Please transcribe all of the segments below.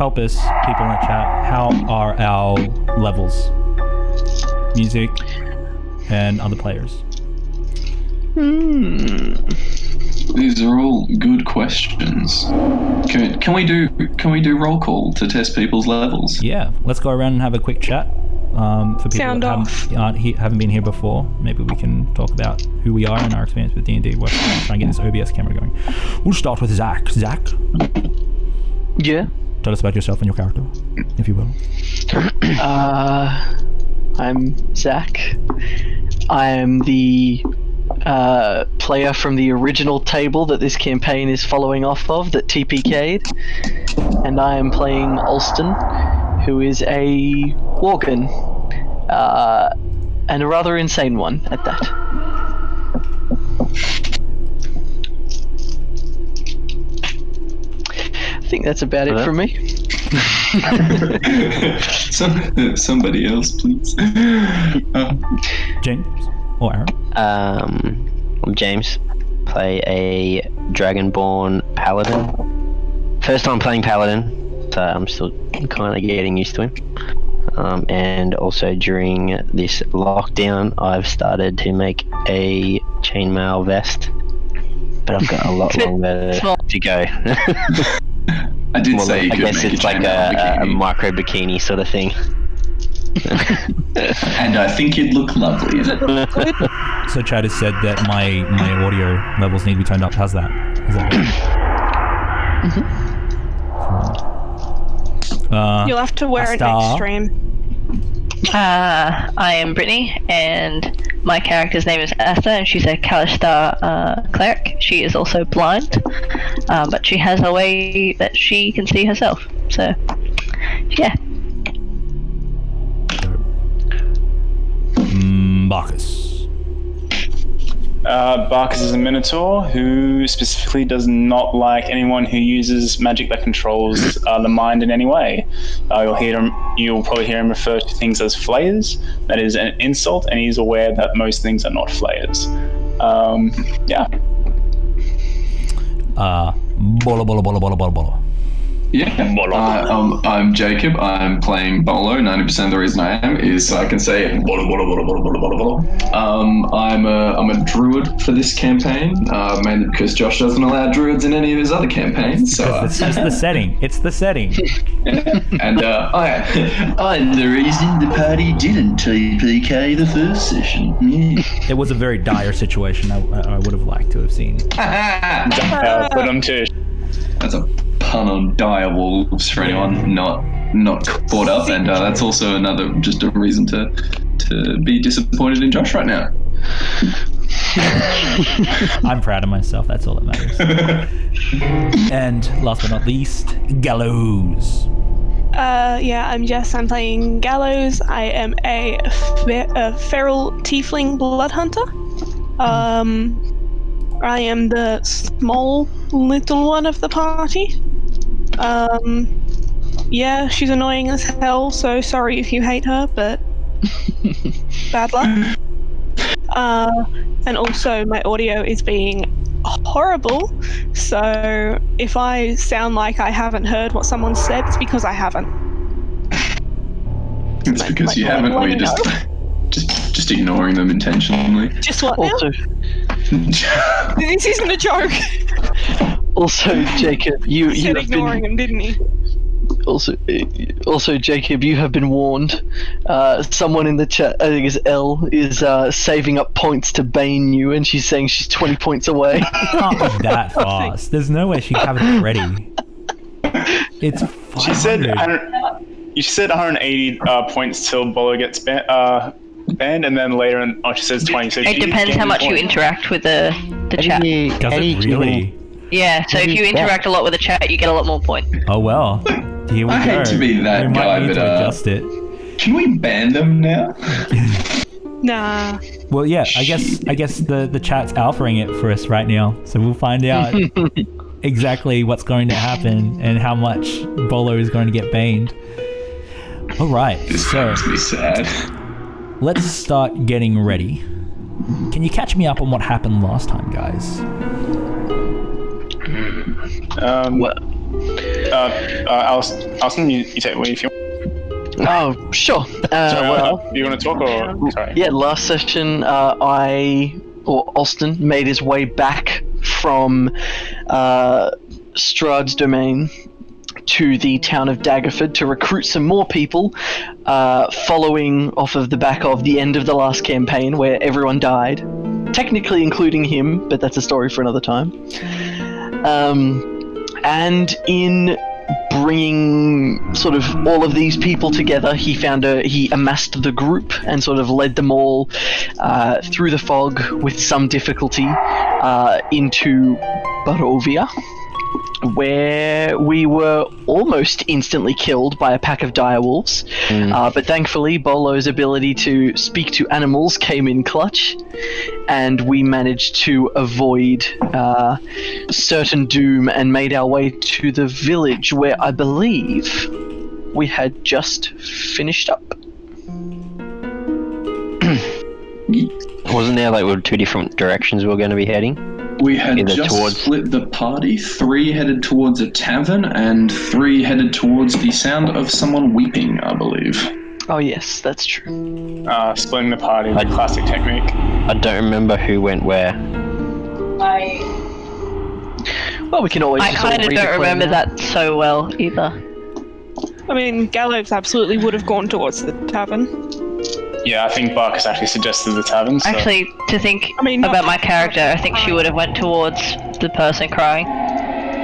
help us, people in the chat, how are our levels? Music and other players. These are all good questions. Can we do roll call to test people's levels? Yeah, let's go around and have a quick chat. For people that haven't been here before, maybe we can talk about who we are and our experience with D&D. We're trying to get this OBS camera going. We'll start with Zach. Zach? Yeah? Tell us about yourself and your character, if you will. I'm Zach. I am the player from the original table that this campaign is following off of, that TPK'd. And I am playing Alston, who is a Worgen, and a rather insane one at that. I think that's about it from me. Somebody else, please. James or Aaron? I'm James. Play a Dragonborn Paladin. First time playing Paladin, so I'm still kind of getting used to him. And also during this lockdown, I've started to make a chainmail vest, but I've got a lot longer to go. I did say you could guess make it's like a micro bikini sort of thing. And I think it'd look lovely in it. So Chad has said that my audio levels need to be turned up. How's that? Is that good? You'll have to wear it next stream. I am Brittany, and my character's name is Asta, and she's a Kalistar cleric. She is also blind, but she has a way that she can see herself. So, yeah. Barkus. Barkus is a Minotaur who specifically does not like anyone who uses magic that controls the mind in any way. You'll probably hear him refer to things as flayers. That is an insult, and he's aware that most things are not flayers. Yeah. Bolo, bolo, bolo, bolo, bolo, bolo. Yeah, I'm Jacob. I'm playing Bolo. 90% of the reason I am is so I can say Bolo, Bolo, Bolo, Bolo, Bolo, Bolo, Bolo. I'm a druid for this campaign, mainly because Josh doesn't allow druids in any of his other campaigns. So it's the setting. It's the setting. And I'm the reason the party didn't TPK the first session. It was a very dire situation. I would have liked to have seen. But I'm too. That's a pun on dire wolves for anyone not caught up, and that's also just a reason to be disappointed in Josh right now. I'm proud of myself. That's all that matters. And last but not least, Gallows. I'm Jess. I'm playing Gallows. I am a feral tiefling blood hunter. I am the small little one of the party. She's annoying as hell, so sorry if you hate her, but bad luck. And also my audio is being horrible, so if I sound like I haven't heard what someone said, it's because I haven't. It's because you haven't, or you're just ignoring them intentionally. Just what also, now? This isn't a joke. Also, Jacob, you said have ignoring him, didn't he? Also, Jacob, you have been warned. Someone in the chat, I think it's Elle, is saving up points to bane you, and she's saying she's 20 points away. Not that fast. There's no way she'd have it ready. It's 500. She said 180 points till Bolo gets banned, and then later on she says 20. So it depends how much you interact with the chat. Does it really? Yeah, so if you interact a lot with the chat, you get a lot more points. Oh well. Here we go. I hate to be that we guy, might need but to adjust it. Can we ban them now? Nah. Well, yeah. I guess the chat's alphaing it for us right now, so we'll find out exactly what's going to happen and how much Bolo is going to get baned. All right. This so makes me sad. let's start getting ready. Can you catch me up on what happened last time, guys? Alison, you take what if you want. Oh, sure. Well, you want to talk or sorry? yeah, last session, Austin made his way back from Strahd's domain to the town of Daggerford to recruit some more people, following off of the back of the end of the last campaign where everyone died, technically including him, but that's a story for another time. And in bringing sort of all of these people together, he amassed the group and sort of led them all through the fog with some difficulty into Barovia, where we were almost instantly killed by a pack of direwolves. But thankfully, Bolo's ability to speak to animals came in clutch, and we managed to avoid certain doom and made our way to the village, where I believe we had just finished up. Wasn't there like two different directions we were going to be heading? We had Either just towards- split the party. 3 headed towards a tavern, and 3 headed towards the sound of someone weeping, I believe. Oh yes, that's true. Splitting the party, the classic technique. I don't remember who went where. Well, we can always. I just sort kind of read don't the remember plan that so well either. I mean, Gallows absolutely would have gone towards the tavern. Yeah, I think Barkus actually suggested the tavern. So. Actually, to think about my character, I think she would have went towards the person crying.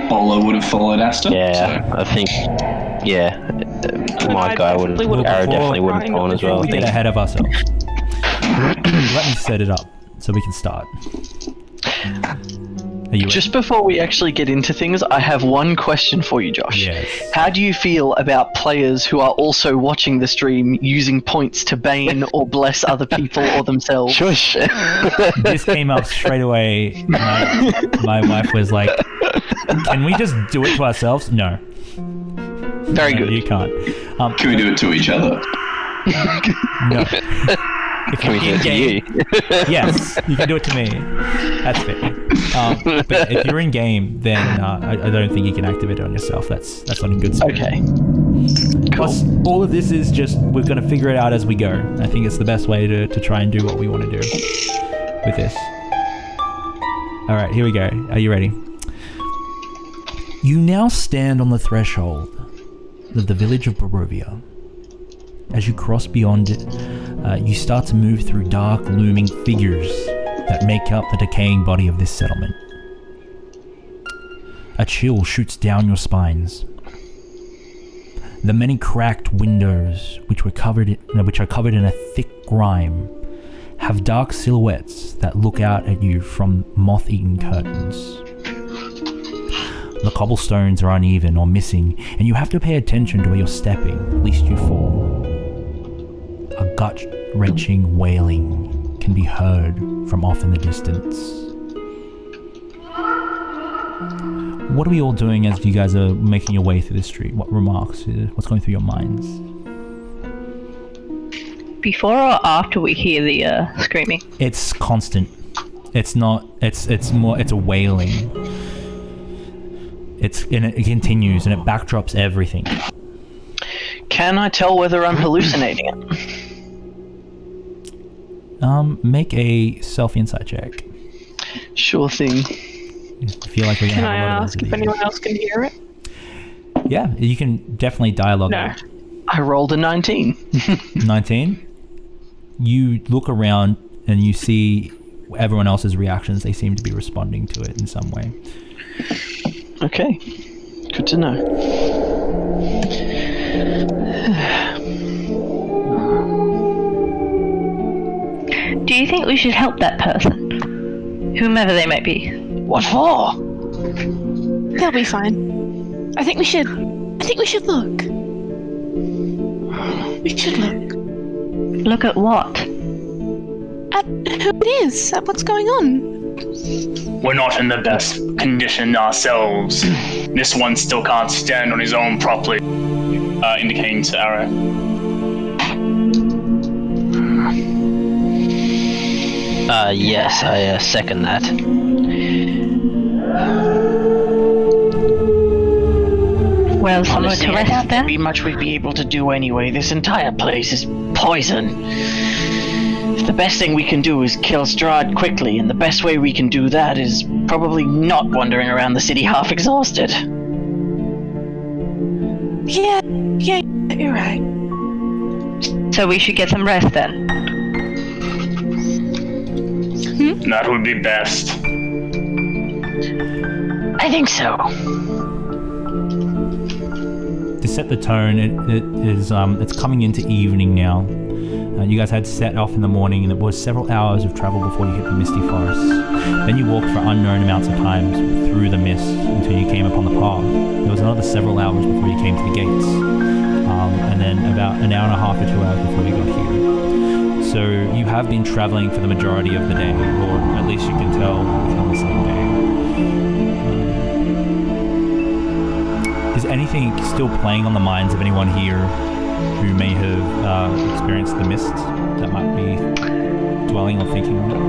Bolo would have followed Asta. Yeah, I think. Yeah, my guy would have. Arrow definitely would have gone as well. I We get think. ahead of ourselves. Let me set it up so we can start. Are you ready? Just before we actually get into things, I have one question for you, Josh. Yes. How do you feel about players who are also watching the stream using points to bane or bless other people or themselves? Shush. This came up straight away. My wife was like, "Can we just do it to ourselves?" No. Very No, good. you can't. Can we do it to each other? No. If Can we do it to you? Yes, you can do it to me. That's fair. But if you're in game, then I don't think you can activate it on yourself. That's not in good spirit. Okay. Plus, all of this is just, we're going to figure it out as we go. I think it's the best way to try and do what we want to do with this. Alright, here we go. Are you ready? You now stand on the threshold of the village of Barovia. As you cross beyond it, you start to move through dark, looming figures that make up the decaying body of this settlement. A chill shoots down your spines. The many cracked windows, which are covered in a thick grime, have dark silhouettes that look out at you from moth-eaten curtains. The cobblestones are uneven or missing, and you have to pay attention to where you're stepping, lest you fall. A gut-wrenching wailing can be heard from off in the distance. What are we all doing as you guys are making your way through the street? What remarks? What's going through your minds? Before or after we hear the screaming? It's constant. It's not. It's more. It's a wailing. It continues and it backdrops everything. Can I tell whether I'm hallucinating it? Make a self-insight check. Sure thing. I feel like we're gonna Can I have a lot of ask those if anyone else can hear it? Yeah, you can definitely dialogue. No. I rolled a 19. 19. You look around and you see everyone else's reactions. They seem to be responding to it in some way. Okay. Good to know. Do you think we should help that person? Whomever they might be. What for? They'll be fine. I think we should look. We should look. Look at what? At who it is, at what's going on. We're not in the best condition ourselves. This one still can't stand on his own properly. Indicating to Arrow. Yes, I second Well, somewhere Honestly, to I rest doubt there'd be then. much we'd be able to do anyway. This entire place is poison. The best thing we can do is kill Strahd quickly, and the best way we can do that is probably not wandering around the city half exhausted. Yeah, you're right. So we should get some rest then. That would be best. I think so. To set the tone, it's coming into evening now. You guys had set off in the morning, and it was several hours of travel before you hit the misty forest. Then you walked for unknown amounts of times through the mist until you came upon the path. There was another several hours before you came to the gates, and then about an hour and a half or 2 hours before you got here. So you have been traveling for the majority of the day, or at least you can tell within the same day. Is anything still playing on the minds of anyone here who may have experienced the mist that might be dwelling or thinking on it?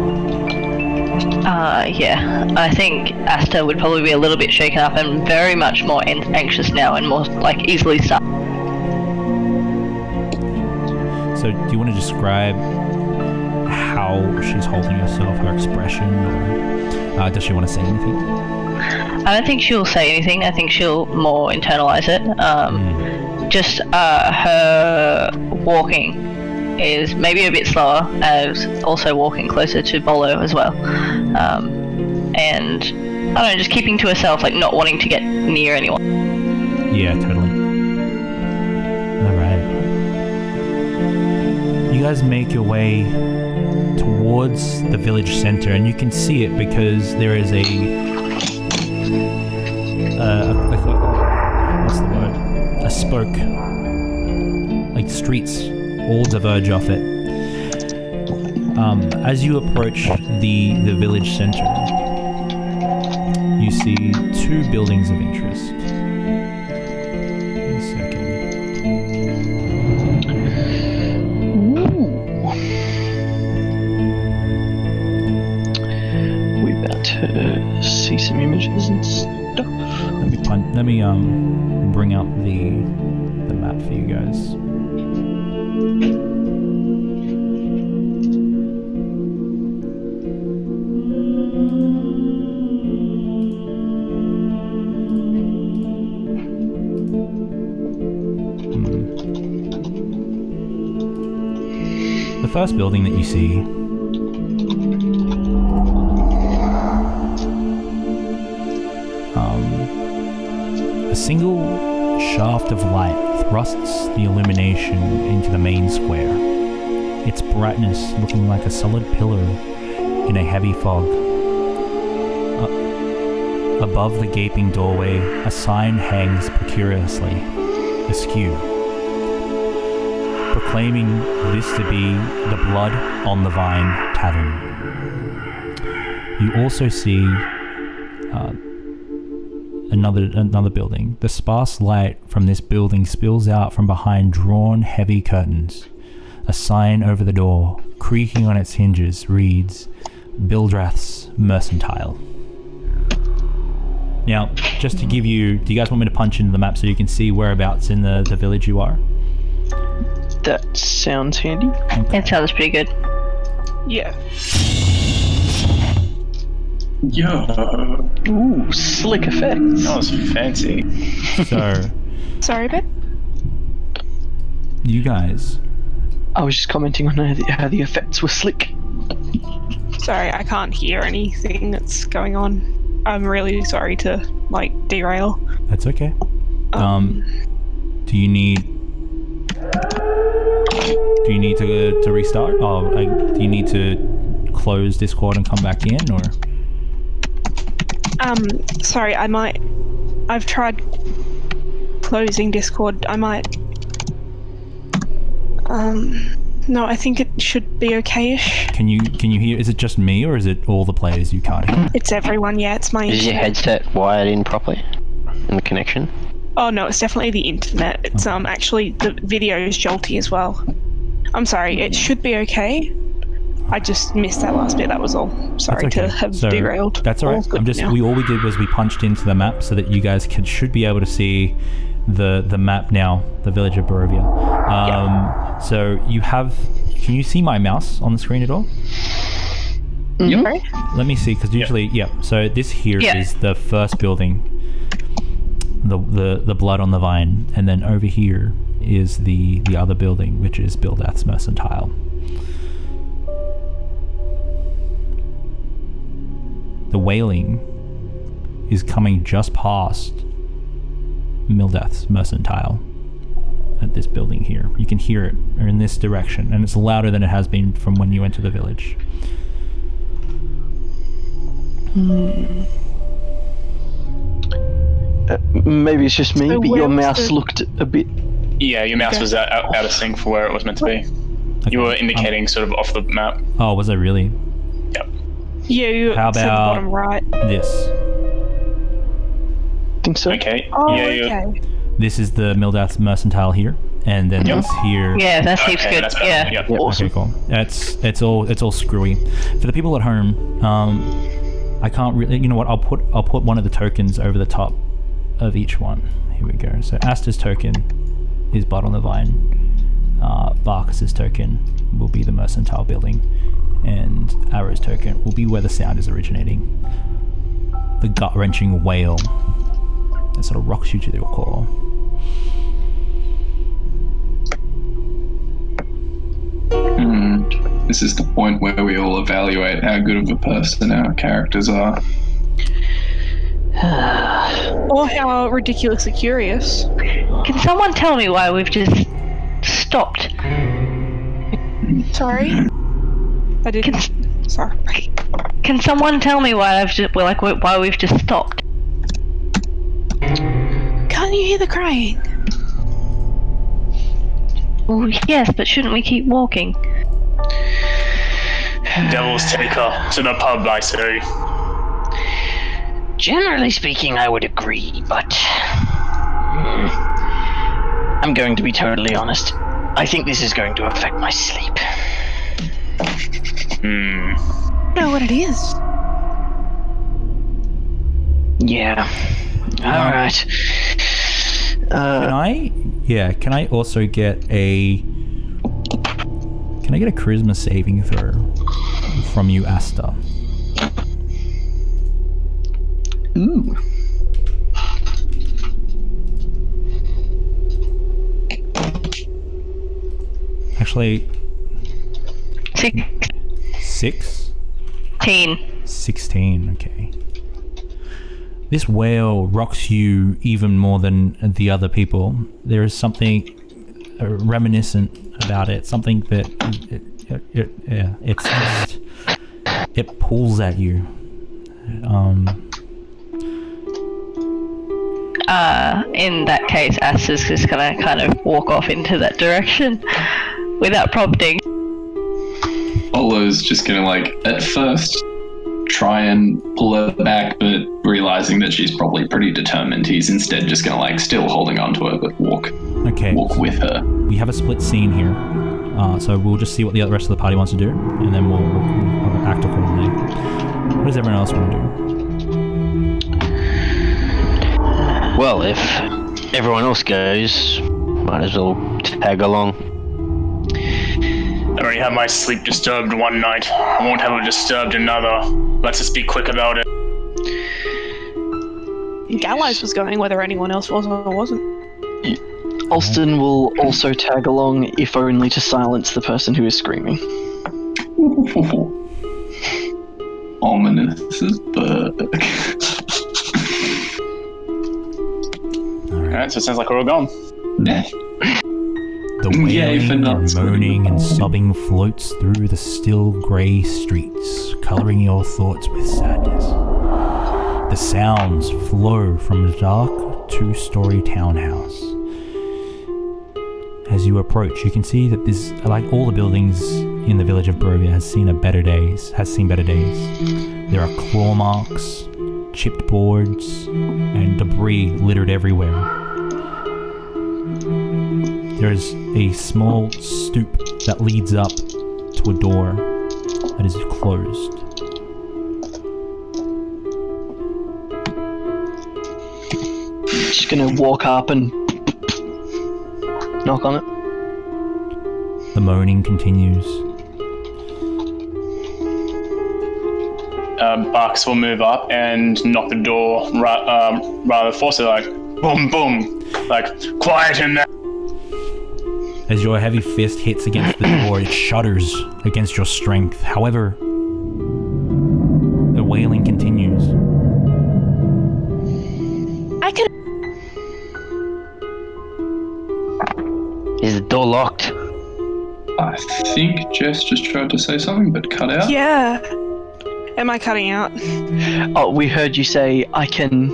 Yeah. I think Asta would probably be a little bit shaken up and very much more anxious now and more like easily stuck. So do you want to describe how she's holding herself, her expression, or does she want to say anything? I don't think she'll say anything. I think she'll more internalize it. Just her walking is maybe a bit slower, as also walking closer to Bolo as well. And I don't know, just keeping to herself, like not wanting to get near anyone. Yeah, totally. Alright. You guys make your way towards the village center, and you can see it because there is what's the word? A spoke. Like streets all diverge off it. As you approach the village center, you see two buildings of interest. Wait a second. We're about to see some images and stuff. Let me bring up the map for you guys. The first building that you see a single shaft of light thrusts the illumination into the main square, its brightness looking like a solid pillar in a heavy fog. Above the gaping doorway, a sign hangs precariously askew, proclaiming this to be the Blood on the Vine Tavern. You also see another building. The sparse light from this building spills out from behind drawn heavy curtains. A sign over the door, creaking on its hinges, reads, Bildrath's Mercantile. Now, just to give you, do you guys want me to punch into the map so you can see whereabouts in the village you are? That sounds handy. Okay. It sounds pretty good. Yeah. Yeah. Ooh, slick effects. That was fancy. So, Sorry, babe. you guys, I was just commenting on how the effects were slick. Sorry, I can't hear anything that's going on. I'm really sorry to, derail. that's okay. Do you need to restart? Or do you need to close Discord and come back in, or? Sorry, I've tried closing Discord. No, I think it should be okay-ish. Can you hear? Is it just me, or is it all the players you can't hear? It's everyone, yeah, it's my Is your internet. headset wired in properly? In the connection? Oh no, it's definitely the internet. It's actually the video is jolty as well. I'm sorry, it should be okay. I just missed that last bit, that was all. Sorry That's okay. to have So, derailed. That's alright. All's good now. All we did was we punched into the map so that you guys should be able to see the map now, the village of Barovia. So you have. Can you see my mouse on the screen at all? Yep. Let me see, because usually, So this here is the first building, the blood on the vine, and then over here is the other building, which is Bildath's Mercantile. The wailing is coming just past Mildath's Mercantile at this building here. You can hear it in this direction, and it's louder than it has been from when you enter the village. Maybe it's just me, So but where your was mouse the- looked a bit. Yeah, your mouse was out of sync for where it was meant to be. You were indicating sort of off the map. Oh, was I really? Yep. Yeah, you How said the about- bottom right. This. Think so. Okay. Oh, yeah, you- okay. This is the Mildath's Mercantile here, and then this here. Yeah, that seems Okay, good. that's better. Yeah. Yeah. Awesome. Okay, cool. It's all screwy. For the people at home, I can't really. You know what? I'll put one of the tokens over the top of each one. Here we go. So Asta's token is Blood on the Vine. Barkus's token will be the Mercantile building, and Arrow's token will be where the sound is originating. The gut-wrenching wail that sort of rocks you to your core. This is the point where we all evaluate how good of a person our characters are. Or how ridiculously curious. Can someone tell me why we've just stopped? Sorry? I didn't. Sorry. Can someone tell me why why we've just stopped? Can't you hear the crying? Oh, yes, but shouldn't we keep walking? Devil's take her to the pub, I say. Generally speaking, I would agree, but I'm going to be totally honest. I think this is going to affect my sleep. I don't know what it is. Yeah. All right. Can I also get a charisma saving throw from you, Asta? Ooh. Actually, 16. 16, okay. This wail rocks you even more than the other people. There is something reminiscent about it, something that it pulls at you. In that case, Asta's just gonna kind of walk off into that direction without prompting. Olo's just gonna at first try and pull her back, but realizing that she's probably pretty determined, he's instead just gonna still holding on to her, but walk with her. We have a split scene here, so we'll just see what the rest of the party wants to do, and then we'll act accordingly. What does everyone else want to do? Well, if everyone else goes, might as well tag along. I already had my sleep disturbed one night. I won't have it disturbed another. Let's just be quick about it. Gallows was going whether anyone else was or wasn't. Alston will also tag along, if only to silence the person who is screaming. Ominous as fuck. Alright, so it sounds like we're all gone. Yeah. The Yay for wailing not and splitting moaning the and ball. sobbing floats through the still grey streets, colouring your thoughts with sadness. The sounds flow from the dark two-storey townhouse. As you approach, you can see that this, like all the buildings in the village of Barovia, has seen better days. There are claw marks, chipped boards, and debris littered everywhere. There is a small stoop that leads up to a door that is closed. Just gonna walk up and knock on it. The moaning continues. Bucks will move up and knock the door rather forcefully, like boom, boom, like quiet in there. As your heavy fist hits against the door, it shudders against your strength. However, the wailing continues. I can. Is the door locked? I think Jess just tried to say something, but cut out. Yeah. Am I cutting out? Oh, we heard you say, I can...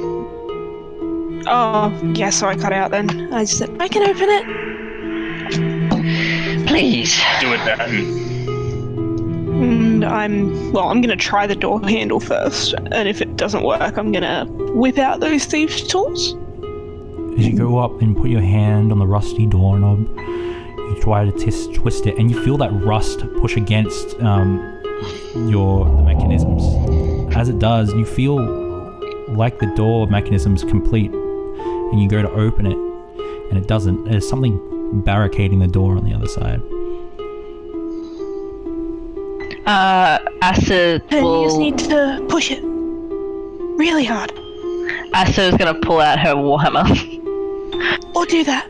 Oh, yeah, so I cut out then. I just said, I can open it. Please. Do it then. And I'm gonna try the door handle first, and if it doesn't work, I'm gonna whip out those thieves' tools. As you go up and put your hand on the rusty doorknob, you try to twist it, and you feel that rust push against the mechanisms. As it does, you feel like the door mechanism's complete, and you go to open it, and it doesn't. There's something barricading the door on the other side. Asa And you just will... need to push it really hard. Asa is going to pull out her warhammer. Or do that.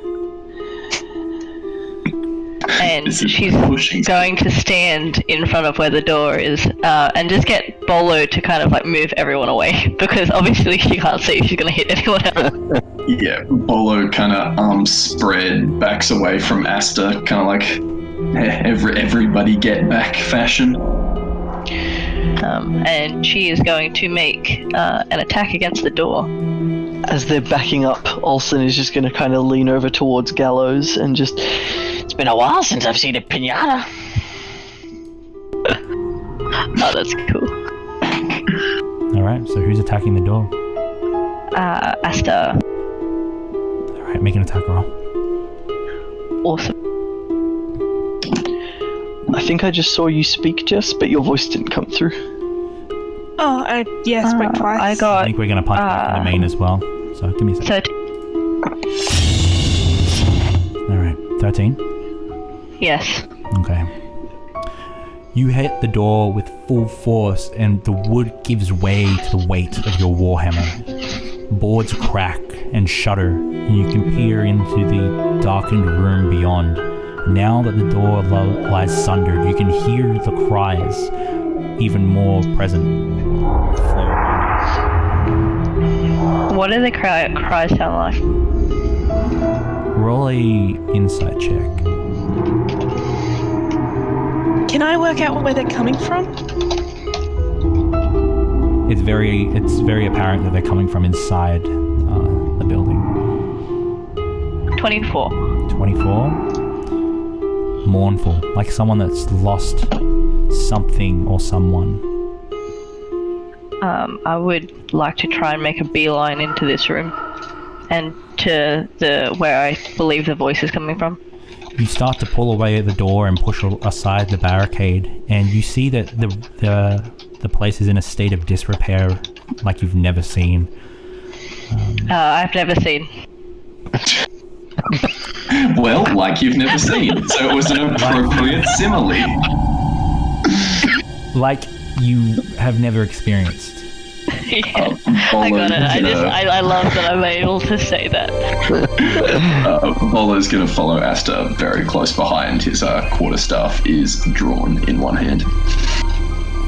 And This is she's pushing. going to stand in front of where the door is and just get Bolo to kind of like move everyone away, because obviously she can't see if she's going to hit anyone else. Yeah, Bolo kind of arms spread, backs away from Asta, kind of like everybody get back fashion. And she is going to make an attack against the door. As they're backing up, Olsen is just going to kind of lean over towards Gallows and just... It's been a while since I've seen a pinata. Oh, that's cool. Alright, so who's attacking the door? Asta. Alright, make an attack roll. Awesome. I think I just saw you speak, Jess, but your voice didn't come through. Oh, I spoke twice. I I got think we're going to punch back to the main as well. So give me a second. 13. Alright, 13. Yes. Okay. You hit the door with full force, and the wood gives way to the weight of your warhammer. Boards crack and shudder, and you can peer into the darkened room beyond. Now that the door lies sundered, you can hear the cries, even more present. What do the cries sound like? Roll a insight check. Can I work out where they're coming from? It's very apparent that they're coming from inside the building. 24. 24. Mournful, like someone that's lost something or someone. I would like to try and make a beeline into this room and to where I believe the voice is coming from. You start to pull away at the door and push aside the barricade, and you see that the place is in a state of disrepair like you've never seen. I've never seen. Well, like you've never seen, so it was an appropriate simile. Like you have never experienced. Yeah, I got it. I love that I'm able to say that. Bolo's gonna follow Asta very close behind. His quarterstaff is drawn in one hand.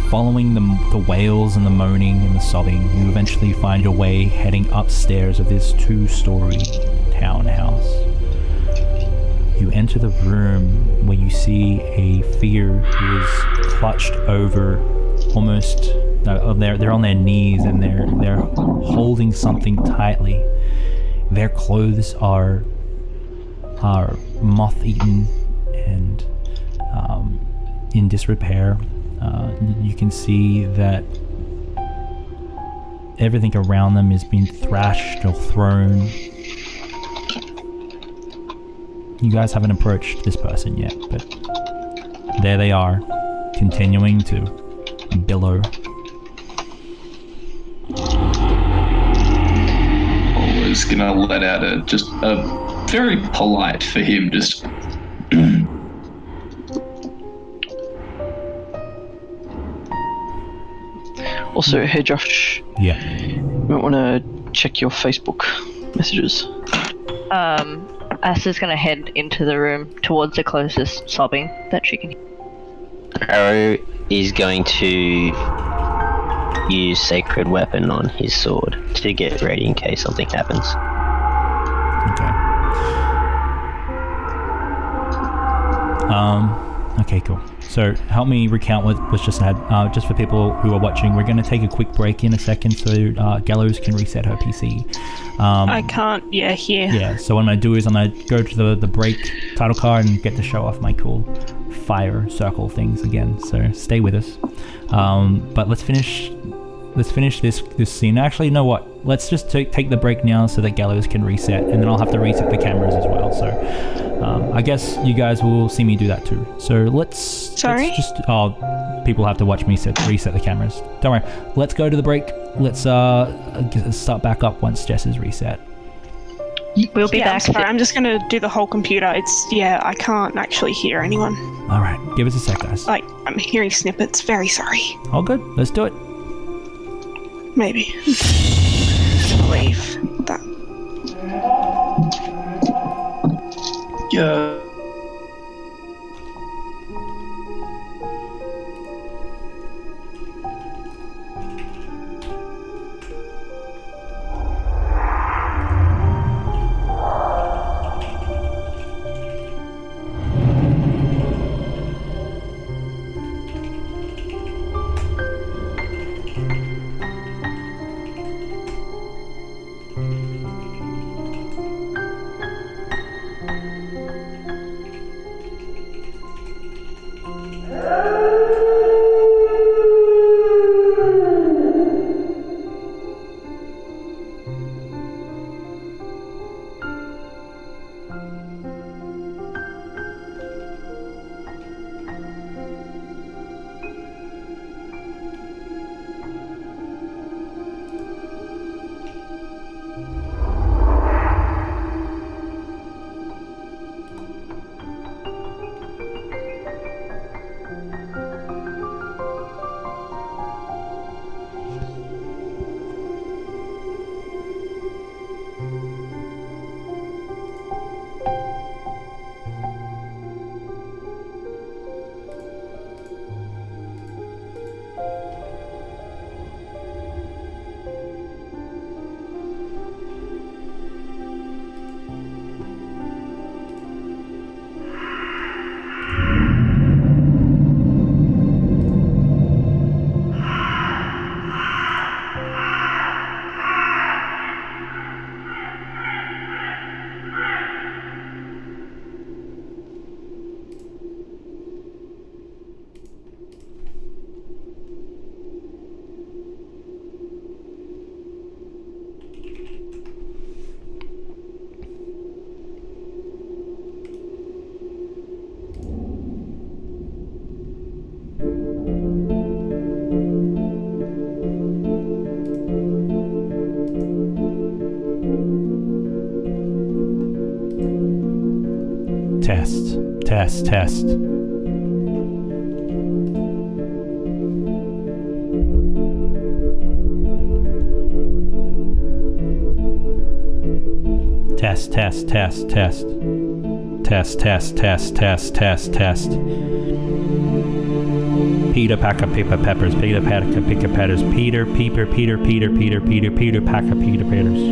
Following the wails and the moaning and the sobbing, you eventually find your way heading upstairs of this 2-story townhouse. You enter the room where you see a figure who is clutched over, almost. They're on their knees and they're holding something tightly. Their clothes are moth-eaten and in disrepair. You can see that everything around them is being thrashed or thrown. You guys haven't approached this person yet, but there they are, continuing to billow. Bolo's gonna let out a very polite for him. Just Also, hey Josh, Yeah. you might want to check your Facebook messages. Asta's gonna head into the room towards the closest sobbing that she can hear. Arrow is going to use Sacred Weapon on his sword to get ready in case something happens. Okay, cool. So help me recount what was just said. Just for people who are watching, we're going to take a quick break in a second so Gallows can reset her PC. I can't, hear. Yeah, so what I'm going to do is I'm going to go to the break title card and get to show off my cool fire circle things again. So stay with us. But let's finish this scene. Actually, you know what? Let's just take the break now so that Gallows can reset, and then I'll have to reset the cameras as well. So I guess you guys will see me do that too. So let's people have to watch me reset the cameras. Don't worry. Let's go to the break. Let's start back up once Jess is reset. We'll be back. I'm sorry, I'm just going to do the whole computer. I can't actually hear anyone. All right, give us a sec, guys. Like, I'm hearing snippets. Very sorry. All good. Let's do it. Maybe. Leave that. yeah. Test. Test. Peter Packer Pepper Peppers. Peter Packer Picker Peppers. Peter Packer Peter Peppers.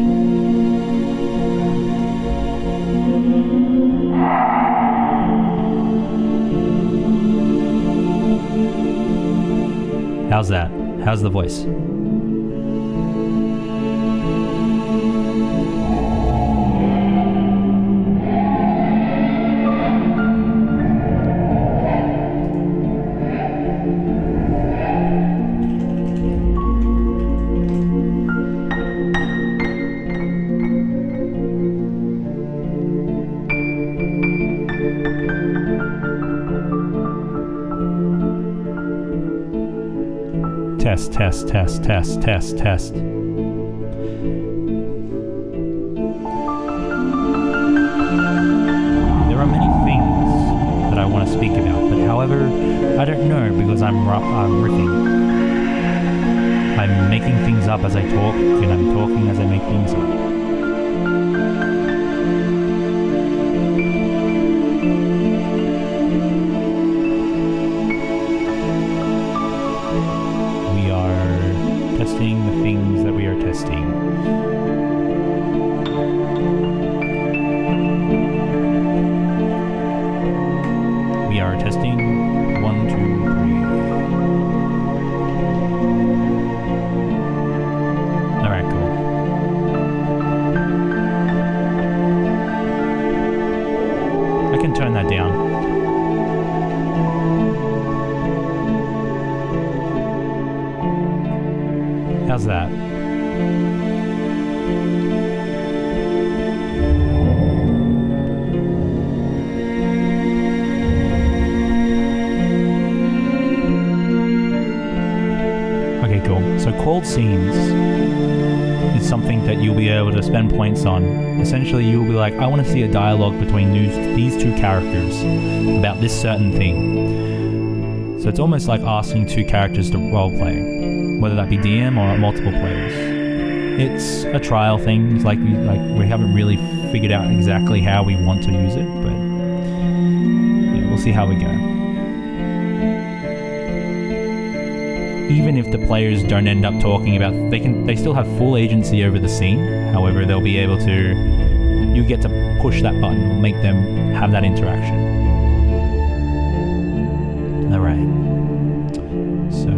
How's that? How's the voice? Test. are many things that I want to speak about, but however, I don't know because I'm riffing. I'm making things up as I talk, and I'm talking as I make things up. We are testing the things that we are testing. We are testing 1, 2, 3. Alright, cool. I can turn that down. How's that? Okay, cool. So called scenes is something that you'll be able to spend points on. Essentially, you'll be like, I want to see a dialogue between these two characters about this certain thing. So it's almost like asking two characters to roleplay, whether that be DM or multiple players. It's a trial thing. It's like we haven't really figured out exactly how we want to use it, but yeah, we'll see how we go. Even if the players don't end up talking about, they still have full agency over the scene. However, they'll be able to, you get to push that button or make them have that interaction. All right. So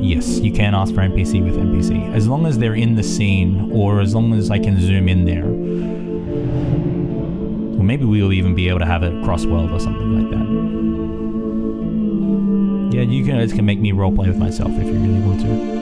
yes, you can ask for NPC with NPC as long as they're in the scene, or as long as I can zoom in there. Or maybe we'll even be able to have it cross-world or something like that. Yeah, you guys can make me roleplay with myself if you really want to.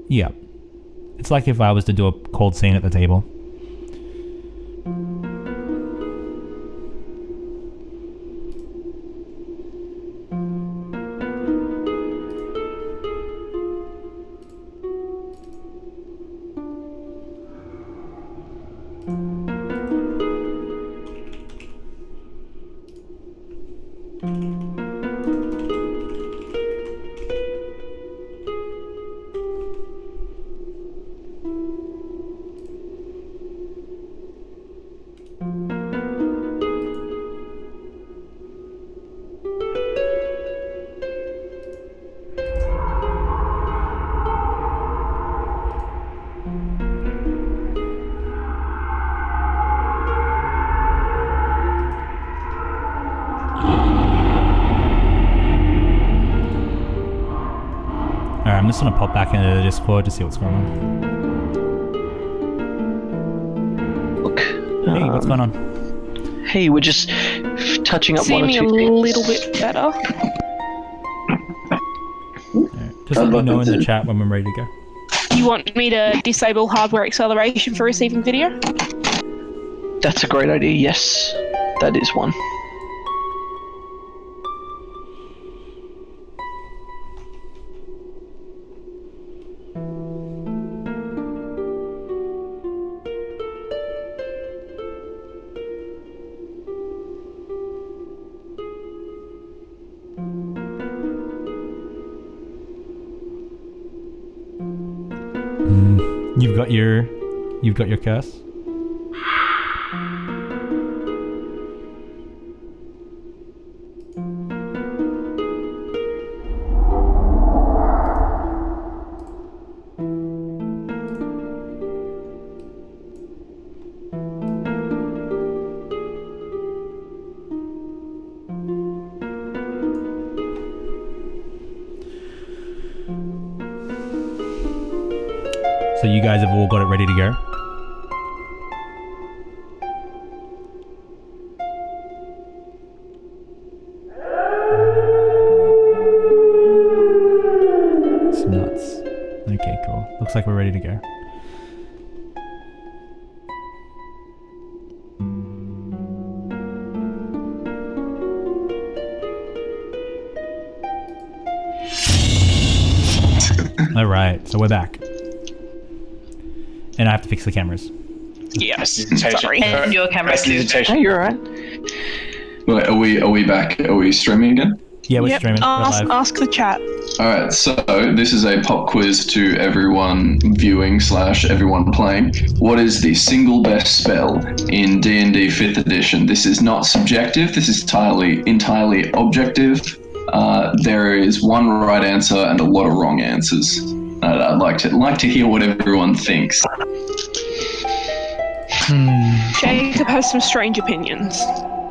Yeah. It's like if I was to do a cold scene at the table. Alright, I'm just gonna pop back into the Discord to see what's going on. Look. Hey, what's going on? Hey, we're just touching up one or Seeming two a things. little bit better. Alright, just let me know in the chat when we're ready to go. You want me to disable hardware acceleration for receiving video? That's a great idea, yes. That is one. You've got your curse? So you guys have all got it ready to go? It's nuts. Okay, cool. Looks like we're ready to go. Alright, so we're back. And I have to fix the cameras. Yes. Sorry. And your camera too. Hey, you're alright. Wait, are we back? Are we streaming again? Yeah, we're streaming. We're live. Ask the chat. Alright, so this is a pop quiz to everyone viewing / everyone playing. What is the single best spell in D&D 5th edition? This is not subjective, this is entirely objective. There is one right answer and a lot of wrong answers. I'd like to hear what everyone thinks. Jacob has some strange opinions.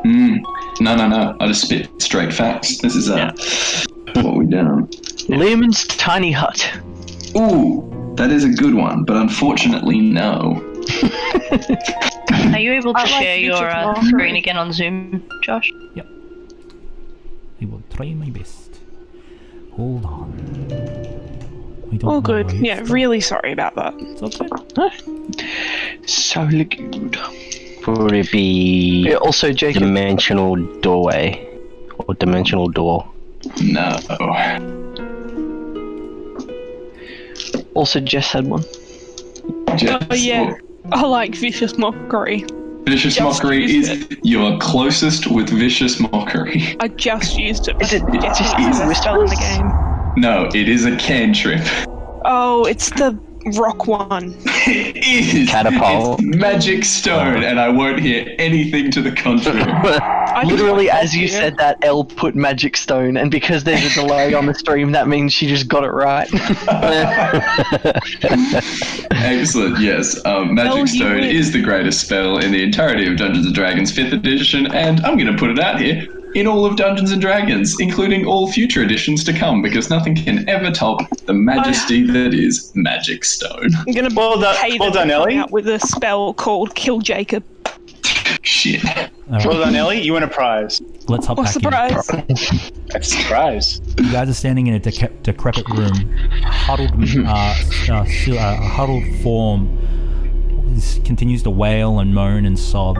No. I just spit straight facts. This is what we done. Lehman's Tiny Hut. Ooh, that is a good one, but unfortunately, no. Are you able to I like share your Richard screen again on Zoom, Josh? Yep. I will try my best. Hold on. I don't All know good. where Yeah, it's really sorry about that. It's okay. So good. Would it be Yeah, also, Jacob. dimensional doorway or dimensional door? No. Also, Jess had one. Oh yeah, I like vicious mockery. Vicious Just Mockery used is your closest with Vicious Mockery. I just used it. Is it Guess just what? easy It's spell in the whispers? game. No, it is a cantrip. Oh, it's the rock one. It is. Catapult. It's magic stone, and I won't hear anything to the contrary. I just Literally, like as you that. said that, Elle put Magic Stone, and because there's a delay on the stream, that means she just got it right. Excellent, yes. Oh, Magic you Stone win. is the greatest spell in the entirety of Dungeons & Dragons 5th edition, and I'm going to put it out here, in all of Dungeons & Dragons, including all future editions to come, because nothing can ever top the majesty that is Magic Stone. I'm gonna Well done- pay well them done, to come Ellie. out with a spell called Kill Jacob. Shit. Alright, Well done, Ellie. You win a prize. let's hop What's the back in. prize? That's a surprise. You guys are standing in a decrepit room. A huddled form continues to wail and moan and sob.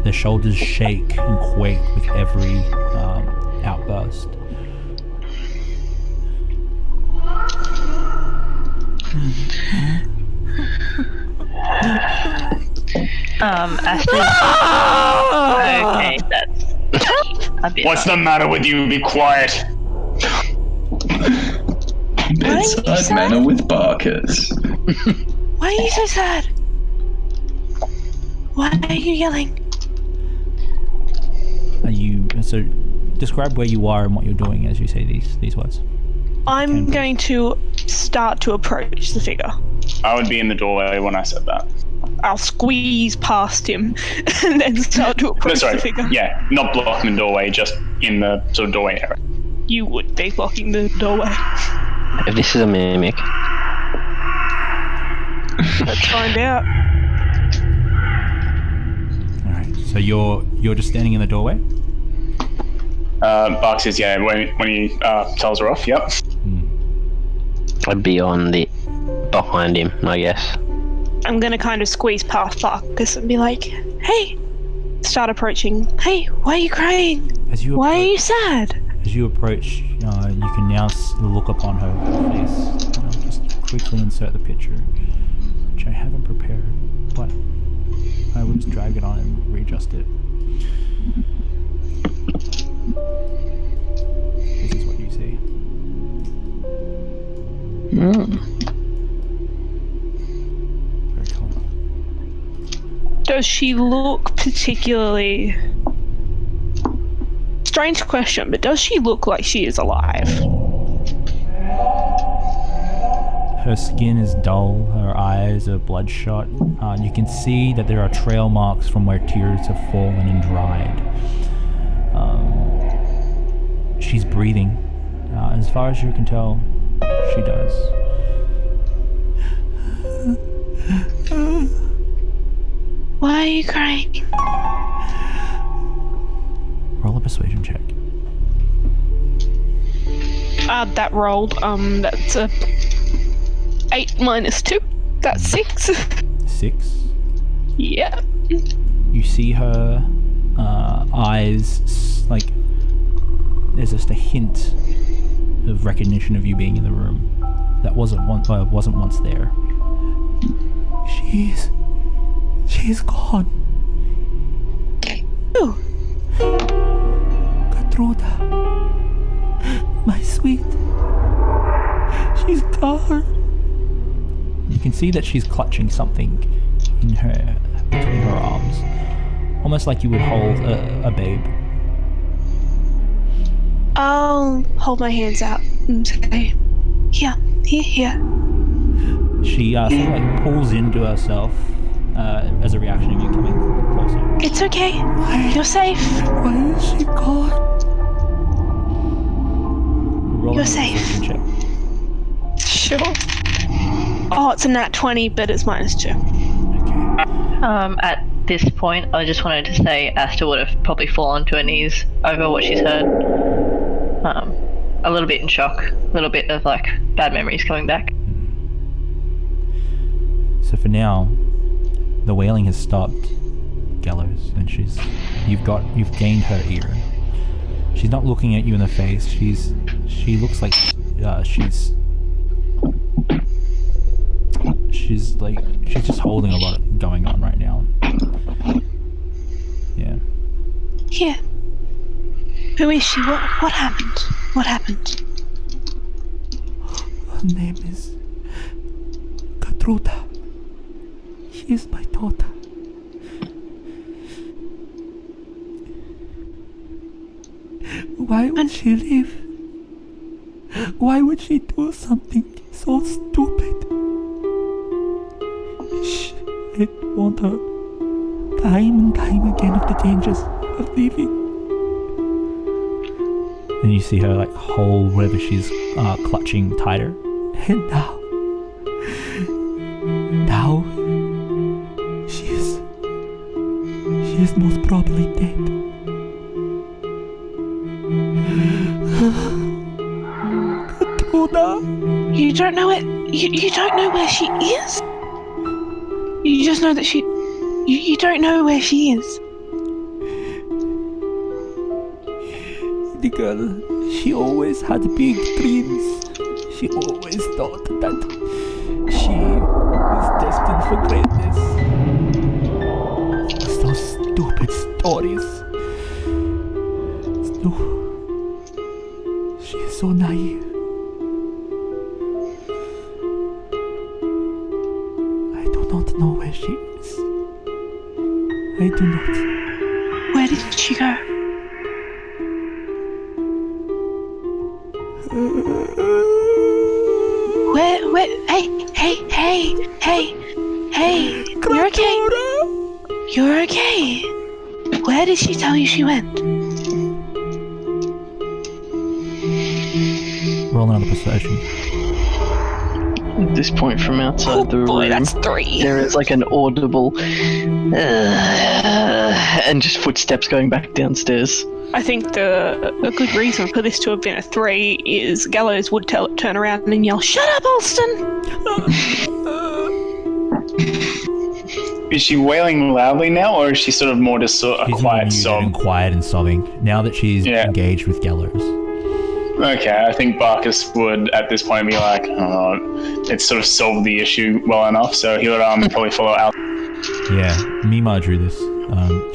Their shoulders shake and quake with every outburst. Aston. Okay, that's a bit. What's the matter with you? Be quiet. Bedside manner with Barkers. Why are you so sad? Why are you yelling? So describe where you are and what you're doing as you say these words. I'm going to start to approach the figure. I would be in the doorway when I said that. I'll squeeze past him and then start to No, approach sorry. the figure. Yeah, not blocking the doorway, just in the sort of doorway area. You would be blocking the doorway. If this is a mimic, Let's find out. All right. So you're just standing in the doorway. Bark says, yeah, when he tells her off, yep. I'd be on the behind him, I guess. I'm gonna kind of squeeze past Barkus and be like, hey! Start approaching. Hey, why are you crying? As you Why are approach, you sad? As you approach, you can now look upon her face. I'll just quickly insert the picture, which I haven't prepared, but I will just drag it on and readjust it. This is what you see. Very cool. Does she look particularly... Strange question, but does she look like she is alive? Her skin is dull, her eyes are bloodshot. You can see that there are trail marks from where tears have fallen and dried. She's breathing. As far as you can tell, she does. Why are you crying? Roll a persuasion check. That rolled. That's a 8 minus 2. That's 6. 6. Yeah. You see her eyes, like, there's just a hint of recognition of you being in the room that wasn't once there. She's gone. Who? Gertruda, my sweet. She's gone. You can see that she's clutching something between her arms, almost like you would hold a babe. I'll hold my hands out and say, here. She sort of like pulls into herself as a reaction of you coming closer. It's okay. You're safe. Why is she gone? You're safe. Check. Sure. Oh, it's a nat 20, but it's minus 2. Okay. At this point, I just wanted to say Asta would have probably fallen to her knees over what she's heard. A little bit in shock, a little bit of like bad memories coming back. So for now, the wailing has stopped, Gallows, and you've gained her ear. She's not looking at you in the face. She looks like she's just holding a lot going on right now. Yeah. Here. Who is she? What happened? What happened? Her name is Gertruda. She is my daughter. Why would she leave? Why would she do something so stupid? I warned her time and time again of the dangers of leaving. And you see her like hold whatever she's clutching tighter. And now she is most probably dead. Gertruda. You don't know it. You don't know where she is. You just know that she. You don't know where she is. The girl, she always had big dreams. She always thought that she was destined for greatness. So stupid stories. So, she is so naive. I do not know where she is. I do not. Where did she go? Where? Hey! You're okay. You're okay. Where did she tell you she went? Roll another persuasion. At this point, from outside the room, That's 3. there is like an audible and just footsteps going back downstairs. I think a good reason for this to have been a 3 is Gallows would turn around and yell, "Shut up, Alston!" Is she wailing loudly now, or is she sort of more just a quiet sob? Quiet and sobbing now that she's engaged with Gallows. Okay, I think Barkus would at this point be like, "Oh, it's sort of solved the issue well enough," so he would probably follow out. Yeah, Mima drew this.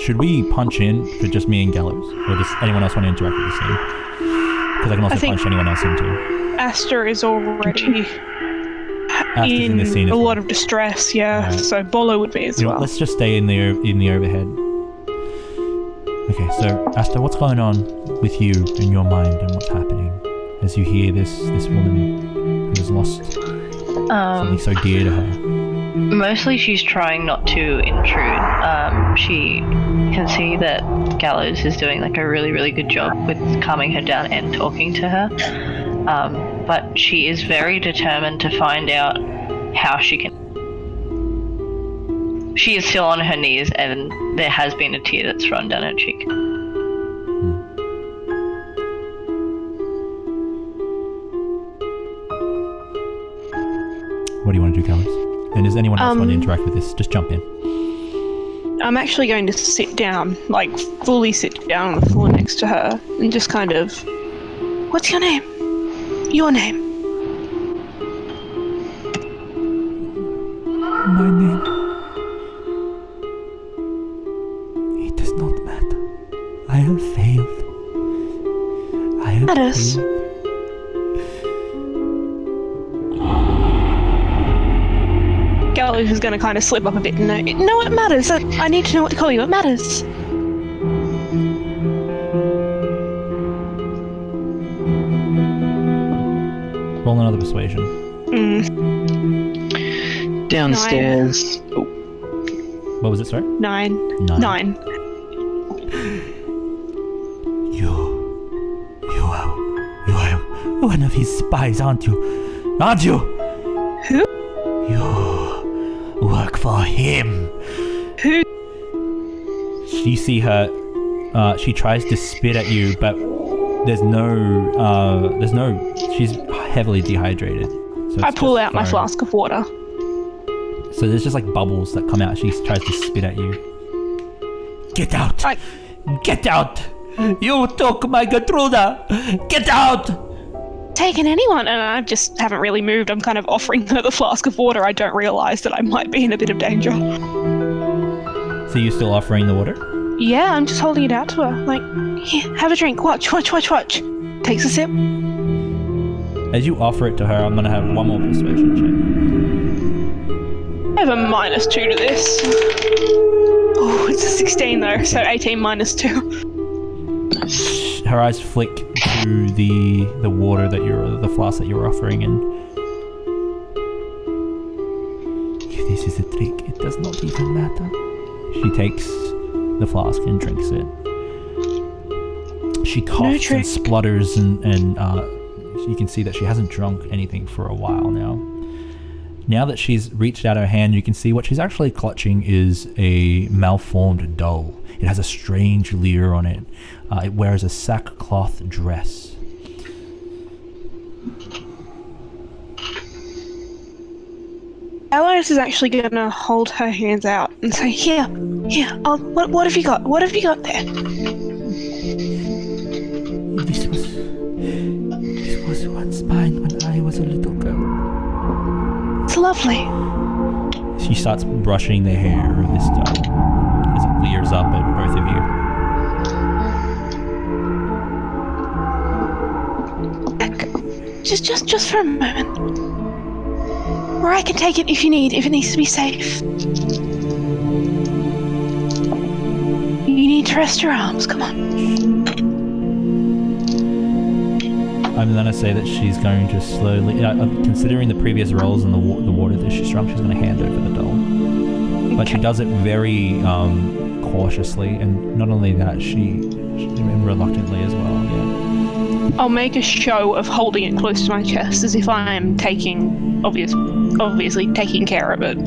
Should we punch in for just me and Gallows, or does anyone else want to interact with the scene? Because I can also punch anyone else in too. Aster is already in the scene a lot of distress, yeah. Right. So Bolo would be as well. Let's just stay in the overhead. Okay, so Aster, what's going on with you in your mind and what's happening as you hear this woman who has lost something so dear to her? Mostly she's trying not to intrude. She can see that Gallows is doing like a really, really good job with calming her down and talking to her. But she is very determined to find out how she can. She is still on her knees, and there has been a tear that's run down her cheek. What do you want to do, Callus? And does anyone else want to interact with this? Just jump in. I'm actually going to sit down, like fully sit down on the floor next to her, and just kind of, what's your name? Your name. My name. It does not matter. I have failed. I have Matters. failed. Gallows is going to kind of slip up a bit and no, it matters. I need to know what to call you. It matters. Roll another persuasion. Downstairs. Oh, What was it, sorry? 9. Nine. 9. You are one of his spies, aren't you? Aren't you? Who? You work for him. Who? You see her, she tries to spit at you, but there's no, she's heavily dehydrated. So I it's pull just out my foam. flask of water. So there's just like bubbles that come out. She tries to spit at you. Get out! Get out! You took my Gertruda! Get out! Taken anyone, and I just haven't really moved. I'm kind of offering her the flask of water. I don't realise that I might be in a bit of danger. So you're still offering the water? Yeah, I'm just holding it out to her. Like, here, have a drink. Watch. Takes a sip. As you offer it to her, I'm gonna have one more persuasion check. I have a -2 to this. Oh, it's a 16 though, so 18 -2. Her eyes flick to the water that the flask that you're offering, and if this is a trick, it does not even matter. She takes the flask and drinks it. She coughs and splutters, and you can see that she hasn't drunk anything for a while now. Now that she's reached out her hand, you can see what she's actually clutching is a malformed doll. It has a strange leer on it. It wears a sackcloth dress. Alice is actually going to hold her hands out and say, here, what have you got? What have you got there? This was once mine when I was a little girl. It's lovely. She starts brushing the hair of this doll as it leers up at both of you. Just for a moment. Or I can take it if it needs to be safe. You need to rest your arms, come on. I'm gonna say that she's going to slowly, considering the previous rolls and the water that she's drunk, she's gonna hand over the doll. But she does it very cautiously, and not only that, she reluctantly as well. Yeah. I'll make a show of holding it close to my chest as if I am obviously taking care of it.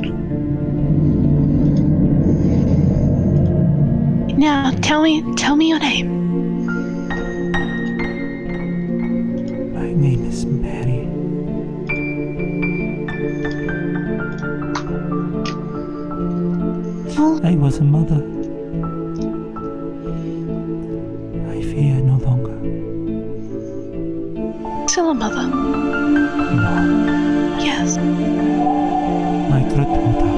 Now, tell me your name. My name is Mary. Well, I was a mother. I fear no longer. still a mother. No, Yes. my Gertruda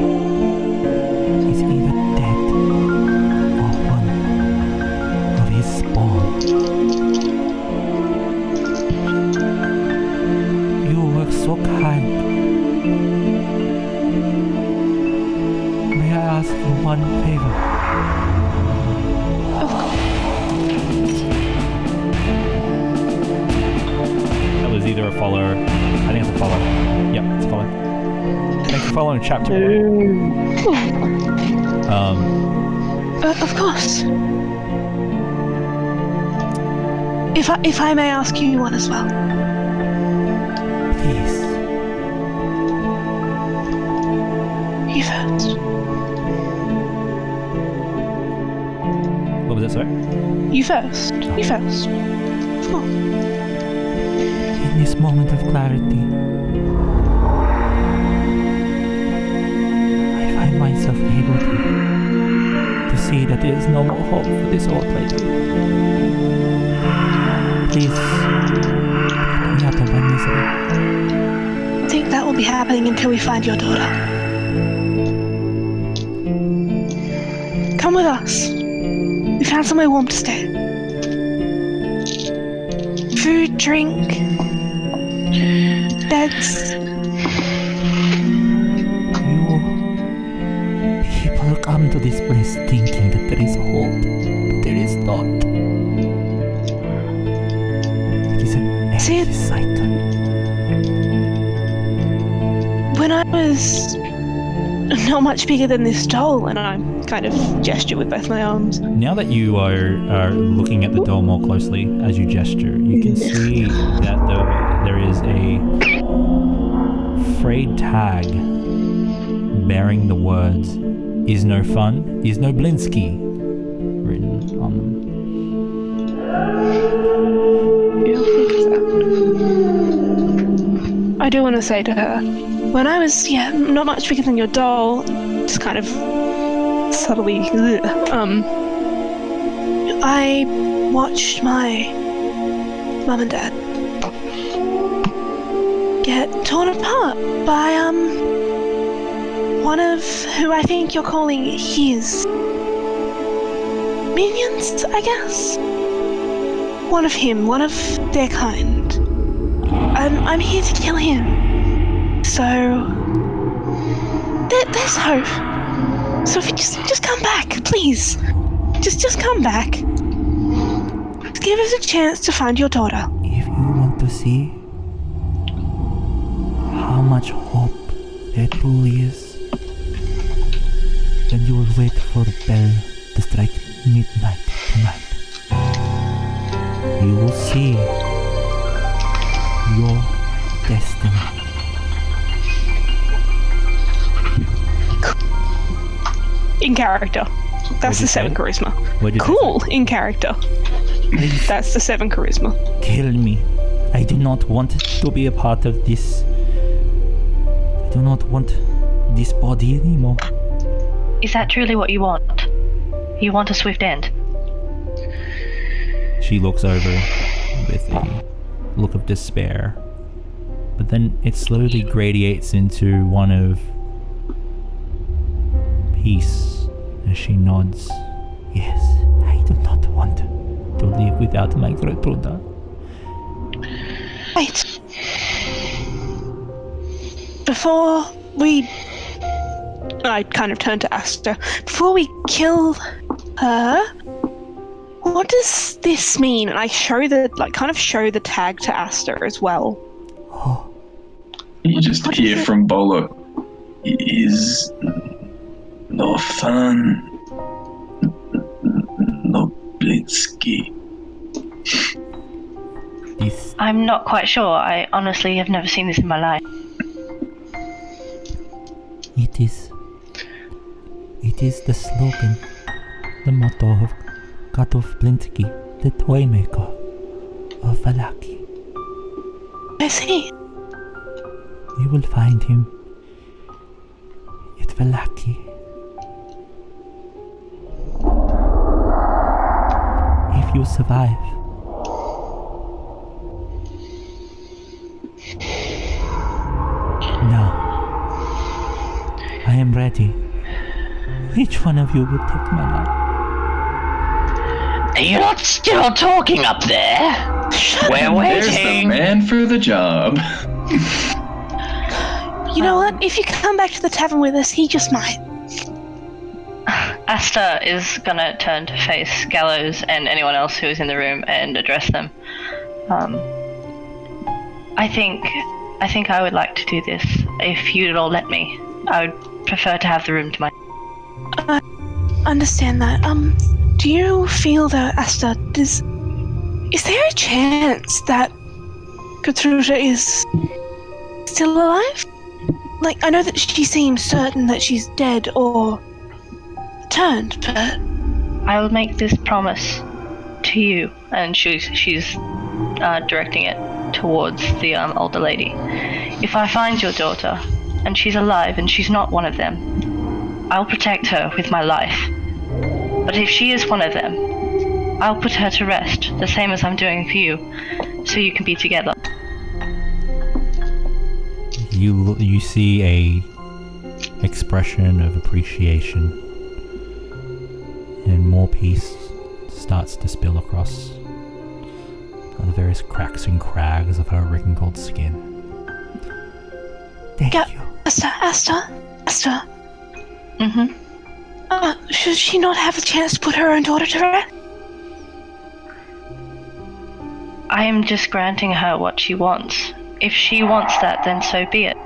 is either dead or one of his spawn. You were so kind. May I ask you one favor? Of course. That was either a follower. I think it's a follow. Yep, it's a follow. Thanks for following chapter 1. Of course. If I may ask you one as well. Please. You first. was it, sorry? You first. You first. Come on. In this moment of clarity, I find myself able to see that there is no more hope for this old lady. Please, get me out of my misery. I think that will be happening until we find your daughter. Come with us. We found somewhere warm to stay. Food, drink, beds. You people come to this place thinking that there is hope, but there is not. It is an See, empty cycle. when I was not much bigger than this doll, and I kind of gesture with both my arms. Now that you are looking at the doll more closely as you gesture, you can see that there is a frayed tag bearing the words "Is no fun, is no Blinsky" written on them. I do want to say to her, when I was, not much bigger than your doll, just kind of subtly, I watched my mum and dad get torn apart by, one of who I think you're calling his minions, I guess? One of their kind. I'm here to kill him. So there's hope. So if you just come back, please. Just come back. Just give us a chance to find your daughter. If you want to see how much hope there truly is, then you will wait for the bell to strike midnight tonight. You will see your destiny. In character. That's the 7 charisma. What'd you Cool, in character. Please That's the 7 charisma. kill me. I do not want to be a part of this. I do not want this body anymore. Is that truly what you want? You want a swift end? She looks over with a look of despair, but then it slowly gradiates into one of peace as she nods. Yes, I do not want to live without my Gertruda. Wait. Before we... I kind of turn to Asta. Before we kill her, what does this mean? And I show show the tag to Asta as well. Oh, You just What hear is it? from Bolo. Is no fun. No Blinsky. this I'm not quite sure. I honestly have never seen this in my life. it is the slogan, the motto of Katov Blinsky, the toy maker of Valaki. I see. You will find him at Valaki. If you survive. Now, I am ready. Which one of you will take my life? Are you not still talking up there? We're There's the waiting. man for the job. You know what? If you come back to the tavern with us, he just might. Asta is gonna turn to face Gallows and anyone else who is in the room and address them. I think I would like to do this if you'd all let me. I would prefer to have the room to myself. Understand that. Do you feel though, Asta, is there a chance that Gertruda is still alive? Like, I know that she seems certain that she's dead or turned, but I'll make this promise to you, and she's directing it towards the older lady. If I find your daughter, and she's alive and she's not one of them, I'll protect her with my life. But if she is one of them, I'll put her to rest, the same as I'm doing for you, so you can be together. You see a expression of appreciation, and more peace starts to spill across the various cracks and crags of her wrinkled skin. Thank you. Asta. Mm-hmm. Should she not have a chance to put her own daughter to rest? I am just granting her what she wants. If she wants that, then so be it.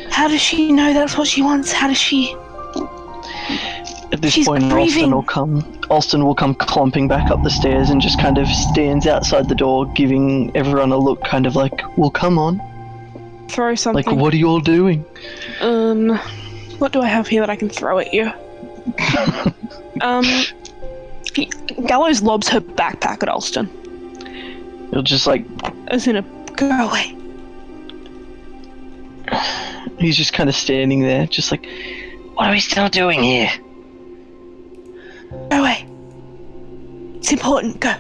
How does she know that's what she wants? How does she... At this She's point, grieving. Alston will come clomping back up the stairs and just kind of stands outside the door, giving everyone a look, kind of like, well, come on. Throw something. Like, what are you all doing? What do I have here that I can throw at you? Gallows lobs her backpack at Alston. He'll just like... As in a, go away. He's just kind of standing there, just like, what are we still doing here? Go away. It's important, go.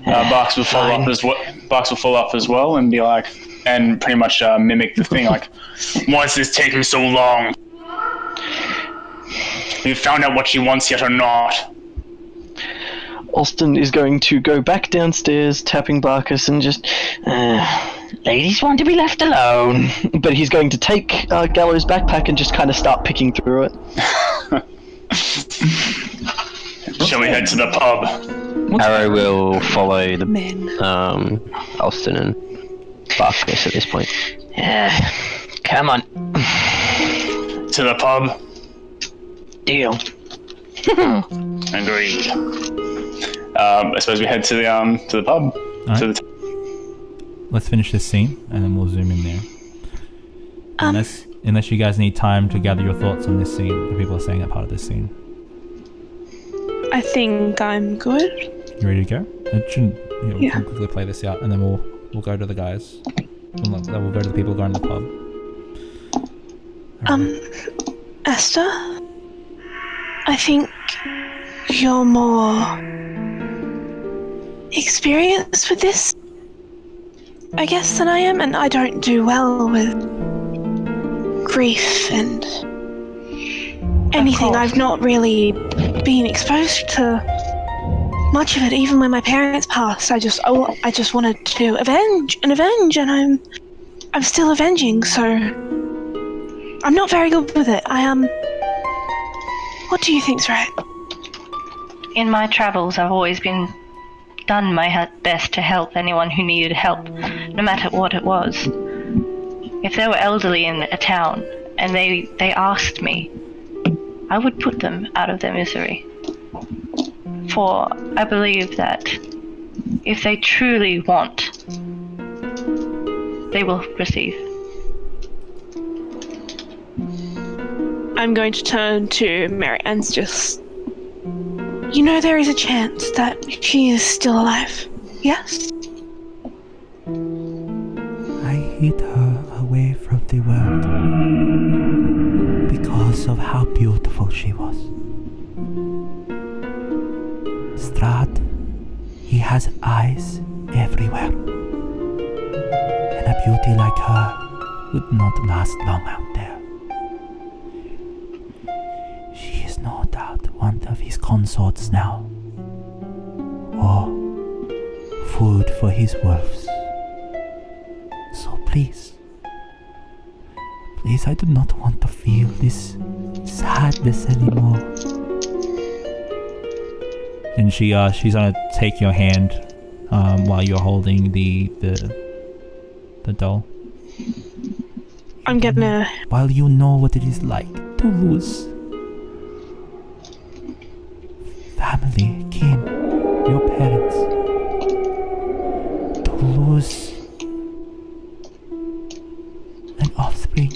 Barks will follow up as well. Barks will follow up as well and be like, and pretty much mimic the thing like, why is this taking so long? Have you found out what she wants yet or not? Alston is going to go back downstairs, tapping Barkus, and just, ladies want to be left alone. But he's going to take Gallows' backpack and just kind of start picking through it. Shall we head to the pub? Arrow will follow the Men. Alston and Barkus at this point. Come on. To the pub? Deal. Agreed. I suppose we head to the pub. Alright. To the Let's finish this scene, and then we'll zoom in there. Unless you guys need time to gather your thoughts on this scene, the people are saying that part of this scene. I think I'm good. You ready to go? It shouldn't. We Yeah. can quickly play this out, and then we'll go to the guys. We'll go to the people going to the pub. Asta? I think you're more experienced with this, I guess, than I am, and I don't do well with grief and anything. I've not really been exposed to much of it, even when my parents passed. I just wanted to avenge, and I'm still avenging, so I'm not very good with it. What do you think's right? In my travels, I've always done my best to help anyone who needed help, no matter what it was. If they were elderly in a town and they asked me, I would put them out of their misery. For I believe that if they truly want, they will receive. I'm going to turn to Mary and just... You know there is a chance that she is still alive, yes? I hid her away from the world because of how beautiful she was. Strahd, he has eyes everywhere. And a beauty like her would not last long out there. She is no doubt one of his consorts now. Or food for his wolves. So please, I do not want to feel this sadness anymore. And she's gonna take your hand while you're holding the doll. I'm gonna... While you know what it is like to lose family, kin, your parents, to lose an offspring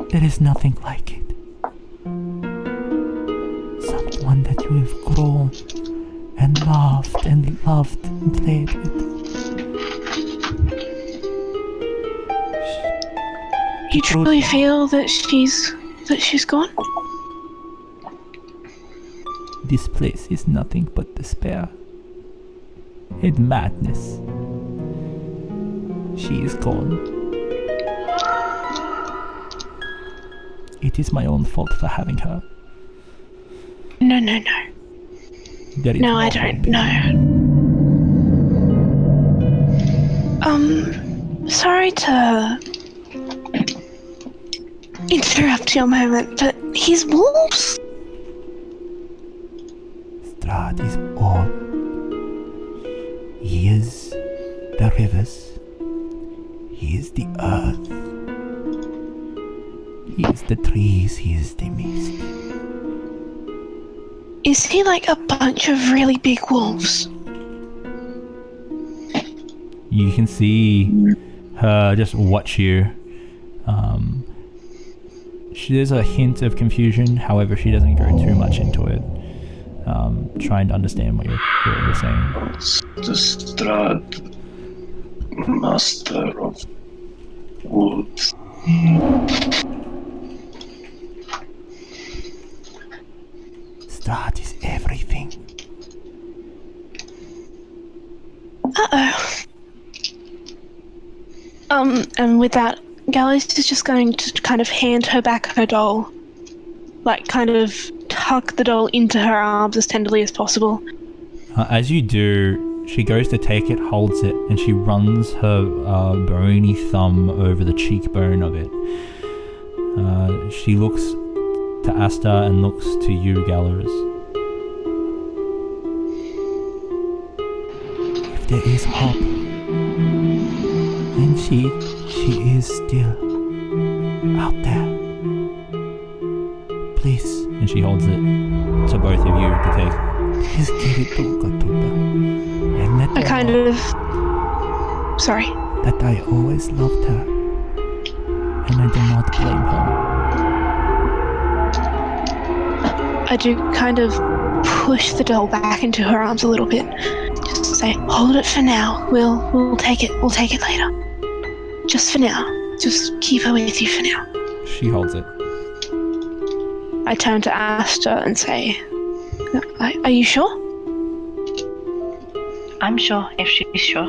there is nothing like it. we've grown and laughed and loved and played with. You truly feel that she's gone? This place is nothing but despair and madness. She is gone. It is my own fault for having her. No. There is No, I don't know. Sorry to interrupt your moment, but his wolves? Strahd is all. He is the rivers. He is the earth. He is the trees. He is the mist. Is he like a bunch of really big wolves? You can see her just watch you. There's a hint of confusion, however, she doesn't go too much into it. Trying to understand what you're saying. The Strahd, master of wolves. Strahd is everything. Uh-oh. And with that, Gallows is just going to kind of hand her back her doll. Like, kind of tuck the doll into her arms as tenderly as possible. As you do, she goes to take it, holds it, and she runs her bony thumb over the cheekbone of it. She looks to Asta and looks to you, Gallows. If there is hope, and she is still out there. Please, And she holds it to both of you to take. please give it to Katuta. And let I her kind know of... Sorry. that I always loved her. And I do not blame her. I do kind of push the doll back into her arms a little bit. Just say, hold it for now. We'll take it. We'll take it later. Just for now. Just keep her with you for now. She holds it. I turn to Asta and say, are you sure? I'm sure if she's sure.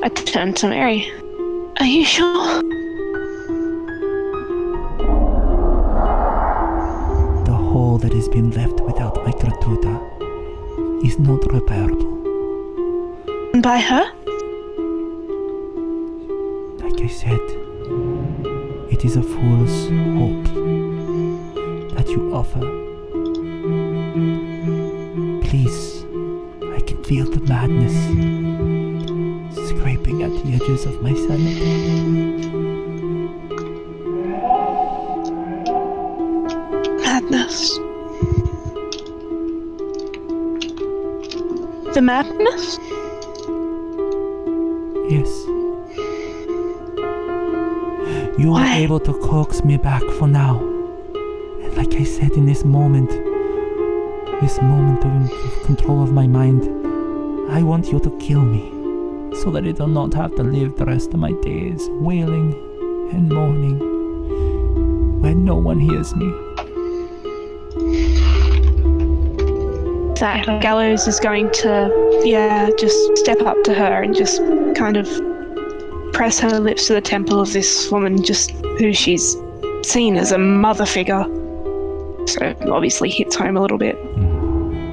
I turn to Mary. Are you sure? The hole that has been left without my Katuta is not repairable. By her? Like I said, it is a fool's hope that you offer. Please, I can feel the madness scraping at the edges of my sanity. Madness. The madness? Yes. You were Why? able to coax me back for now. And like I said, in this moment of control of my mind, I want you to kill me, so that I do not have to live the rest of my days wailing and moaning when no one hears me. That Gallows is going to, just step up to her and just kind of press her lips to the temple of this woman, just who she's seen as a mother figure. So it obviously hits home a little bit.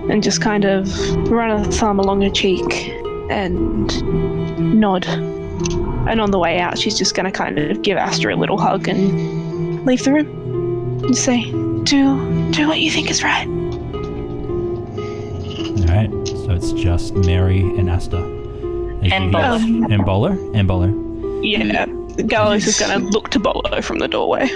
And just kind of run a thumb along her cheek and nod. And on the way out, she's just going to kind of give Asta a little hug and leave the room. And say, do what you think is right. Alright, so it's just Mary and Asta. And Bolo. And Bolo? And Bolo. Yeah, Gallows is going to look to Bolo from the doorway.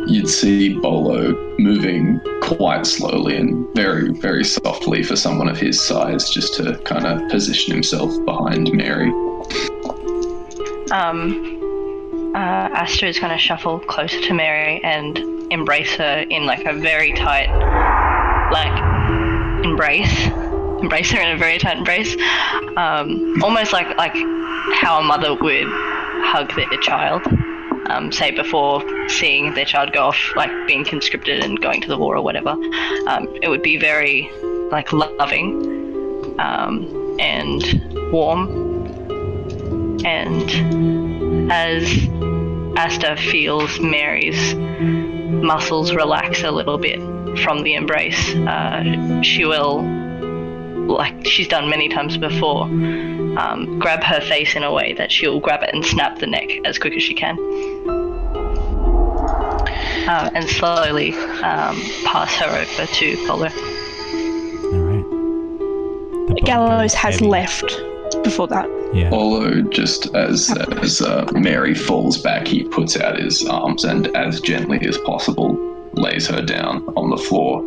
You'd see Bolo moving quite slowly and very, very softly for someone of his size, just to kind of position himself behind Mary. Asta is going to shuffle closer to Mary and embrace her in like a very tight, like embrace her in a very tight embrace, almost like how a mother would hug their child, say before seeing their child go off, like being conscripted and going to the war or whatever. It would be very like loving and warm, and as Asta feels Mary's muscles relax a little bit from the embrace, she will, like she's done many times before, grab her face in a way that she'll grab it and snap the neck as quick as she can. And slowly pass her over to Bolo. Alright. Gallows has left before that. Yeah. Bolo, just as Mary falls back, he puts out his arms and, as gently as possible, lays her down on the floor,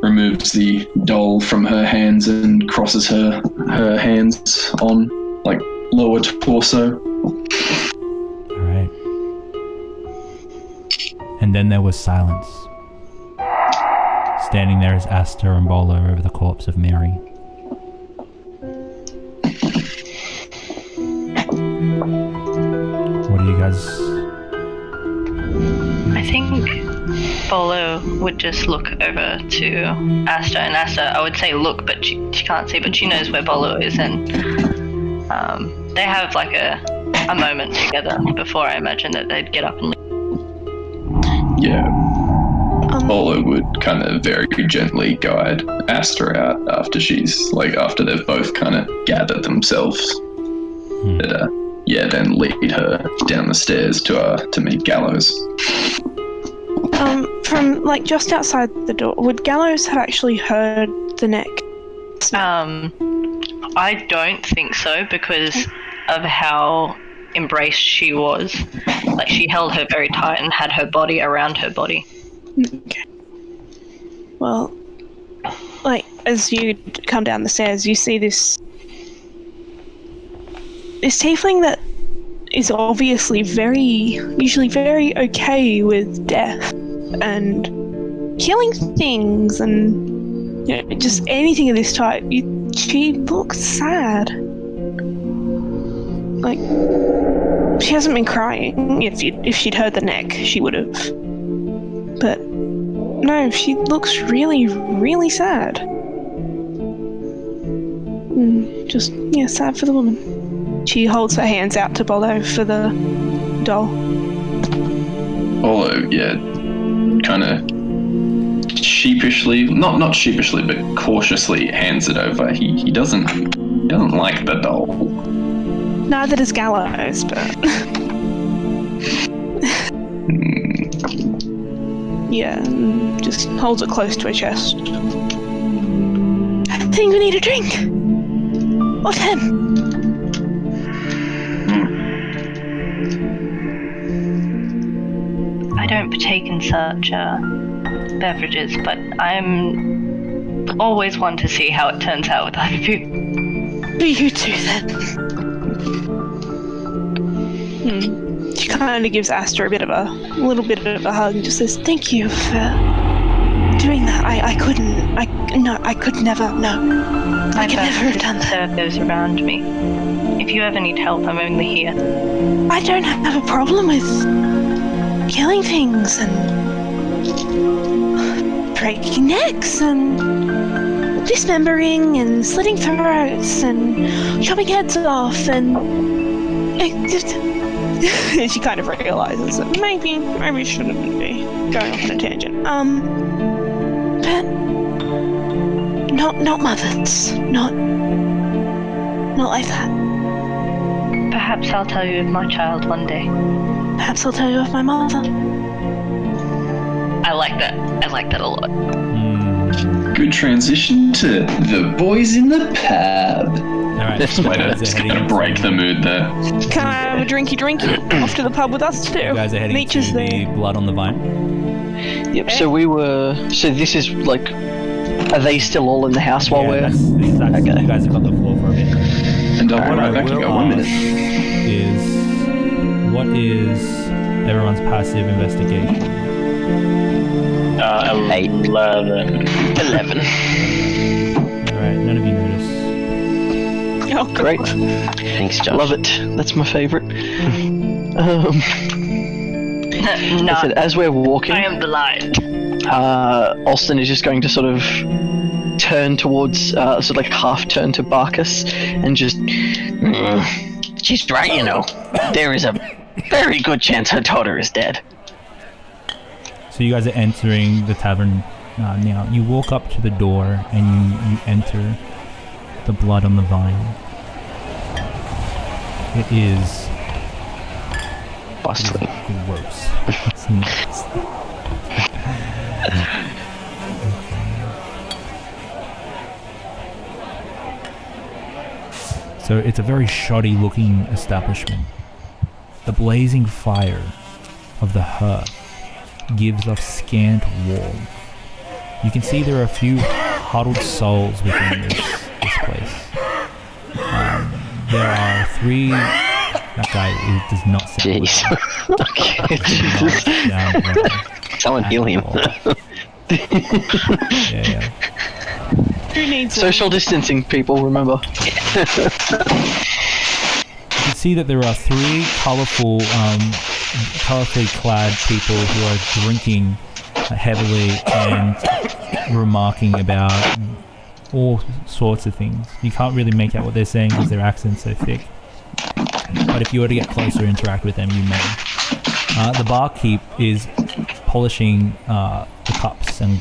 removes the doll from her hands and crosses her hands on, like, lower torso. Alright. And then there was silence. Standing there is Asta and Bolo over the corpse of Mary. What do you guys... I think Bolo would just look over to Asta, and Asta, I would say look, but she can't see, but she knows where Bolo is, and they have like a moment together before I imagine that they'd get up and leave. Yeah. Bolo would kind of very gently guide Asta out after they've both kind of gathered themselves. Then lead her down the stairs to meet Gallows. From like just outside the door, would Gallows have actually heard the neck? I don't think so, because of how embraced she was. Like, she held her very tight and had her body around her body. Okay. Well, like, as you come down the stairs, you see this tiefling that is obviously usually very okay with death and killing things and, you know, just anything of this type. She looks sad. Like, she hasn't been crying. If she'd heard the neck, she would have. But no, she looks really, really sad. Just, sad for the woman. She holds her hands out to Bolo for the doll. Bolo, kind of sheepishly, not sheepishly, but cautiously hands it over. He doesn't like the doll. Neither does Gallows, but just holds it close to her chest. I think we need a drink. Or 10. I don't partake in such beverages, but I'm always one to see how it turns out with other people. You too, then. She kind of gives Asta a little bit of a hug and just says, "Thank you for doing that. I could never. No, I could never have done that. Serve those around me. If you ever need help, I'm only here." I don't have a problem with killing things and breaking necks and dismembering and slitting throats and chopping heads off and she kind of realizes that maybe shouldn't be going off on a tangent. But not mothers, not like that. Perhaps I'll tell you of my child one day. Perhaps I'll tell you of my mother. I like that. I like that a lot. Good transition to the boys in the pub. Alright. Way to break the mood there. Can I have a drinky off to the pub with us too? You guys are heading Meech to the Blood on the Vine. Yep. So this is like, are they still all in the house while we're? That's exactly. Okay. You guys have got the floor for a bit. And I'll be right back. You got 1 minute. What is everyone's passive investigation? 11. 11. Great. Thanks, Josh. Love it. That's my favorite. No, I said, as we're walking, I am the light. Alston is just going to sort of turn towards, sort of like half turn to Barkus and just, she's right, you know. There is a very good chance her daughter is dead. So you guys are entering the tavern now. You walk up to the door and you enter the blood on the vine. It is Bustling. gross. It's nuts. So it's a very shoddy looking establishment. The blazing fire of the hearth gives off scant warmth. You can see there are a few huddled souls within this place. There are 3... That guy does not sound Jeez. Okay, Jesus. Someone heal him. Yeah. Who needs social distancing, people, remember. You can see that there are 3 colorfully clad people who are drinking heavily and remarking about all sorts of things. You can't really make out what they're saying because their accent's so thick. But if you were to get closer and interact with them, you may. The barkeep is polishing the cups and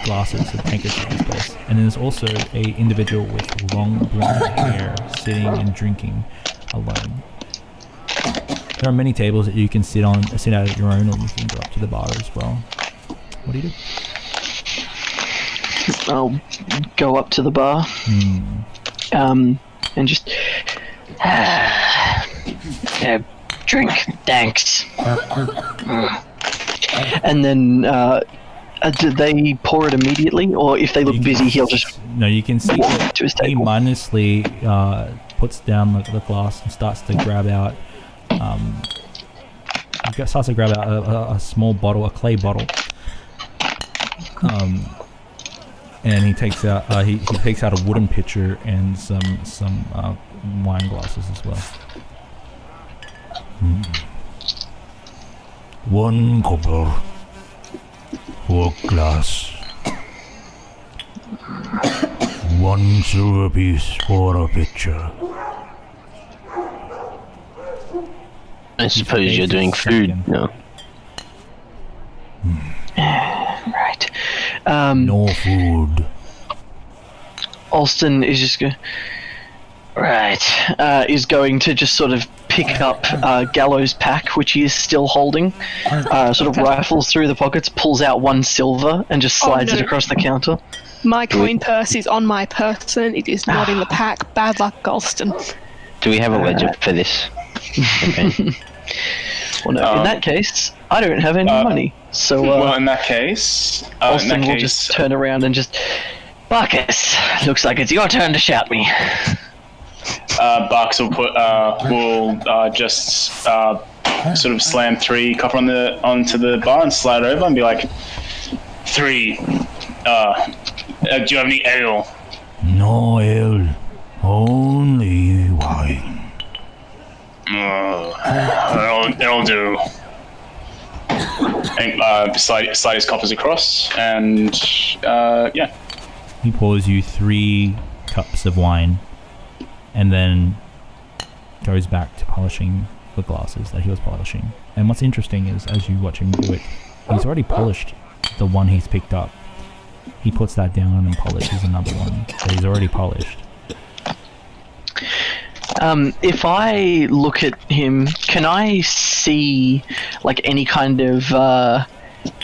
glasses and tankards in this place. And there's also a individual with long blonde hair sitting and drinking alone. There are many tables that you can sit out at your own, or you can go up to the bar as well. What do you do? I'll go up to the bar. And just drink, thanks. And then do they pour it immediately, or if they look busy, he'll just you can see walk that to his he table. mindlessly puts down the glass and starts to grab out a small bottle, a clay bottle. And he takes out he takes out a wooden pitcher and some wine glasses as well. 1 copper, 4 glass, 1 silver piece for a pitcher. I suppose you're doing food, no? Right. No food. Alston is just is going to just sort of pick up Gallows' pack, which he is still holding, sort of rifles through the pockets, pulls out 1 silver, and just slides it across the counter. My coin purse is on my person. It is not in the pack. Bad luck, Galston. Do we have a ledger for this? Okay. Well, no, in that case, I don't have any money. So, well, in that case, Alston will just turn around and just... Barkus, looks like it's your turn to shout me. Barks will just sort of slam 3 copper onto the bar and slide over and be like, 3. Do you have any ale? No ale, only wine. It'll do. And slide his coppers across, and yeah. He pours you 3 cups of wine, and then goes back to polishing the glasses that he was polishing. And what's interesting is, as you watch him do it, he's already polished the one he's picked up. He puts that down and polishes another one that he's already polished. If I look at him, can I see like any kind of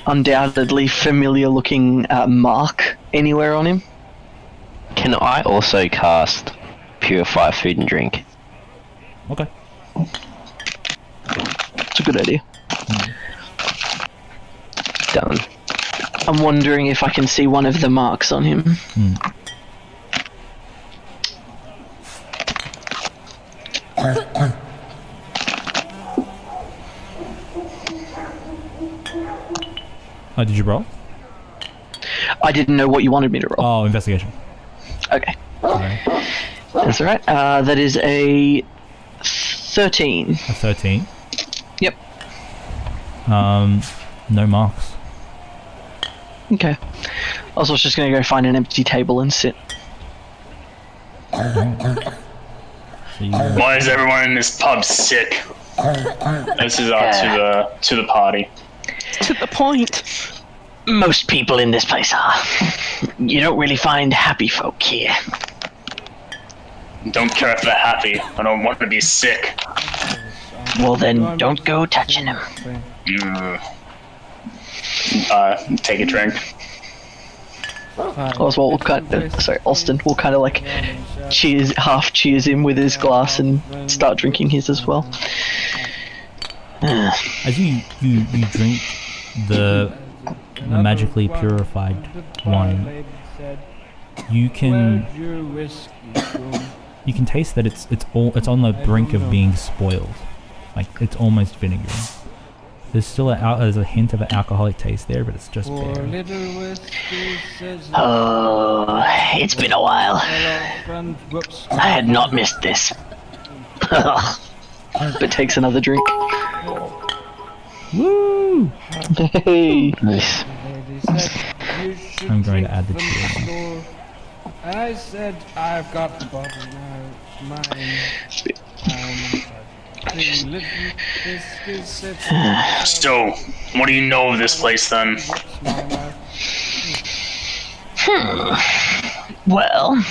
undoubtedly familiar looking mark anywhere on him? Can I also cast Purify Food and Drink? Okay. It's a good idea. Done. I'm wondering if I can see one of the marks on him. Oh, did you roll? I didn't know what you wanted me to roll. Oh, investigation. Okay. Sorry. That's right. That is a 13. A 13. Yep. No marks. Okay. I was just gonna go find an empty table and sit. So you, Why is everyone in this pub sick? This is to the party. To the point. Most people in this place are. You don't really find happy folk here. Don't care if they're happy. I don't want to be sick. Well then, don't go touching them. Take a drink. Oswald will Alston will kind of like half cheers him with his glass and start drinking his as well. as you drink the magically purified wine, you can taste that it's on the brink of being spoiled. Like it's almost vinegar. There's still there's a hint of an alcoholic taste there, but it's just bare. Oh, it's been a while. I had not missed this. But takes another drink. Woo! Hey. Nice. I'm going to add the cheer. I said I've got the bottle now. Mine. So, what do you know of this place then? Well,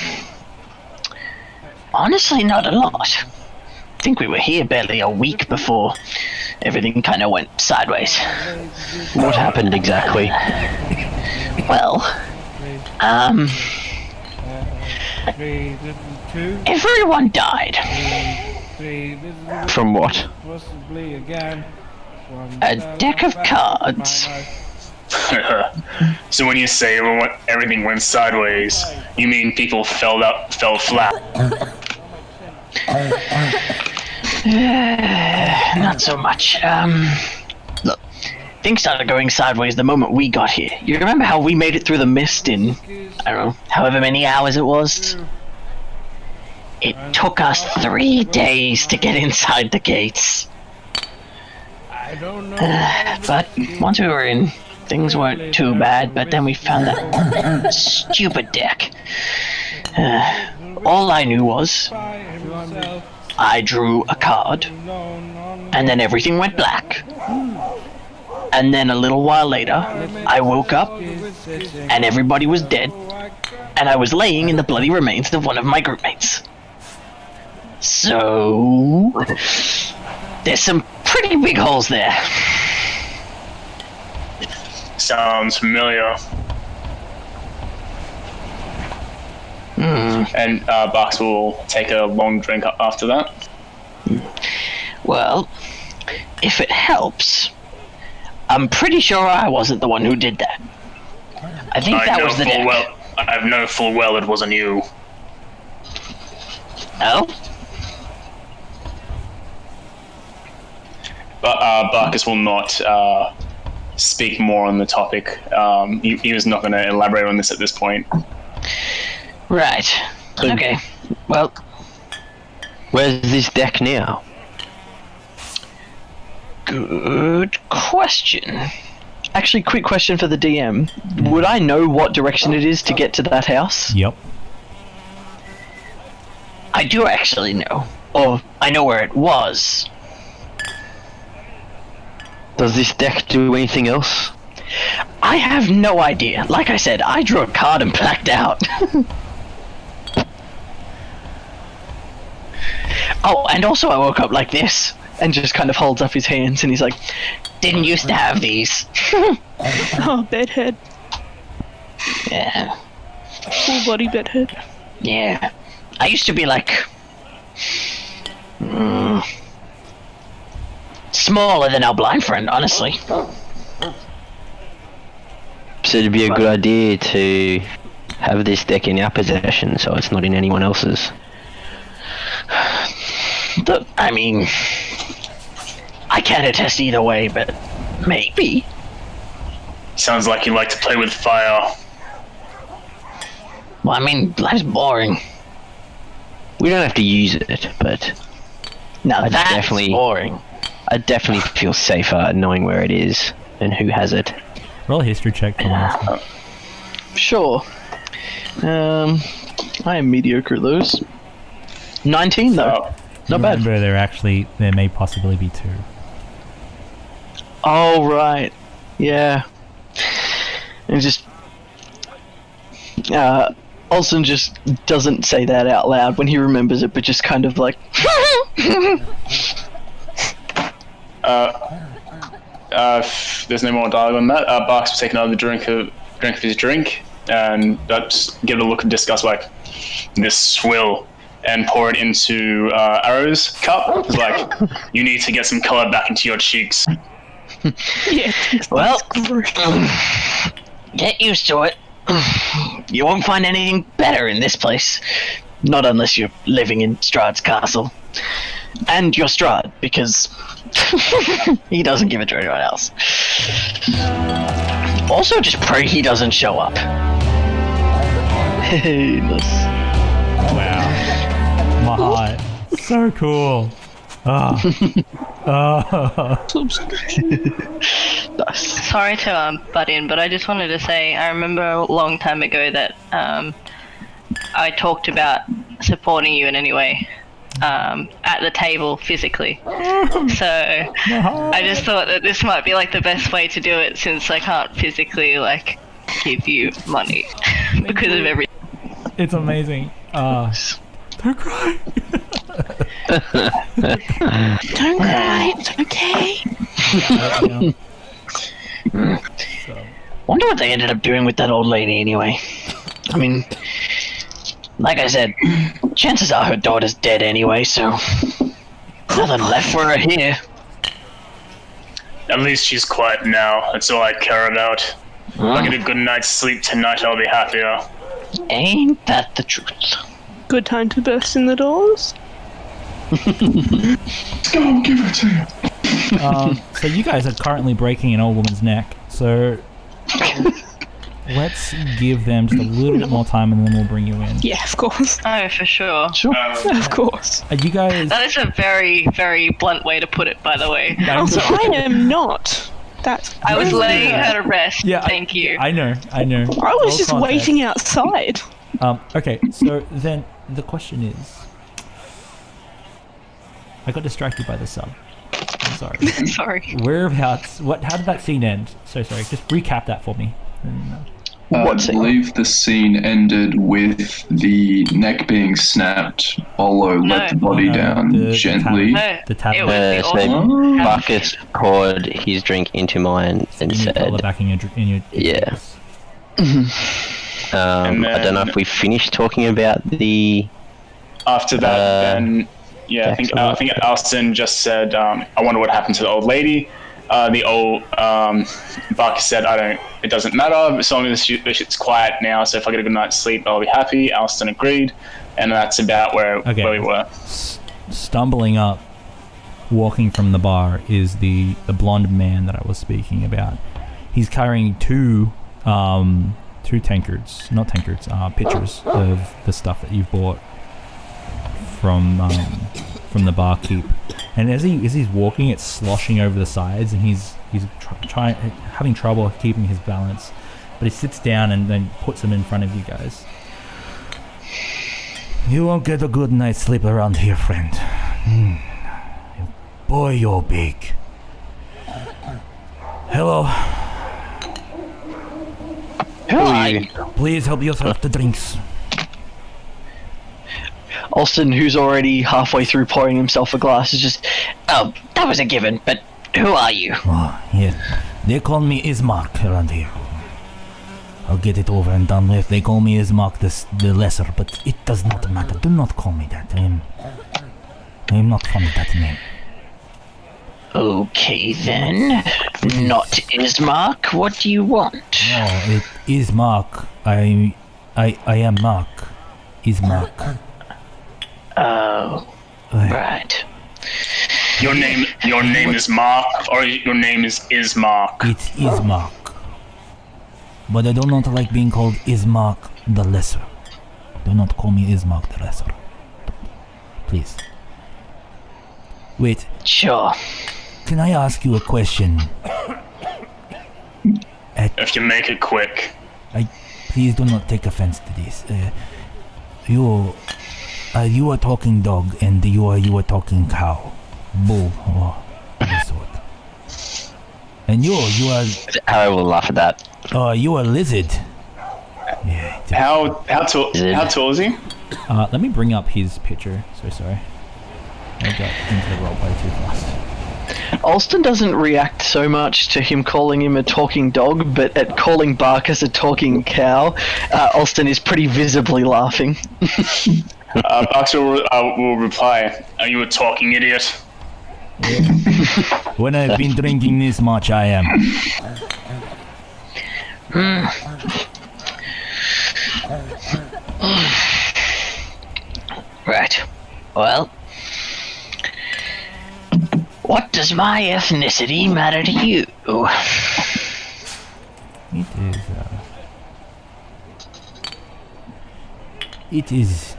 honestly, not a lot. I think we were here barely a week before everything kind of went sideways. What happened exactly? Well, everyone died. From what? A deck of cards. So when you say everything went sideways, you mean people fell flat? Not so much. Look, things started going sideways the moment we got here. You remember how we made it through the mist in, I don't know, however many hours it was? It took us 3 days to get inside the gates. But once we were in, things weren't too bad, but then we found that stupid deck. All I knew was I drew a card, and then everything went black. And then a little while later, I woke up, and everybody was dead, and I was laying in the bloody remains of one of my groupmates. So, there's some pretty big holes there. Sounds familiar. And Box will take a long drink after that. Well, if it helps, I'm pretty sure I wasn't the one who did that. I think that was the deck. I know full well it wasn't you. Oh? But Barkus will not speak more on the topic. He was not going to elaborate on this at this point. Right. Okay. Well, Where's this deck now? good question. Actually, quick question for the DM. Would I know what direction it is to get to that house? Yep. I do actually know. Or, I know where it was. Does this deck do anything else? I have no idea. Like I said, I drew a card and blacked out. Oh, and also I woke up like this, and just kind of holds up his hands, and he's like, didn't used to have these. Oh, bedhead. Yeah. Full body bedhead. Yeah. I used to be like... smaller than our blind friend, honestly. So it'd be a good idea to have this deck in our possession so it's not in anyone else's. I mean... I can't attest either way, but maybe. Sounds like you like to play with fire. Well, I mean, life's boring. We don't have to use it, but Now I that's definitely- boring. I definitely feel safer knowing where it is and who has it. Roll a history check. For me. Sure. I am mediocre at those. 19 though. Oh, Not bad. Remember, there may possibly be 2. Oh right. Yeah. And just Olsen just doesn't say that out loud when he remembers it, but just kind of like there's no more dialogue on that. Barks will take another drink of his drink, and just give it a look of disgust, like, this swill, and pour it into Arrow's cup. It's like, you need to get some color back into your cheeks. Yeah. well, Gross. get used to it. You won't find anything better in this place. Not unless you're living in Strahd's castle. And you're Strahd, because he doesn't give it to anyone else. Also, just pray he doesn't show up. Hey, nice. Wow. My heart. So cool. Oh. Nice. Sorry to butt in, but I just wanted to say I remember a long time ago that I talked about supporting you in any way at the table physically. So I just thought that this might be like the best way to do it, since I can't physically like give you money because of everything. It's amazing. Don't cry. Don't cry. It's okay. Wonder what they ended up doing with that old lady anyway. I mean, like I said, chances are her daughter's dead anyway, so nothing left for her here. At least she's quiet now. That's all I care about. If I get a good night's sleep tonight, I'll be happier. Ain't that the truth? Good time to burst in the doors. Let's go, give it to you. So you guys are currently breaking an old woman's neck. So let's give them just a little bit more time, and then we'll bring you in. Yeah, of course. Oh, for sure. Of course. Are you guys? That is a very, very blunt way to put it, by the way. Also, I am not. That's. I was laying her to rest. Yeah, Thank you. I know. I was just waiting outside. Okay, so then the question is, I got distracted by the sub. I'm sorry. Sorry. Whereabouts? How did that scene end? So sorry. Just recap that for me. I believe the scene ended with the neck being snapped. Bolo let the body down gently. The tavern. It was the So awesome. Barkus poured his drink into mine and You need color said, back in your Yeah. And I don't know then- if we finished talking about the... After that, then I think Alston just said, "I wonder what happened to the old lady." The old Barker said, it doesn't matter as long as it's quiet now. So if I get a good night's sleep, I'll be happy." Alston agreed, and that's about where we were. Stumbling up, walking from the bar, is the blonde man that I was speaking about. He's carrying two tankards, not tankards, pitchers of the stuff that you've bought from the barkeep. And as he's walking, it's sloshing over the sides, and he's having trouble keeping his balance. But he sits down and then puts them in front of you guys. You won't get a good night's sleep around here, friend. Boy, you're big. Hello. Please help yourself to drinks. Alston, who's already halfway through pouring himself a glass, is just, "Oh, that was a given, but who are you?" Oh, yeah. They call me Ismark around here. I'll get it over and done with. They call me Ismark the Lesser, but it does not matter. Do not call me that. I'm not fond of that name. Okay then, not Ismark. What do you want? No, it is Mark. I am Mark. Ismark. Oh, right. Your name is Mark, or your name is Ismark? It is Mark. But I do not like being called Ismark the Lesser. Do not call me Ismark the Lesser. Please. Wait, Sure. can I ask you a question? If you make it quick. Please do not take offense to this. You are talking dog, and you are talking cow, bull, or any sort. And you are. I will laugh at that. You are lizard. Yeah. How tall is he? Let me bring up his picture. So sorry. I got into the roleplay too fast. Alston doesn't react so much to him calling him a talking dog, but at calling Barkus a talking cow, Alston is pretty visibly laughing. Barks will reply, "Are you a talking idiot?" When I've been drinking this much, I am. Right. Well, what does my ethnicity matter to you? It is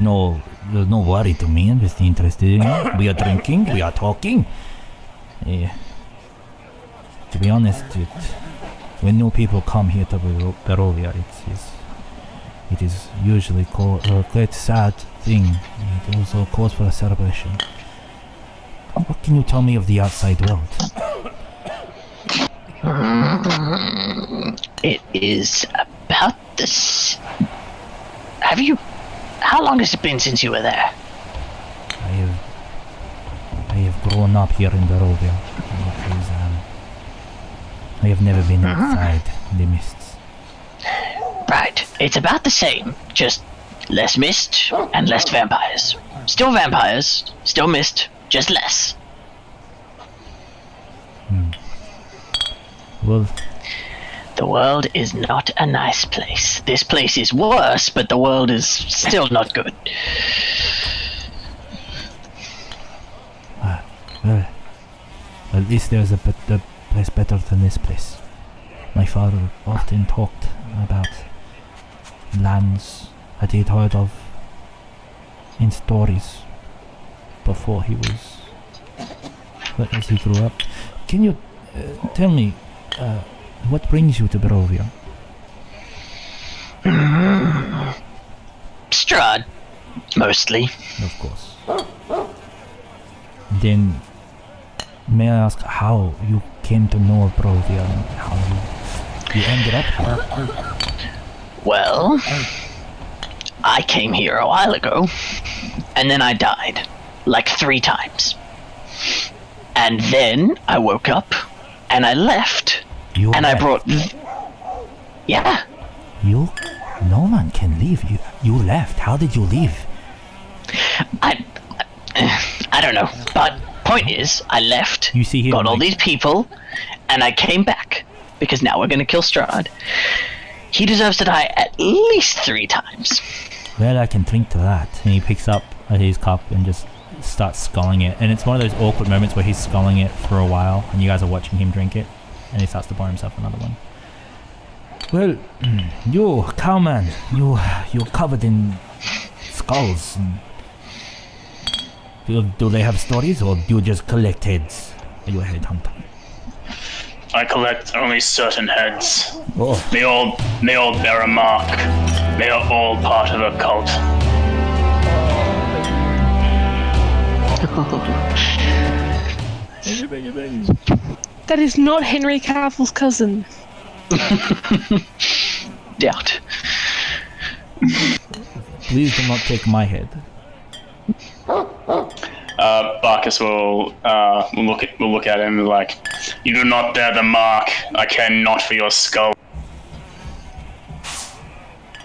no worry to me. I'm just interested in it. We are drinking, we are talking. To be honest, when new people come here to Barovia, it is usually quite a sad thing. It also calls for a celebration. What can you tell me of the outside world? It is about this. How long has it been since you were there? I have grown up here in Barovia. I have never been outside the mists. Right. It's about the same, just less mist and less vampires. Still vampires, still mist, just less. Well, the world is not a nice place. This place is worse, but the world is still not good. Well, at least there's a place better than this place. My father often talked about lands that he'd heard of in stories before as he grew up. Can you tell me what brings you to Barovia? Strahd, mostly. Of course. Then, may I ask how you came to know of Barovia and how you ended up here? Well, I came here a while ago, and then I died, like 3 times. And then I woke up, and I left, I brought... Yeah. No one can leave. You left. How did you leave? I don't know, but point is, I left, you see him, got all these people, and I came back, because now we're gonna kill Strahd. He deserves to die at least 3 times. Well, I can drink to that. And he picks up his cup and just starts sculling it. And it's one of those awkward moments where he's sculling it for a while, and you guys are watching him drink it, and he starts to pour himself another one. Well, you cowman, you're covered in skulls. Do they have stories, or do you just collect heads? Are you a headhunter? I collect only certain heads. Oh. They all bear a mark. They are all part of a cult. That is not Henry Cavill's cousin. Doubt. Please do not take my head. Barkus will look at him like, "You do not bear the mark. I care not for your skull."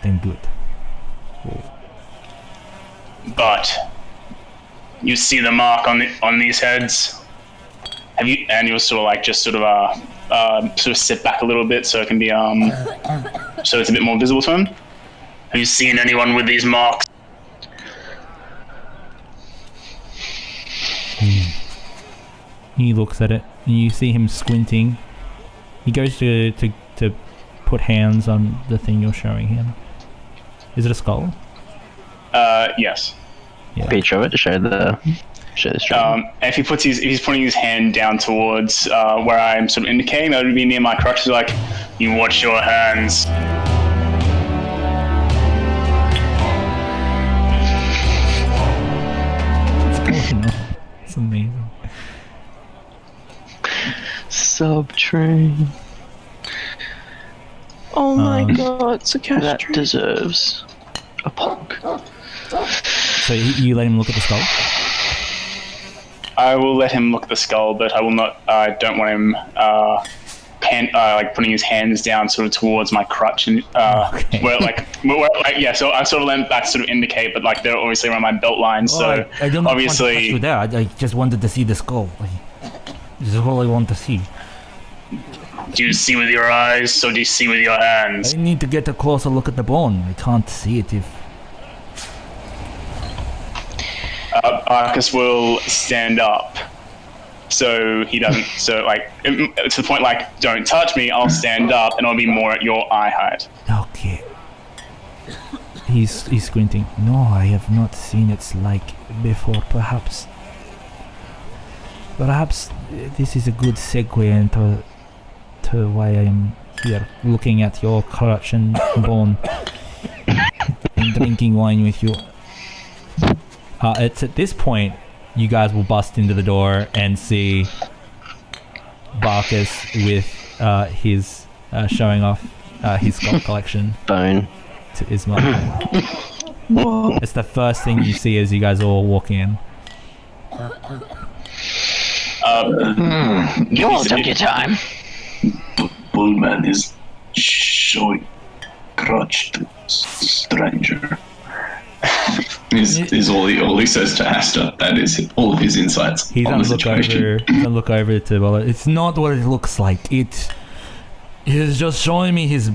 Then good. But you see the mark on these heads. Have you? And you'll sort of sit back a little bit so it can be so it's a bit more visible to him. Have you seen anyone with these marks? He looks at it, and you see him squinting. He goes to put hands on the thing you're showing him. Is it a skull? Yes. Yeah. Picture of it to show the string. If he's putting his hand down towards where I'm sort of indicating, that would be near my crotch. Like, you watch your hands. It's amazing. Subtrain. Oh my god, it's a cash That tree. deserves a poke. So you let him look at the skull? I will let him look at the skull, but I will not. I don't want him like putting his hands down sort of towards my crutch and Okay. So I sort of let that sort of indicate, but like they're obviously around my belt line. So I don't want to touch obviously, you there. I just wanted to see the skull. This is all I want to see. do you see with your eyes, or do you see with your hands? I need to get a closer look at the bone. I can't see it if... Arcus will stand up, so he doesn't. So like to the point, like, don't touch me. I'll stand up, and I'll be more at your eye height. Okay. He's squinting. No, I have not seen it like before. Perhaps this is a good segue into why I am here, looking at your crutch and bone and drinking wine with you. It's at this point you guys will bust into the door and see Barkus with his showing off his skull collection Bone. to Ismail. It's the first thing you see as you guys all walk in. You all took your time. Bullman is showing crutch to stranger. is all he says to Asta. That is all of his insights He's on gonna the situation. look over to Bolo. It's not what it looks like. It is just showing me his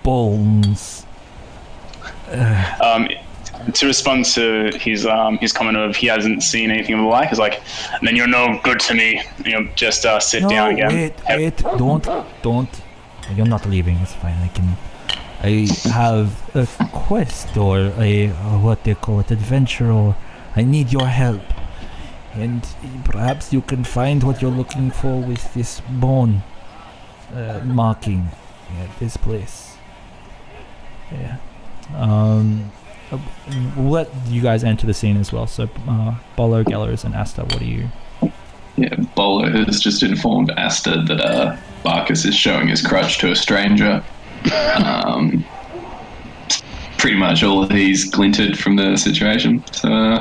bones. To respond to his comment of he hasn't seen anything of the like, is like, then you're no good to me. Just sit down again. Wait, don't. You're not leaving. It's fine. I have a quest or a what they call it, adventure, or I need your help. And perhaps you can find what you're looking for with this bone marking at this place. Yeah. We'll let you guys enter the scene as well. So, Bolo, Gellers, and Asta, what do you... Yeah, Bolo has just informed Asta that Barkus is showing his crutch to a stranger. Pretty much all he's glinted from the situation. So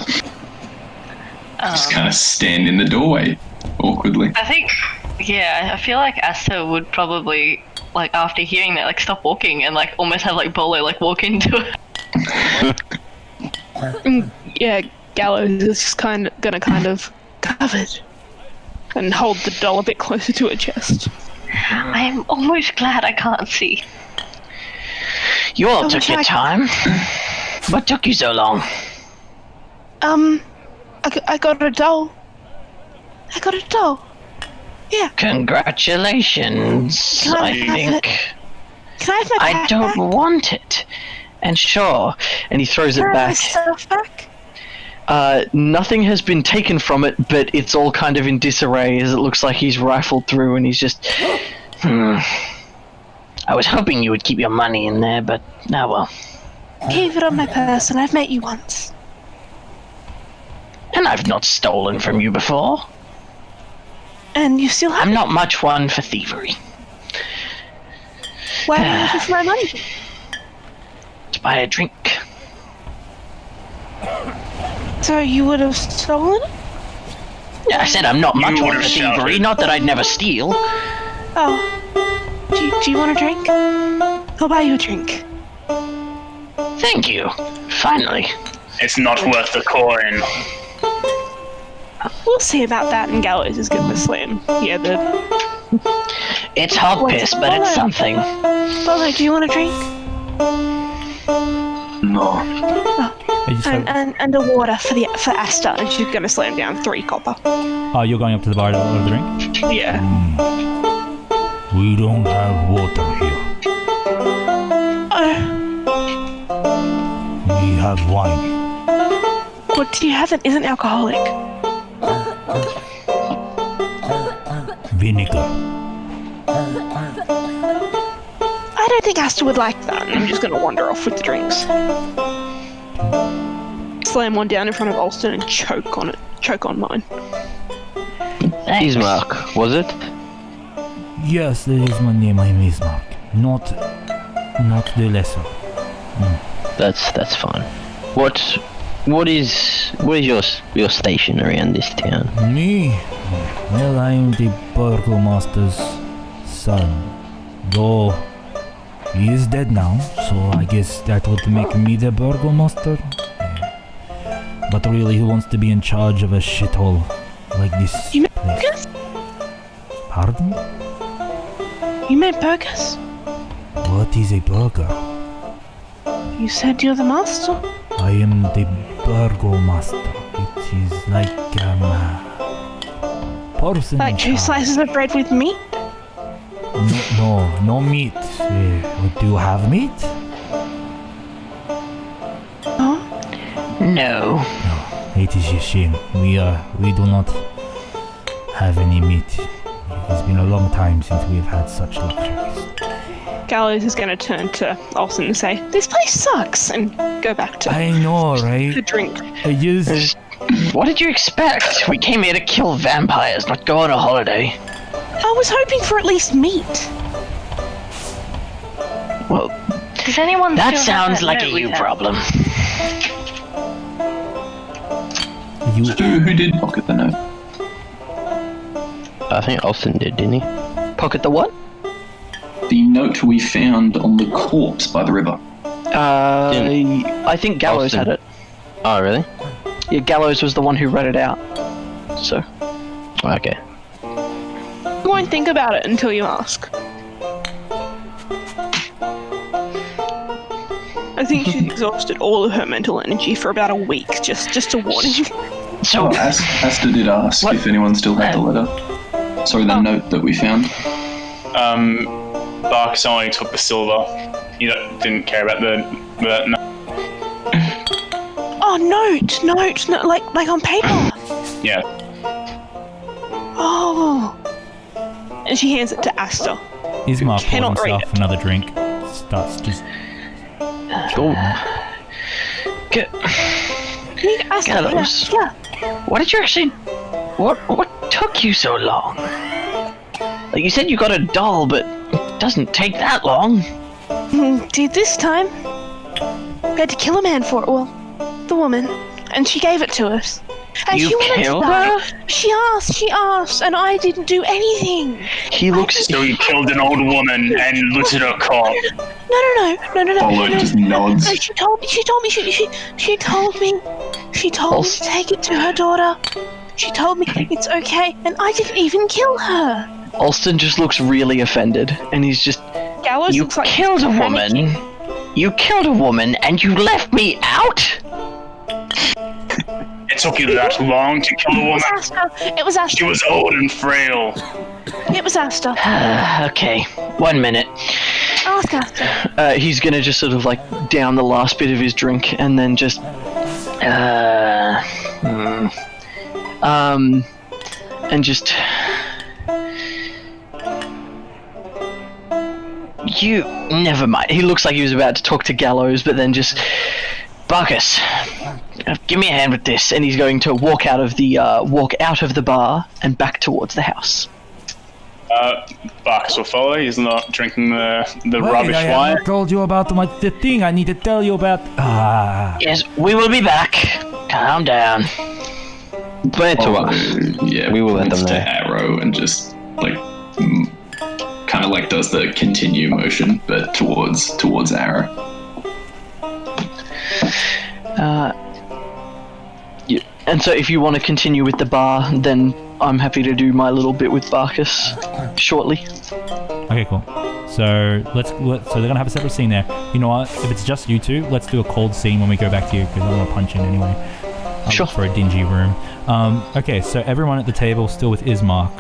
just kind of stand in the doorway awkwardly. I think, yeah, I feel like Asta would probably, like, after hearing that, like, stop walking and, like, almost have, like, Bolo, like, walk into it. Yeah, Gallows is just gonna cover it and hold the doll a bit closer to her chest. I'm almost glad I can't see. You all took your time. What took you so long? I got a doll. Yeah. Congratulations, Can I I have think. Can I have my I backpack? don't want it. And sure. And he throws it Can I have my back. stuff back? Nothing has been taken from it, but it's all kind of in disarray as it looks like he's rifled through and he's just... I was hoping you would keep your money in there, but now well. Keep it on my person. I've met you once. And I've not stolen from you before. And you still have I'm not much one for thievery. Why are you looking for my money? To buy a drink. So you would have stolen it? Yeah, I said I'm not much one for would've thievery, shouted. not that I'd never steal. Oh. Do you want a drink? I'll buy you a drink. Thank you. Finally. It's not worth the coin. We'll see about that, and Gallows is gonna slam. Yeah, It's hot piss, but it's something. Bolo, do you want a drink? No. Are you still- And a water for Asta, and she's gonna slam down 3 copper. Oh, you're going up to the bar to order the drink? Yeah. We don't have water here. We have wine. What do you have that isn't alcoholic? Vinegar. I don't think Asta would like that. I'm just going to wander off with the drinks. Slam one down in front of Alston and choke on it. Choke on mine. Ismark, was it? Yes, that is my name. I'm Ismark. Not the lesser. That's fine. What is your station around this town? Me? Well, I am the burgomaster's son. Though he is dead now, so I guess that would make me the burgomaster. Yeah. But really, who wants to be in charge of a shithole like this You meant place? Burgess? Pardon? You meant Burgess? What is a burger? You said you're the master. I am the burgomaster. It is like person. Like 2 slices of bread with meat? No meat. Do you have meat? Huh? No. No, it is a shame. We do not have any meat. It has been a long time since we have had such luxuries. Gallows is going to turn to Olsen and say, "This place sucks," and go back to I know, right? the drink. I just What did you expect? We came here to kill vampires, not go on a holiday. I was hoping for at least meat. Well, Does anyone that still have sounds that like a note we you have? problem. Who did pocket the note? I think Austin did, didn't he? Pocket the what? The note we found on the corpse by the river. I think Gallows Austin. had it. Oh, really? Yeah, Gallows was the one who read it out. So, Okay. You won't think about it until you ask. I think she's exhausted all of her mental energy for about a week, just a warning. So, Asta did ask if anyone still had the letter. Sorry, the note that we found. Barks only took the silver. You didn't care about the no. Oh, note, like on paper. Yeah. Oh. And she hands it to Asta. Ismark Cannot pours read himself another drink. Starts just. Asta, Gallows. yeah. what did you actually... What took you so long? Like, you said you got a doll, but it doesn't take that long. Did this time. We had to kill a man for it. Well, the woman. And she gave it to us. And You she wanted killed to die. her? She asked, and I didn't do anything. He looks... So you killed an old woman and looted a cop. No. Bolo just nods. No, she told me to take it to her daughter. She told me it's okay, and I didn't even kill her. Alston just looks really offended, and he's just... Gallows You looks like killed a woman. You killed a woman, and you left me out? It took you that long to kill a woman. It was Asta. She was old and frail. It was Asta. Okay, 1 minute. Ask Asta. he's gonna just sort of like down the last bit of his drink, and then just... and just... You... Never mind. He looks like he was about to talk to Gallows, but then just... Barkus, give me a hand with this. And he's going to walk out of the bar and back towards the house. Barks will follow. He's not drinking the Wait, rubbish I wine. haven't told you about the thing I need to tell you about. Yes, we will be back. Calm down. Play it to us. Yeah, We will let them points to know. Arrow and just like kind of like does the continue motion, but towards Arrow. And so if you want to continue with the bar, then I'm happy to do my little bit with Barkus shortly. Okay, cool. So so they're gonna have a separate scene there. You know what? If it's just you two, let's do a cold scene when we go back to you because I want to punch in anyway. Sure. For a dingy room. Okay, so everyone at the table still with Ismark.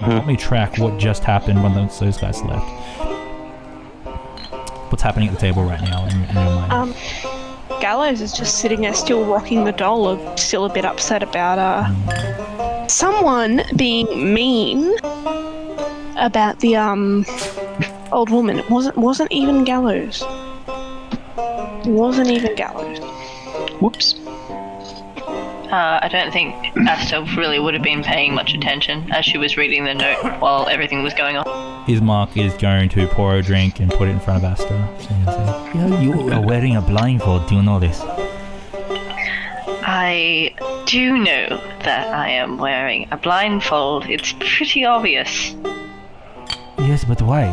Let me track what just happened when those guys left. What's happening at the table right now in your mind? Gallows is just sitting there still rocking the doll, still a bit upset about someone being mean about the old woman. It wasn't even Gallows. It wasn't even Gallows. Whoops. I don't think Asta really would have been paying much attention as she was reading the note while everything was going on. Ismark is going to pour a drink and put it in front of Asta. So he'll say, yeah, you are wearing a blindfold. Do you know this? I do know that I am wearing a blindfold. It's pretty obvious. Yes, but why?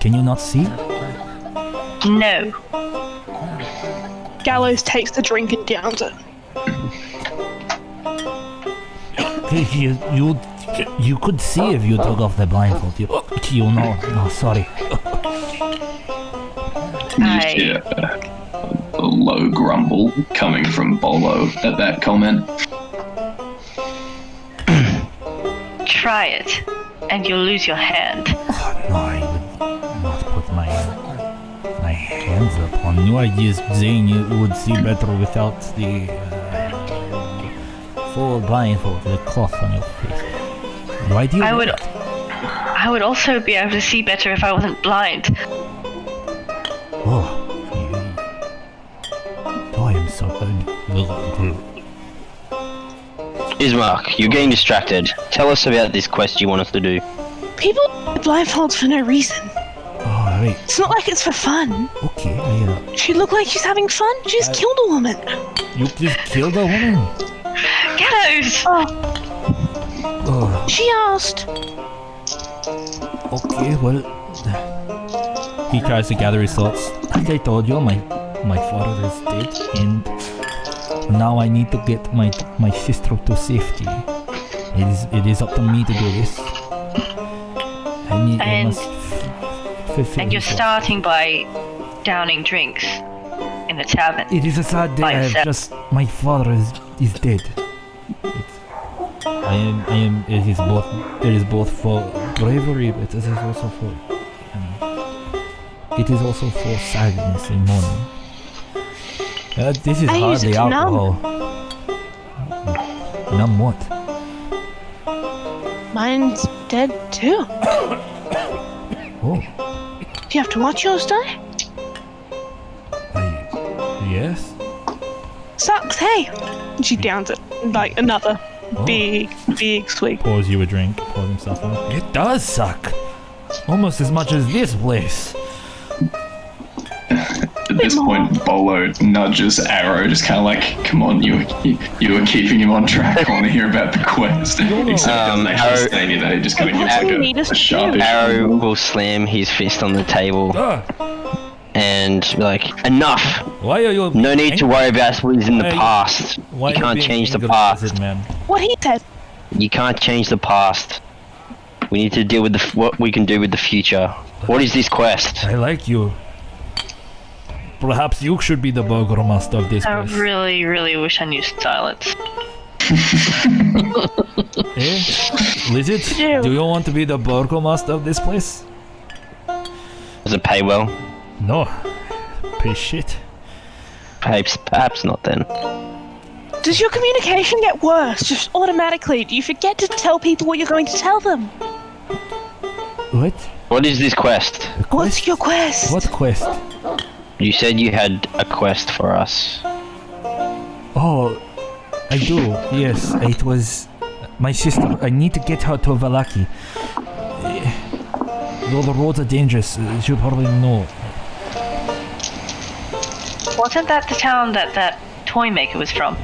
Can you not see? No. Gallows takes the drink and downs it. You could see if you took off the blindfold. You know. No, sorry. You hear a low grumble coming from Bolo at that comment. Try it, and you'll lose your hand. No, I would not put my hands upon you. I just saying you would see better without the full blindfold, the cloth on your face. Why do you? I would also be able to see better if I wasn't blind. Oh, I am so. Ismark, you're getting distracted. Tell us about this quest you want us to do. People wear blindfolds for no reason. Oh, right. It's not like it's for fun. Okay, She looked like she's having fun. She just killed a woman. you just killed a woman. Gallows! Oh, She asked. okay, well. He tries to gather his thoughts. Like I told you, my father is dead, and now I need to get my sister to safety. It is up to me to do this. I must fulfill And you're this. starting by downing drinks in the tavern. It is a sad day. by I have yourself. just my father is dead. It is both for bravery, but it is also for sadness and mourning. This is I use it hardly to alcohol. Numb what? Mine's dead too. Oh, Do you have to watch yours die? yes. Sucks, hey. And she downs it. Like another big swig. Pours you a drink. Pours himself one. It does suck. Almost as much as this place. At this point, Bolo nudges Arrow, just kind of like, come on, you were keeping him on track. I want to hear about the quest. Except he doesn't actually say any of that, he just kind of gives like a sharpish... Arrow will slam his fist on the table and be like, enough! Why are you? No need to worry about what is in the Why- past. Why You are can't being change the angry, past. lizard man? What he said. You can't change the past. We need to deal with what we can do with the future. What is this quest? I like you. Perhaps you should be the burgomaster of this I place. really, really wish I knew silence. Eh? Lizard? Ew. Do you want to be the burgomaster of this place? Does it pay well? No. Pay shit. Perhaps not then. Does your communication get worse just automatically? Do you forget to tell people what you're going to tell them? What? What is this quest? What's your quest? What quest? You said you had a quest for us. Oh, I do. Yes, it was my sister. I need to get her to Valaki. Though the roads are dangerous, she'll probably know. Wasn't that the town that toy maker was from?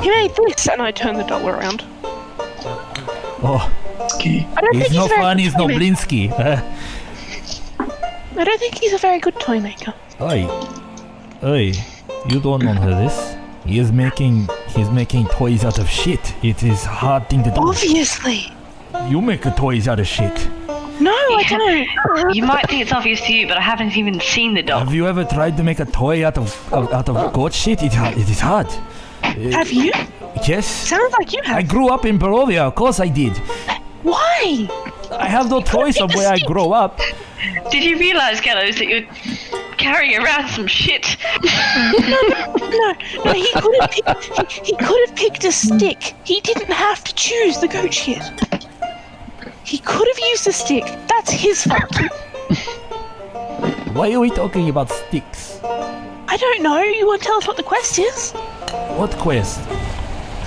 He made this, and I turned the dollar around. Oh, I don't think he's he's no a very fun, good he's toy no maker. Blinsky. I don't think he's a very good toy maker. Oi, you don't know this. He's making toys out of shit. It is a hard thing to do. Obviously. You make toys out of shit. No, I don't. You might think it's obvious to you, but I haven't even seen the doll. Have you ever tried to make a toy out of goat shit? It is hard. Have you? Yes. Sounds like you I have. grew up in Barovia. Of course I did. Why? I have no choice of where I grow up. Did you realise, Gallows, that you're carrying around some shit? No, he could have picked a stick. He didn't have to choose the goat shit. He could have used a stick. That's his fault. Why are we talking about sticks? I don't know. You want to tell us what the quest is? What quest?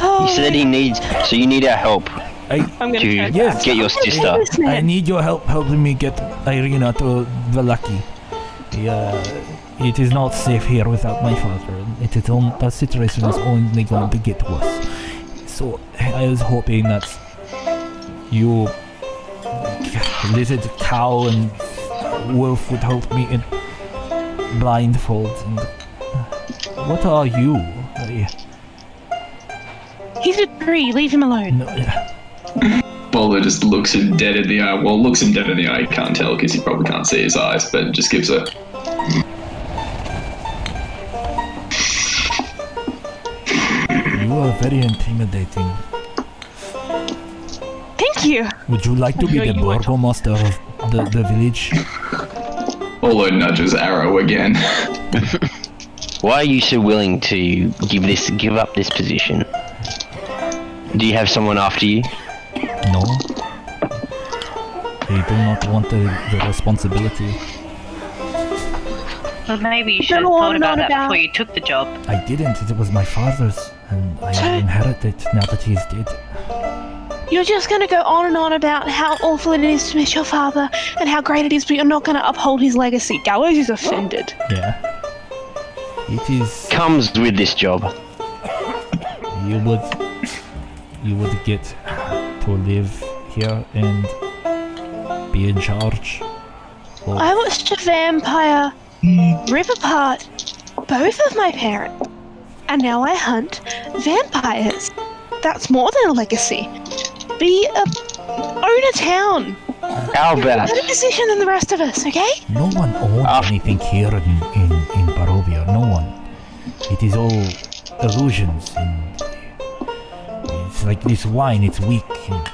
Oh, He said he needs, so you need our help I'm gonna to turn Yes. get your sister. I need your help helping me get Irina to Velaki. It is not safe here without my father. The situation is only going to get worse. So I was hoping that you, lizard, cow, and wolf would help me in blindfold. And what are you? He's a tree. Leave him alone. Bolo just looks him dead in the eye. Well, looks him dead in the eye. You can't tell because you probably can't see his eyes, but just gives a. You are very intimidating. Thank you. Would you like to be the burgomaster of the village? Bolo nudges Arrow again. Why are you so willing to give up this position? Do you have someone after you? No. They do not want the responsibility. Well, maybe you should have thought about that before you took the job. I didn't. It was my father's, and I inherited it now that he's dead. You're just going to go on and on about how awful it is to miss your father and how great it is, but you're not going to uphold his legacy. Gallows is offended. Yeah. It is. Comes with this job. You would get to live here and be in charge. Well, I watched a vampire rip apart both of my parents, and now I hunt vampires. That's more than a legacy. Own a town. How You're in a about better position than the rest of us, okay? no one owns anything here in Barovia. No one. It is all illusions, and it's like this wine. It's weak. And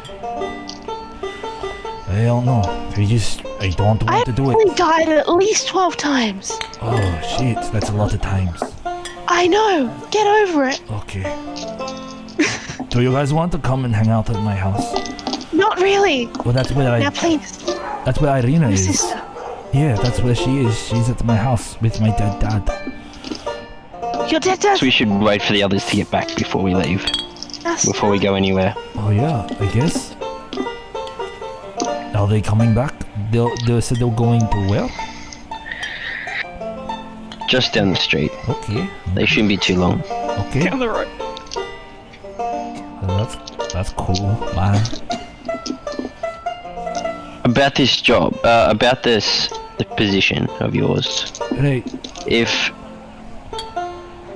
I don't know. I don't want to do I it. died at least 12 times. Oh shit, that's a lot of times. I know. Get over it. Okay. Do you guys want to come and hang out at my house? Not really. Well, that's where Now, please. that's where Irina Your is. sister. Yeah, that's where she is. She's at my house with my dead dad. Your dead dad. So we should wait for the others to get back before we leave, before we go anywhere. Oh yeah, I guess. Are they coming back? They said they're going to where? Just down the street. Okay. They shouldn't be too long. Okay. Down the road. That's cool, man. About this job, about the position of yours. Hey, If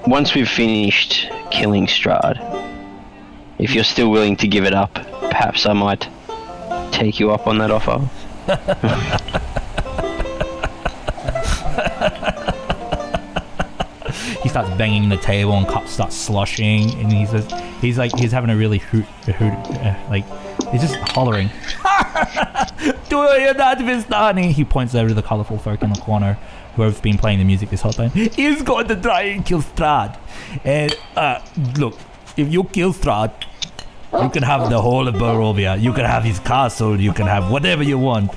once we've finished killing Strahd, if you're still willing to give it up, perhaps I might take you up on that offer. He starts banging the table and cups start sloshing, and he's having a really he's just hollering. Do you not, Vistani? He points over to the colourful folk in the corner who have been playing the music this whole time. He's going to try and kill Strahd. And look, if you kill Strahd, you can have the whole of Barovia. You can have his castle. You can have whatever you want.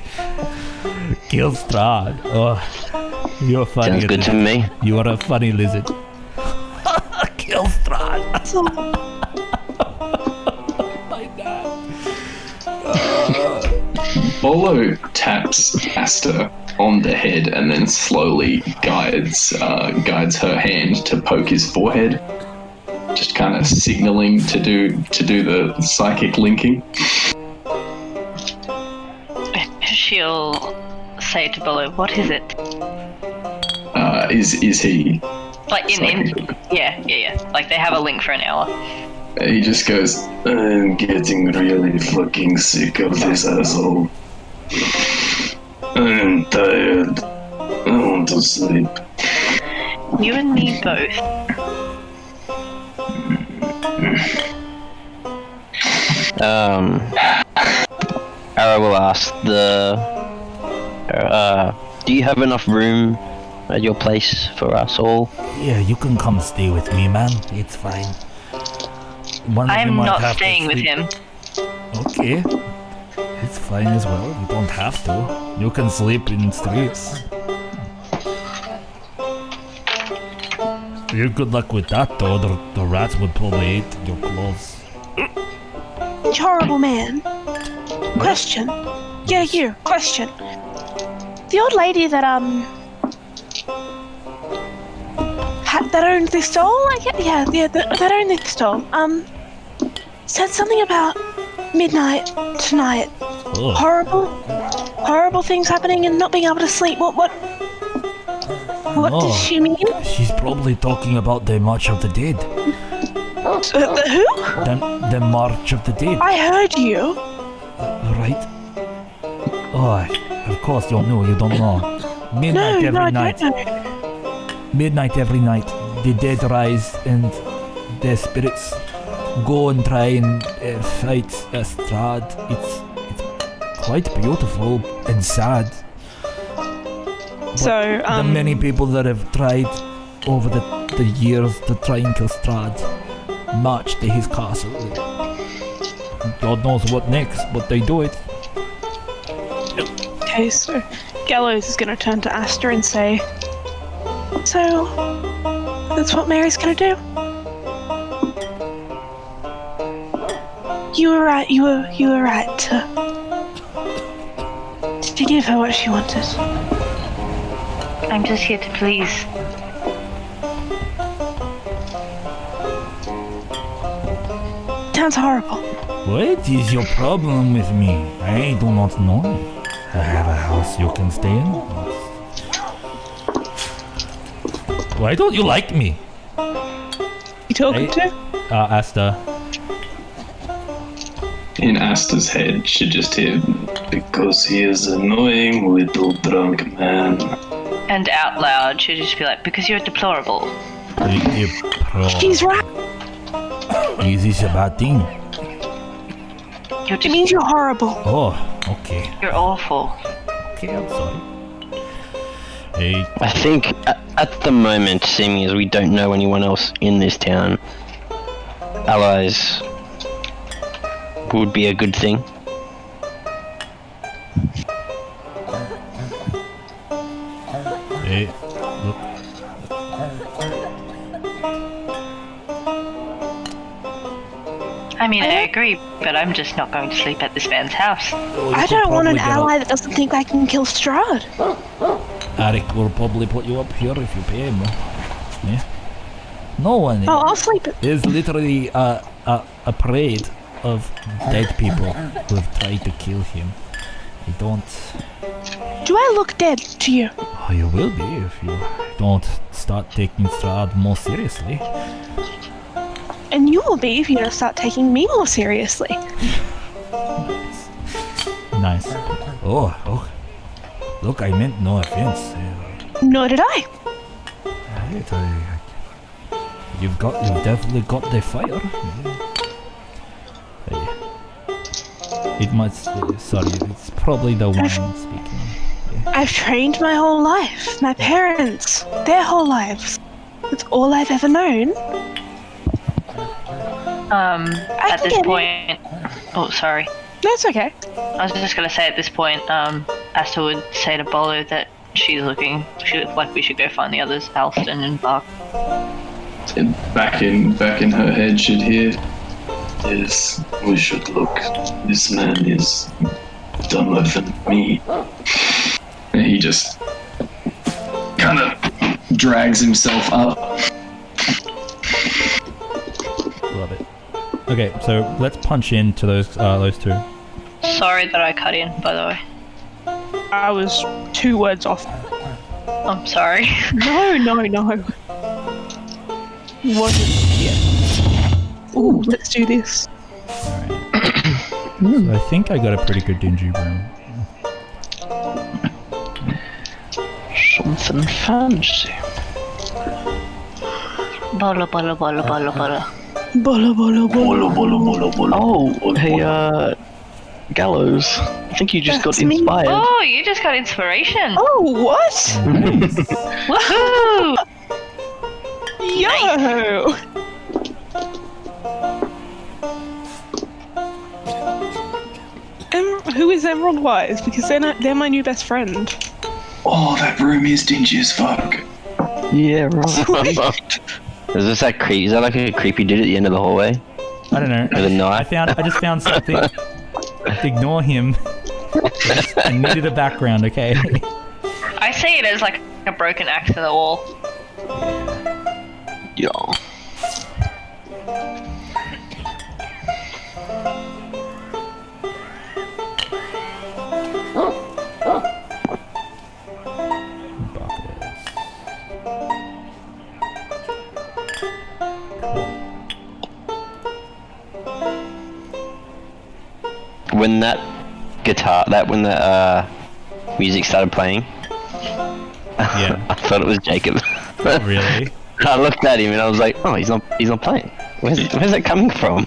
Kill Strahd. Oh, you're funny. Sounds good to me. You are a funny lizard. Kill Strahd. My God. Bolo taps Asta on the head and then slowly guides her hand to poke his forehead, just kind of signaling to do the psychic linking. She'll say to Bolo, "What is it?" Is he? Like yeah. Like they have a link for an hour. He just goes, "I'm getting really fucking sick of this asshole. I'm tired. I want to sleep." You and me both. Ara will ask Do you have enough room at your place for us all? Yeah, you can come stay with me, man. It's fine. One of you I'm might not have to staying with sleep- him. Okay. It's fine as well. You don't have to. You can sleep in streets. You good luck with that, though. The rats would probably eat your clothes. Horrible man. Question. Yeah, you. Question. The old lady that that owned this stall. That owned this stall. Said something about midnight tonight. Oh. Horrible things happening and not being able to sleep. What Oh. does she mean? She's probably talking about the March of the Dead. The who? The March of the Dead. I heard you. Right? Oh, of course you know. You don't know. Midnight every I night. don't know. Midnight every night. The dead rise and the spirits go and try and fight Strahd. It's quite beautiful and sad. So, The many people that have tried over the years to try and kill Strahd march to his castle. God knows what next, but they do it. Okay, so Gallows is going to turn to Asta and say, "So, that's what Mary's going to do? You were right. You were right to give her what she wanted." I'm just here to please. Sounds horrible. What is your problem with me? I do not know. I have a house you can stay in. Why don't you like me? You talking to? Asta. In Asta's head, she just hear, because he is annoying little drunk man. And out loud, she'd just be like, because you're deplorable. She's right. Is this a bad thing? You're It just, means you're horrible. Oh, okay. you're awful. Okay, I'm sorry. Hey, I think at the moment, seeming as we don't know anyone else in this town, allies would be a good thing. hey, look. I mean, I agree, but I'm just not going to sleep at this man's house. Oh, you I could don't want an probably get ally that doesn't think I can kill Strahd. Eric will probably put you up here if you pay him. Yeah. No one Oh, I'll sleep. is literally a parade of dead people who have tried to kill him. I don't. Do I look dead to you? Oh, you will be if you don't start taking Strahd more seriously. And you will be if you don't start taking me more seriously. Nice. Oh. Look, I meant no offense. Nor did I. You've definitely got the fire. It must. Sorry, it's probably the wine speaking. I've trained my whole life. My parents, their whole lives. That's all I've ever known. At this point, oh, sorry. That's okay. I was just gonna say at this point, Asta would say to Bolo that she looks like we should go find the others, Alston and Bark. And back in her head, she'd hear, "Yes, we should look. This man is dumber than me." And he just kind of drags himself up. Love it. Okay, so let's punch into those two. Sorry that I cut in, by the way. I was 2 words off. I'm sorry. No. Wasn't yet. Ooh, let's do this. So I think I got a pretty good dingy brown. Something fancy. Bolo, bolo, bolo, bolo, bolo. Bolo, bolo, bolo. Bolo, bolo, bolo, bolo. Oh, hey, gallows. I think you just That's got me. inspired. Oh, you just got inspiration. Oh, what? Woohoo! Yo! Who is Emerald Wise? Because they're my new best friend. Oh, that room is dingy as fuck. Yeah, right. Is this that creep? Is that like a creepy dude at the end of the hallway? I don't know. With a knife? I just found something. Ignore him. I needed a background, okay? I see it as like a broken axe in the wall. Yeah. When that when the music started playing, Yeah. I thought it was Jacob. Really? I looked at him and I was like, oh, he's not playing. Where's it coming from?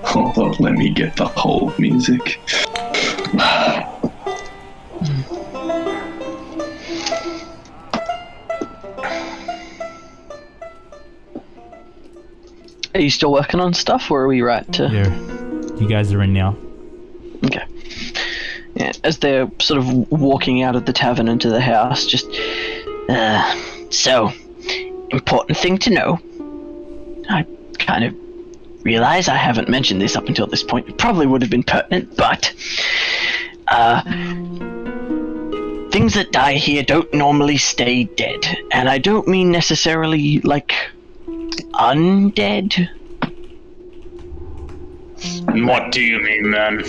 Hold on, let me get the whole music. Are you still working on stuff, or are we right to... Yeah. You guys are in now. Okay. Yeah, as they're sort of walking out of the tavern into the house, just... So, important thing to know. I kind of realize I haven't mentioned this up until this point. It probably would have been pertinent, but... things that die here don't normally stay dead. And I don't mean necessarily, like, undead. What do you mean, man?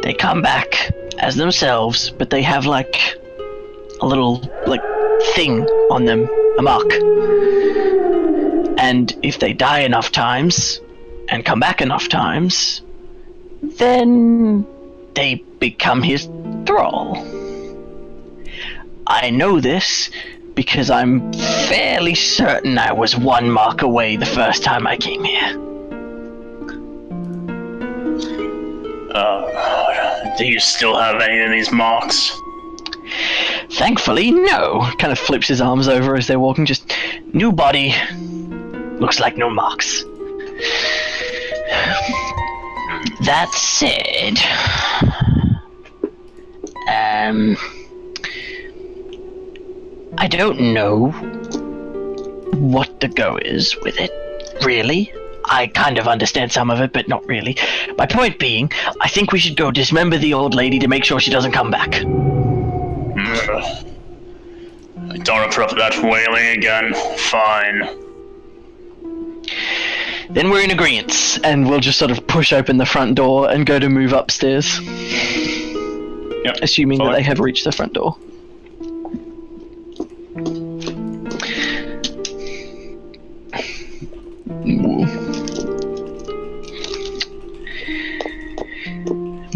They come back as themselves, but they have like a little like thing on them, a mark. And if they die enough times and come back enough times, then they become his thrall. I know this because I'm fairly certain I was one mark away the first time I came here. Do you still have any of these marks? Thankfully, no. Kind of flips his arms over as they're walking, just new body. Looks like no marks. That said, I don't know what the go is with it, really. I kind of understand some of it, but not really. My point being, I think we should go dismember the old lady to make sure she doesn't come back. I don't want to put up with that wailing again. Fine. Then we're in agreement, and we'll just sort of push open the front door and go to move upstairs. Yep. Assuming fine. that they have reached the front door.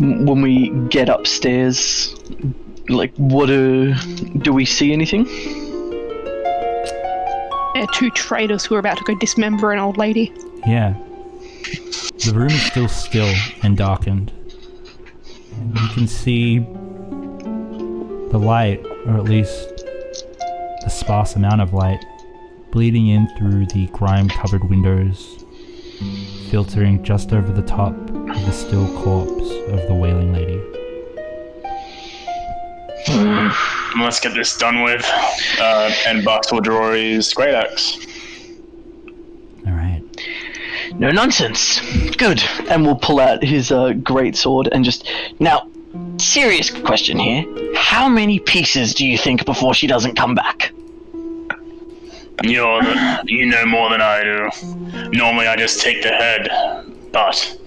When we get upstairs, like, do we see anything? Two traders who are about to go dismember an old lady. Yeah. The room is still still and darkened. You can see the light, or at least a sparse amount of light, bleeding in through the grime-covered windows, filtering just over the top of the still corpse of the wailing lady. Let's get this done with. And Bucks will draw his great axe. Alright. No nonsense. Good. And we'll pull out his great sword and just... Now, serious question here. How many pieces do you think before she doesn't come back? You know more than I do. Normally I just take the head. But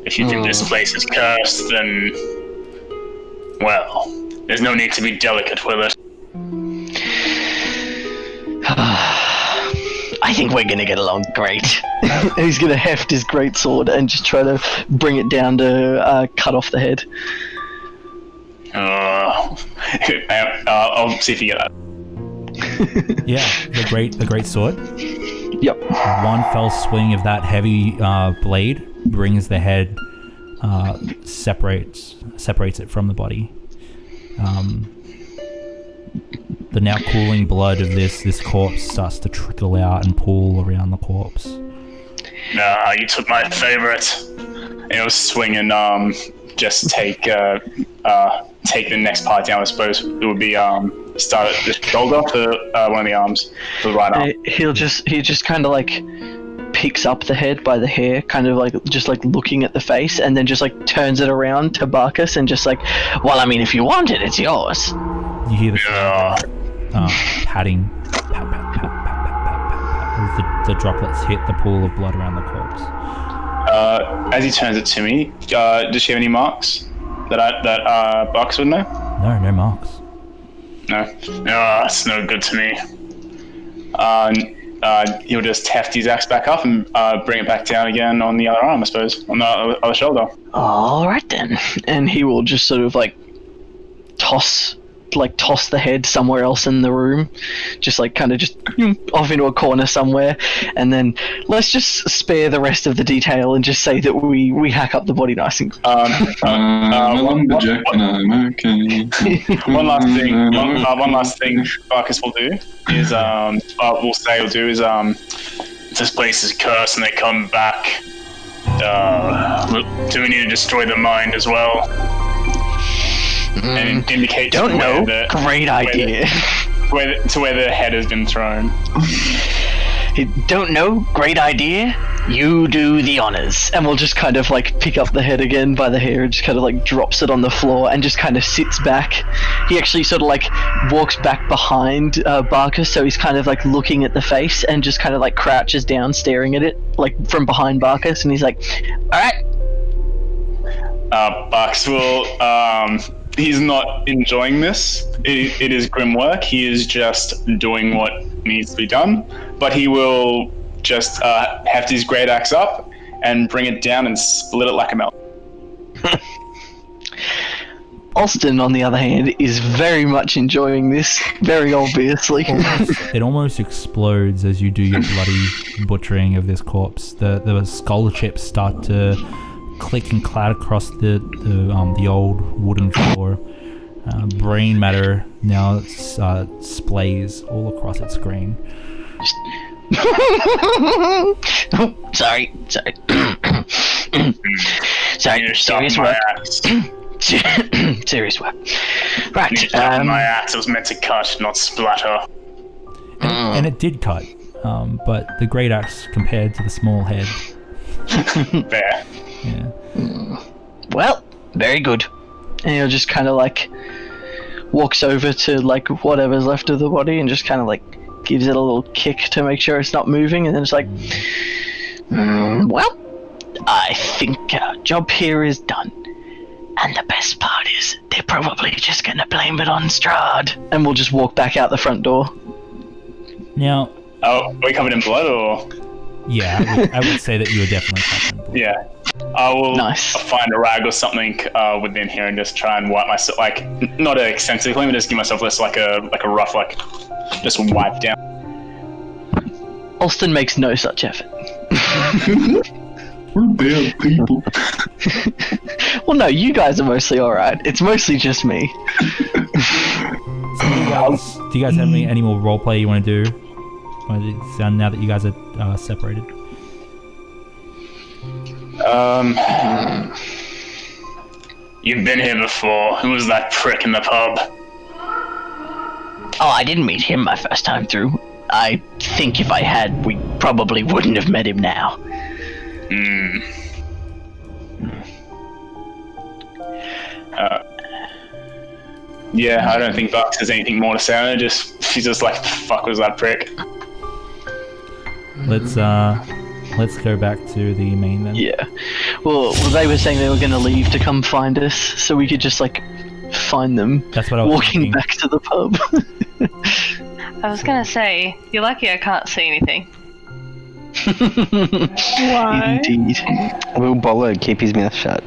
if you think this place is cursed, then... well, there's no need to be delicate with it. I think we're gonna get along great. He's gonna heft his great sword and just try to bring it down to cut off the head. I'll see if you get that. Yeah, the great sword. Yep. One fell swing of that heavy blade brings the head, separates it from the body. The now cooling blood of this corpse starts to trickle out and pool around the corpse. You took my favorite. And he'll swing and just take the next part down. I suppose it would be start at the shoulder for one of the arms, for the right arm. He just kind of like picks up the head by the hair, kind of like just like looking at the face, and then just like turns it around to Barkus and just like, well, I mean, if you want it, it's yours. You hear the padding, pat, pat, pat, pat, pat, pat, pat, as the droplets hit the pool of blood around the corpse. As he turns it to me, does she have any marks that Barkus would know? No marks. No, it's no good to me. He'll just heft his axe back up and bring it back down again on the other arm, I suppose, on the other shoulder. All right then, and he will just sort of like toss the head somewhere else in the room, just like kind of just off into a corner somewhere, and then let's just spare the rest of the detail and just say that we hack up the body nice and One last thing Barkus will do is if this place is cursed and they come back, do we need to destroy the mind as well? And indicate don't know. Great idea. To where the head has been thrown. Don't know. Great idea. You do the honors. And we'll just kind of like pick up the head again by the hair and just kind of like drops it on the floor and just kind of sits back. He actually sort of like walks back behind Barkus, so he's kind of like looking at the face and just kind of like crouches down staring at it like from behind Barkus, and he's like, alright. Barkus will he's not enjoying this. It is grim work. He is just doing what needs to be done. But he will just heft his great axe up and bring it down and split it like a melon. Austin, on the other hand, is very much enjoying this, very obviously. It almost explodes as you do your bloody butchering of this corpse. The skull chips start to click and clatter across the old wooden floor. Brain matter now splays all across its screen. Sorry. Serious work. Serious work. Right. My axe was meant to cut, not splatter. And it did cut, but the great axe compared to the small head. Fair. Yeah. Well, very good. And he'll just kind of like walks over to like whatever's left of the body and just kind of like gives it a little kick to make sure it's not moving, and then it's like, well, I think our job here is done. And the best part is they're probably just gonna blame it on Strahd. And we'll just walk back out the front door. Now, are we covered in blood or? Yeah, I would say that you were definitely covered in blood. Yeah. I will find a rag or something within here and just try and wipe myself, like, not extensively, but just give myself this like a rough, like, just wipe down. Austin makes no such effort. We're bad people. Well, no, you guys are mostly alright. It's mostly just me. So do you guys have any more roleplay you want to do? Now that you guys are separated? You've been here before. Who was that prick in the pub? Oh, I didn't meet him my first time through. I think if I had, we probably wouldn't have met him now. Yeah, I don't think Bucks has anything more to say on it. She's just like, the fuck was that prick? Let's go back to the main then. Yeah. Well, they were saying they were going to leave to come find us, so we could just like find them. That's what I was walking thinking. back to the pub. I was gonna say, you're lucky I can't see anything. Why? Indeed. Will Bolo keep his mouth shut?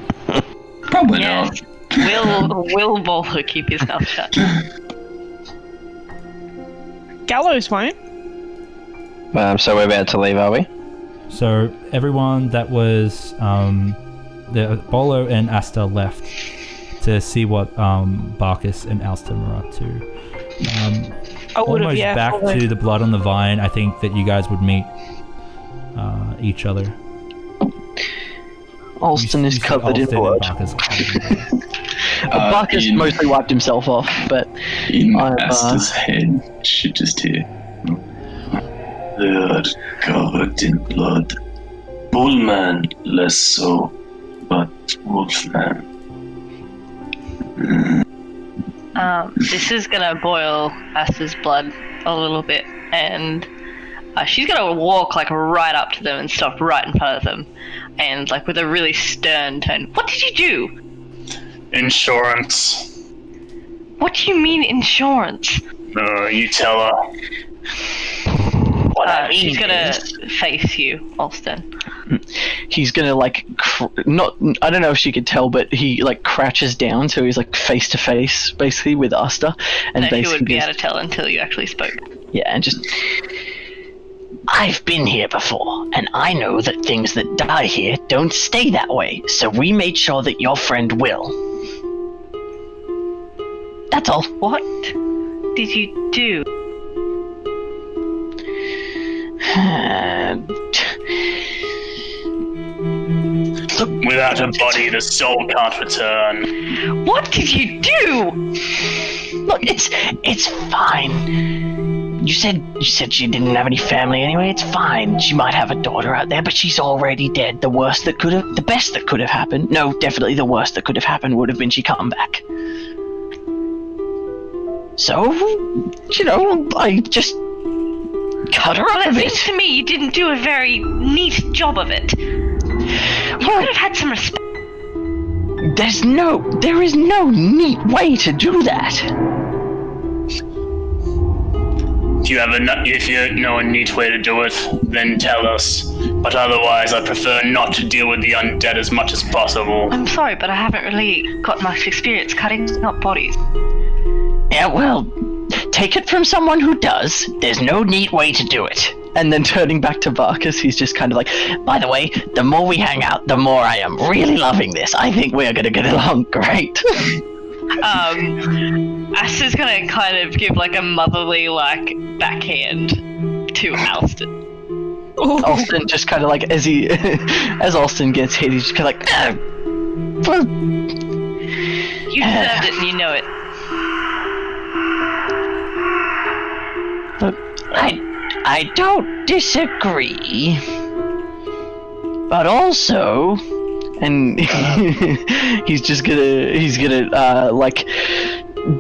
Probably Yes. Will Bolo keep his mouth shut? Gallows won't. So we're about to leave, are we? So everyone that was the Bolo and Asta left to see what Barkus and Alston were up to. Almost back to the blood on the vine. I think that you guys would meet each other. Alston is covered in blood. Barkus mostly wiped himself off, but in Asta's head, should just hear blood covered in blood. Bullman less so, but Wolfman. This is gonna boil Asta's blood a little bit, and she's gonna walk like right up to them and stop right in front of them, and like with a really stern tone. What did you do? Insurance. What do you mean insurance? You tell her. She's gonna face you, Alston. He's gonna like I don't know if she could tell, but he like crouches down, so he's like face to face basically with Asta, and no, basically she wouldn't be able to tell until you actually spoke. Yeah, and just I've been here before, and I know that things that die here don't stay that way, so we made sure that your friend will. That's all. What did you do? Without a body, the soul can't return. What did you do? Look, it's fine. You said she didn't have any family anyway. It's fine. She might have a daughter out there, but she's already dead. The best that could have happened. No, definitely the worst that could have happened would have been she come back. So, I just cut her up a bit. It seems to me you didn't do a very neat job of it. You could have had some respect. There is no neat way to do that. If you know a neat way to do it, then tell us. But otherwise, I prefer not to deal with the undead as much as possible. I'm sorry, but I haven't really got much experience cutting up bodies. Yeah, well, take it from someone who does. There's no neat way to do it. And then turning back to Barkus, he's just kind of like, by the way, the more we hang out, the more I am really loving this. I think we're going to get along great. Asta's gonna kind of give like a motherly like backhand to Alston. Alston just kind of like as Alston gets hit, he's just kind of like, you deserved it and you know it. Look, I don't disagree, but also. And he's gonna like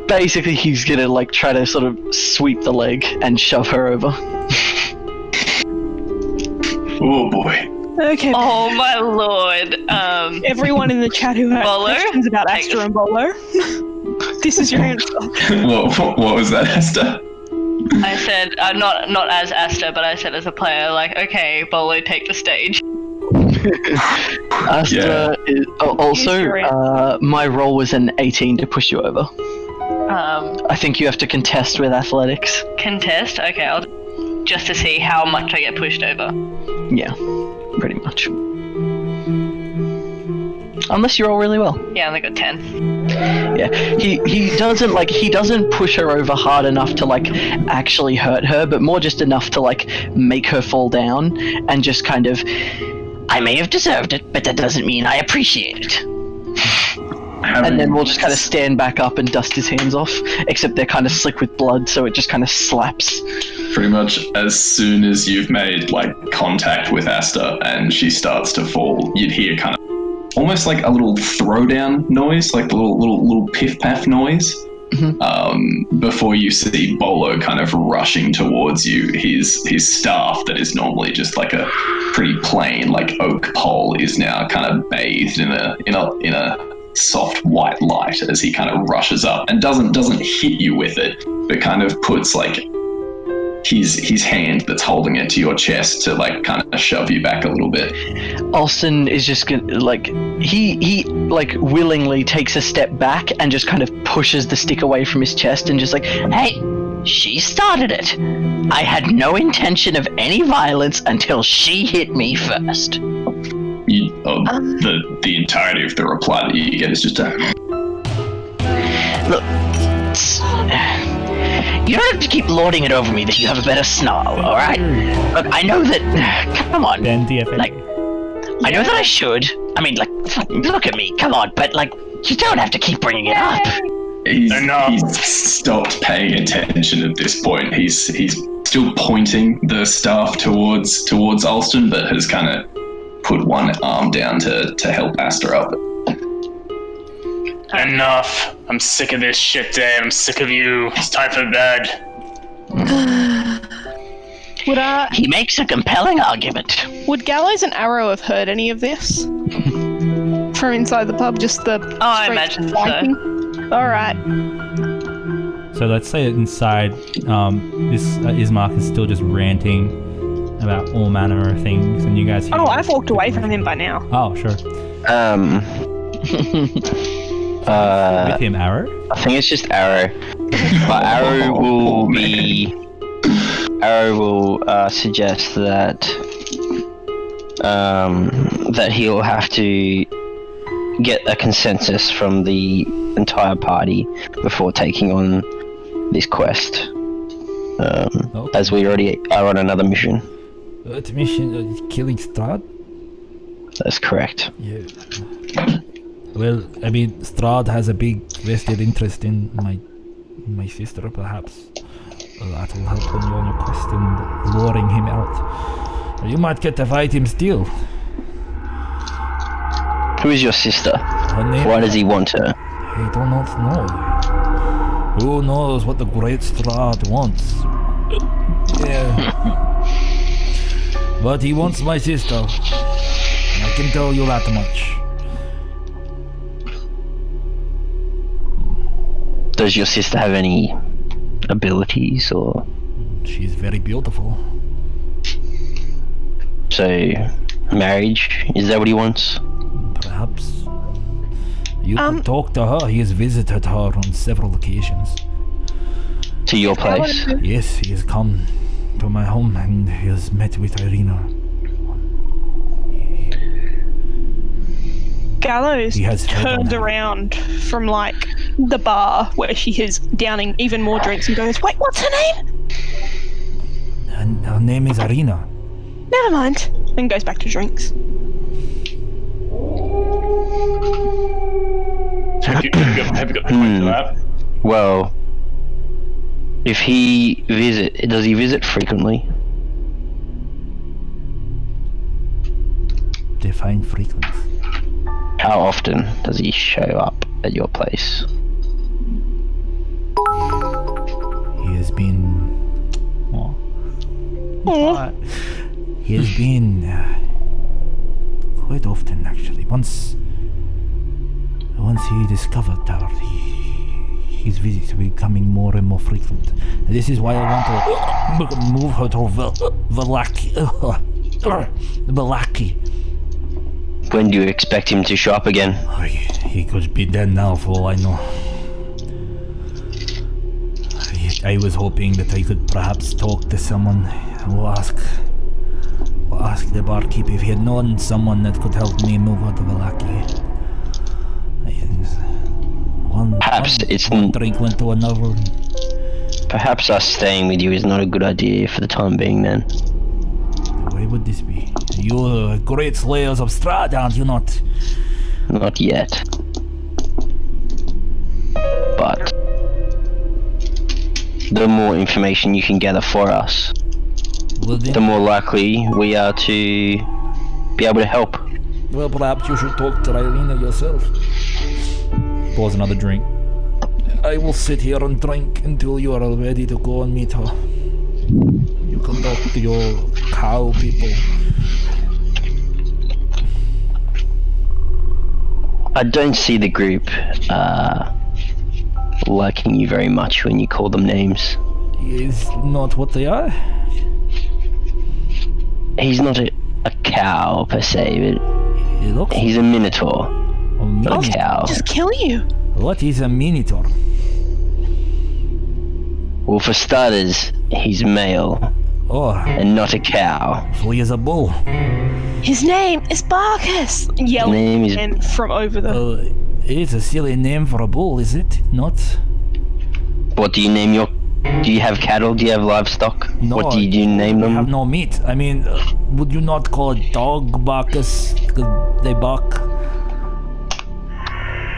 basically he's gonna like try to sort of sweep the leg and shove her over. Oh boy. Okay. Oh my lord. Everyone in the chat who had questions about Asta and Bolo, this is your answer. What was that, Asta? I said not as Asta, but I said as a player, like, okay, Bolo, take the stage. Asta is also my roll was an 18 to push you over. I think you have to contest with athletics. Contest? Okay, just to see how much I get pushed over. Yeah, pretty much. Unless you roll really well. Yeah, I only got 10. Yeah, he doesn't push her over hard enough to like actually hurt her, but more just enough to like make her fall down and just kind of. I may have deserved it, but that doesn't mean I appreciate it. And then we'll just kind of stand back up and dust his hands off, except they're kind of slick with blood, so it just kind of slaps. Pretty much as soon as you've made like contact with Asta and she starts to fall, you'd hear kind of almost like a little throwdown noise, like the little piff paff noise. Mm-hmm. Before you see Bolo kind of rushing towards you, his staff that is normally just like a pretty plain like oak pole is now kind of bathed in a soft white light as he kind of rushes up and doesn't hit you with it, but kind of puts like his hand that's holding it to your chest to like kind of shove you back a little bit. Alston is just gonna like he like willingly takes a step back and just kind of pushes the stick away from his chest and just like, hey, She started it. I had no intention of any violence until she hit me first. The entirety of the reply that you get is just a... Look, you don't have to keep lording it over me that you have a better snarl, alright? Look, I know that... Come on. Then DFA. Like, I know that I should. I mean, like, look at me, come on, but, like, you don't have to keep bringing it up. He's stopped paying attention at this point. He's still pointing the staff towards Alston, but has kind of put one arm down to help Asta up. Enough. I'm sick of this shit, Dave. I'm sick of you. It's time for bed. He makes a compelling argument. Would Gallows and Arrow have heard any of this? From inside the pub, just the... I imagine so. Alright. So let's say that inside, this Ismark is still just ranting about all manner of things, and you guys hear... Oh, I've walked away from him by now. Oh, sure. With him, Arrow? I think it's just Arrow. But Arrow will suggest that that he'll have to get a consensus from the entire party before taking on this quest. As we already are on another mission. What mission? Killing Strahd? That's correct. Yeah. Well, I mean, Strahd has a big vested interest in my sister, perhaps. That will help when you're on your quest and luring him out. You might get to fight him still. Who is your sister? Why does he want her? I do not know. Who knows what the great Strahd wants? Yeah. But he wants my sister. I can tell you that much. Does your sister have any abilities or? She's very beautiful. So, marriage? Is that what he wants? Perhaps. You can talk to her. He has visited her on several occasions. To your place? Yes, he has come to my home and he has met with Irina. Gallows turns around from, like, the bar where she is downing even more drinks and goes, wait, what's her name? Her name is Irina. Never mind. And goes back to drinks. Have you got the point for that? Well, if he does he visit frequently? Define frequent. How often does he show up at your place? He has been... He has been... quite often, actually. Once he discovered her, his visits are becoming more and more frequent. And this is why I want to move her to Vallaki. When do you expect him to show up again? He could be dead now for all I know. I was hoping that I could perhaps talk to someone or ask the barkeep if he had known someone that could help me move out of Vallaki. Perhaps it's one drink went to another. Perhaps us staying with you is not a good idea for the time being then. Why would this be? You're great slayers of Strahd, aren't you not? Not yet. But the more information you can gather for us, the more likely we are to be able to help. Well, perhaps you should talk to Irina yourself. Pours another drink. I will sit here and drink until you are ready to go and meet her. You can talk to your cow people. I don't see the group liking you very much when you call them names. Is not what they are? He's not a cow per se, but he's a minotaur. Not a cow. Just kill you. What is a minotaur? Well, for starters, he's male Oh, and not a cow. so he is a bull. His name is Barkus! Yelling Name is- and from over the... It's a silly name for a bull, is it? Not? What do you name your... Do you have cattle? Do you have livestock? No, What do you name We have them? no meat. I mean, would you not call a dog Bacchus? 'Cause they bark.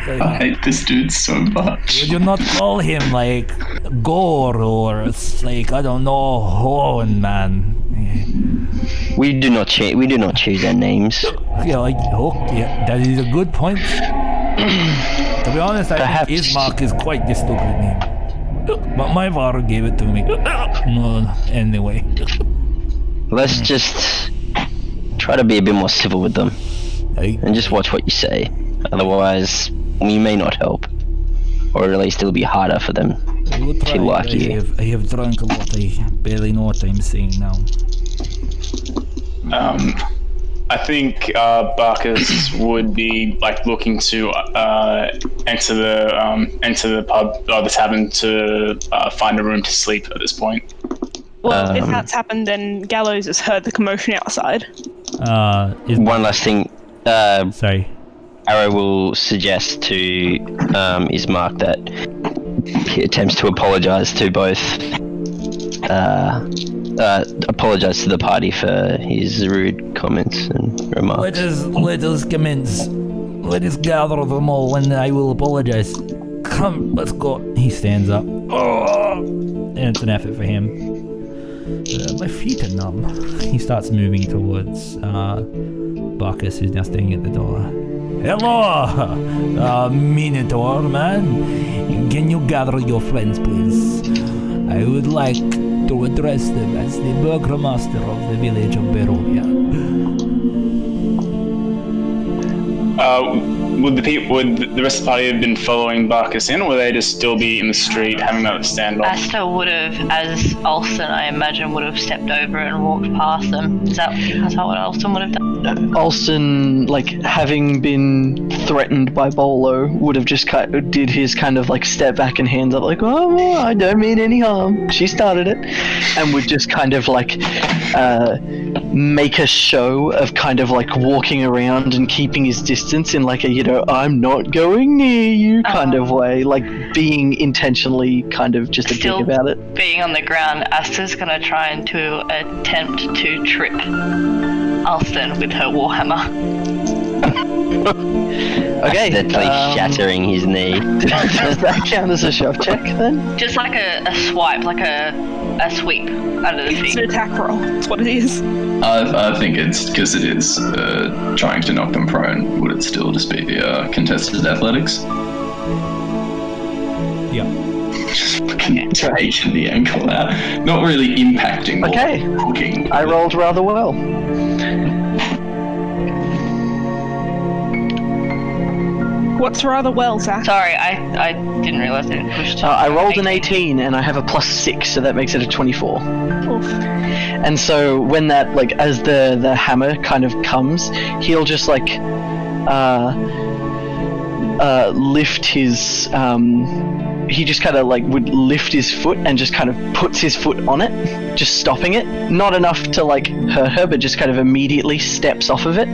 I hate this dude so much. Would you not call him like Gore or like I don't know, Horn Man? We do not choose our names. Yeah, like yeah, that is a good point. To be honest, I Perhaps- think Ismark is quite the stupid name. But my father gave it to me. No, anyway. Let's just try to be a bit more civil with them and just watch what you say. Otherwise, we may not help, or at least it'll be harder for them I will try. to like you. I have drunk a lot. I barely know what I'm saying now. I think Barkus would be like looking to enter the pub or the tavern to find a room to sleep at this point. Well, if that's happened, then Gallows has heard the commotion outside. One last thing. Sorry. Arrow will suggest to Ismark that he attempts to apologize to both. Apologize to the party for his rude comments and remarks. Let us commence. Let us gather them all, and I will apologize. Come, let's go. He stands up. Oh, and it's an effort for him. My feet are numb. He starts moving towards Bacchus, who's now standing at the door. Hello, Minotaur man. Can you gather your friends, please? I would like to address them as the burgomaster of the village of Barovia. Would the rest of the party have been following Barkus in, or would they just still be in the street having that standoff? Asta would have, as Alston, I imagine, would have stepped over and walked past them. Is that what Alston would have done? Alston, like, having been threatened by Bolo, would have just did his kind of like step back and hands up, like, oh, well, I don't mean any harm. She started it, and would just kind of like make a show of kind of like walking around and keeping his distance in like a, you know, I'm not going near you kind of way, like being intentionally kind of just a dick Still about it. being on the ground, Asta's gonna try and to attempt to trip Alston with her warhammer. Okay, Accidentally shattering his knee. does that count as a shove check then? Just like a swipe, like a sweep under the It's an feet. attack roll. That's what it is. I think it's because it is trying to knock them prone. Would it still just be contested athletics? Yeah. Just fucking taking the ankle out. Not really impacting. More Okay. hooking. I rolled rather well. What's rather well, Zach? Sorry, I didn't realise I didn't push to. I rolled an 18 and I have a +6, so that makes it a 24. Oof. And so when that, like, as the hammer kind of comes, he'll just like lift his he just kind of like would lift his foot and just kind of puts his foot on it, just stopping it. Not enough to like hurt her, but just kind of immediately steps off of it,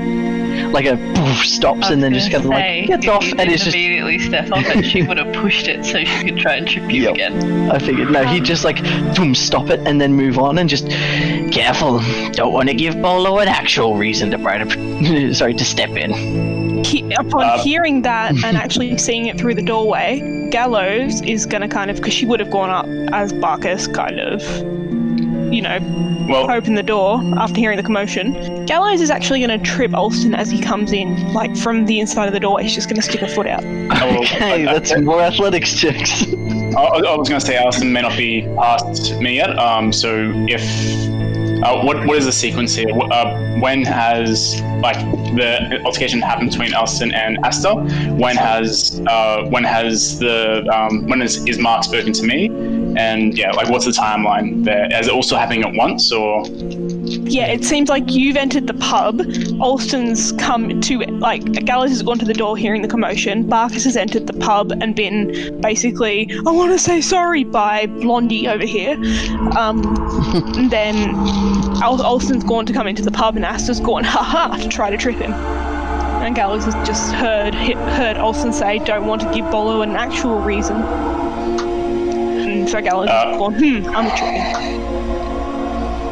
like a poof, stops and then just kind of like gets off and it's just. Immediately step off it. She would have pushed it so she could try and trip you Yep. again. I figured no, he'd just like boom, stop it and then move on and just careful. Don't want to give Bolo an actual reason to to step in. Upon hearing that and actually seeing it through the doorway, Gallows is going to kind of, because she would have gone up as Barkus, kind of, you know, open the door after hearing the commotion. Gallows is actually going to trip Alston as he comes in, like from the inside of the doorway. She's just going to stick her foot out. Okay, that's more athletics checks. I was going to say Alston may not be past me yet. So if what is the sequence here? When has like the altercation happened between Alston and Asta? When has Ismark spoken to me? And yeah, like what's the timeline there? Is it also happening at once or? Yeah, it seems like you've entered the pub. Alston's come to, Gallows has gone to the door hearing the commotion. Barkus has entered the pub and been basically, I want to say sorry, by Blondie over here. And then Alston's gone to come into the pub and Asta's gone, haha, to try to trip him. And Gallows has just heard Alston say, don't want to give Bolo an actual reason. And so Gallows has gone, I'm a tripping.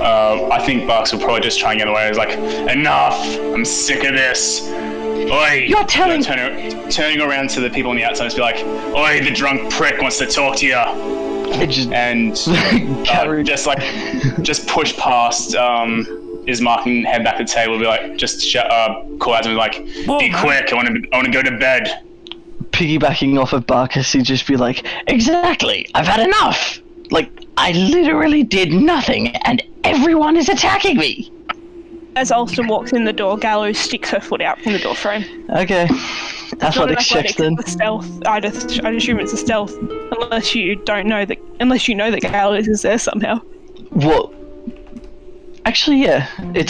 I think Barks will probably just try and get away. He's like, enough! I'm sick of this. Oi! You're telling... Turning around to the people on the outside and be like, oi, the drunk prick wants to talk to you. Just push past Ismark and head back to the table. Be like, call out to me like, be quick! I want to go to bed. Piggybacking off of Barkus, he'd just be like, exactly! I've had enough! Like, I literally did nothing, and everyone is attacking me! As Alston walks in the door, Gallows sticks her foot out from the door frame. Okay. Athletics checks then. It's a stealth. I'd assume it's a stealth, unless you know that Gallows is there somehow. What? Actually, yeah. I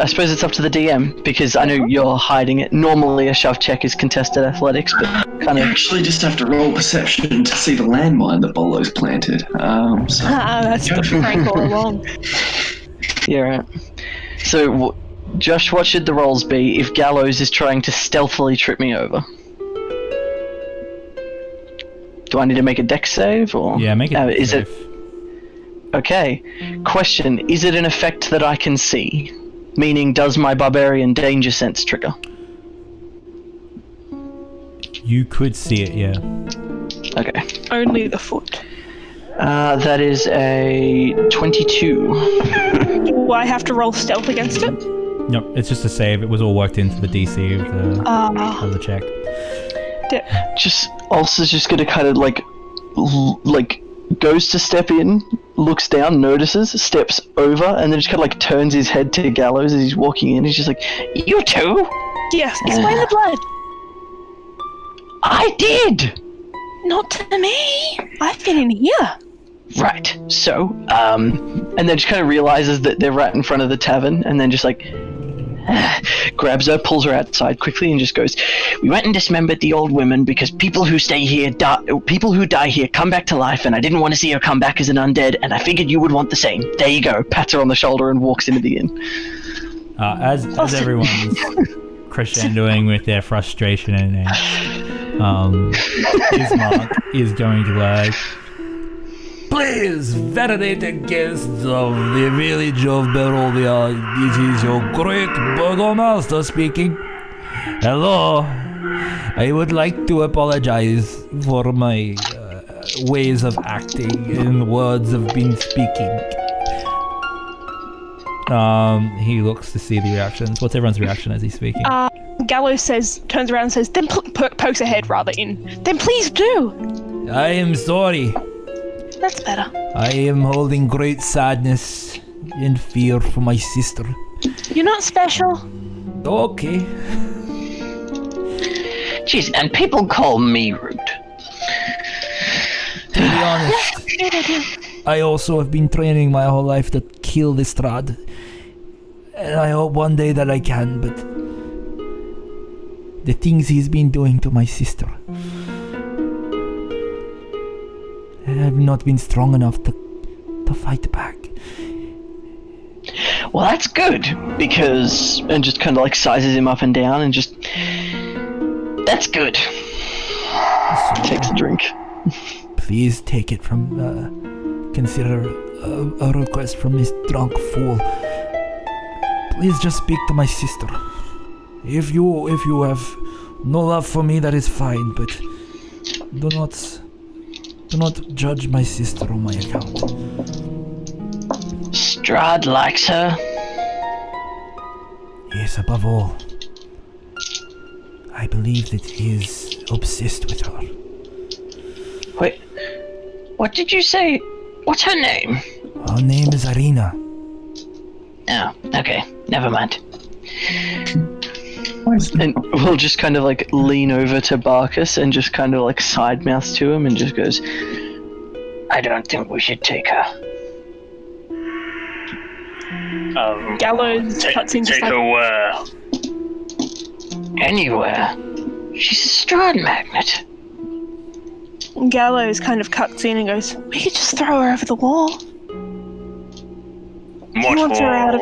suppose it's up to the DM, because I know you're hiding it. Normally a shove check is contested athletics, but kind of... You actually just have to roll perception to see the landmine that Bolo's planted. That's the prank all along. Yeah, right. So, Josh, what should the rolls be if Gallows is trying to stealthily trip me over? Do I need to make a dex save, or...? Yeah, make it save. Okay. Question, is it an effect that I can see? Meaning, does my barbarian danger sense trigger? You could see it, yeah. Okay. Only the foot. That is a 22. Do I have to roll stealth against it? Nope, it's just a save. It was all worked into the DC of the check. Ulster's just gonna kind of like goes to step in, looks down, notices, steps over, and then just kind of like turns his head to Gallows as he's walking in. He's just like, "You too?" Yes. Explain the blood. I did. Not to me. I've been in here. Right. So, and then just kind of realizes that they're right in front of the tavern, and then just like grabs her, pulls her outside quickly, and just goes, "We went and dismembered the old women because people who stay here, people who die here come back to life, and I didn't want to see her come back as an undead, and I figured you would want the same. There you go." Pats her on the shoulder and walks into the inn. As everyone's crescendoing with their frustration and Ismark is going to please, venerated guests of the village of Barovia, this is your great burgomaster speaking. Hello. I would like to apologize for my ways of acting and words of being speaking. He looks to see the reactions. What's everyone's reaction as he's speaking? Gallows turns around and says, then pokes her head rather in. Then please do. I am sorry. That's better. I am holding great sadness and fear for my sister. You're not special. Okay. Jeez, and people call me rude. To be honest, I also have been training my whole life to kill this Strahd. And I hope one day that I can, but the things he's been doing to my sister, I've not been strong enough to fight back. Well, that's good, because... And just kind of like sizes him up and down and just... That's good. Takes a drink. Please take it from... consider a request from this drunk fool. Please just speak to my sister. If you have no love for me, that is fine, but do not judge my sister on my account. Strahd likes her. Yes, above all. I believe that he is obsessed with her. Wait, what did you say? What's her name? Her name is Arena. Oh, okay, never mind. And we'll just kind of like lean over to Barkus and just kind of like side mouths to him and just goes, I don't think we should take her. Gallows cuts in just Take like, her where? Anywhere. She's a Strahd magnet. Gallows kind of cuts in and goes, we could just throw her over the wall. He What wants her out of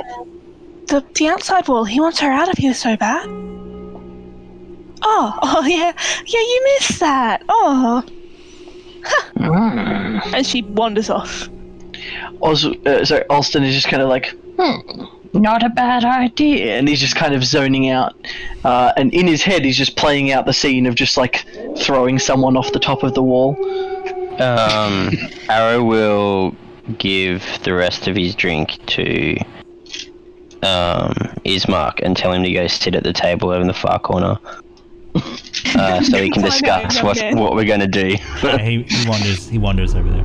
for? the outside wall. He wants her out of here so bad. Oh yeah, you missed that. Oh. And she wanders off. Alston is just kind of like, not a bad idea, and he's just kind of zoning out. And in his head, he's just playing out the scene of just like throwing someone off the top of the wall. Arrow will give the rest of his drink to Ismark and tell him to go sit at the table over in the far corner. So we can discuss what we're gonna do. Yeah, he wanders over there.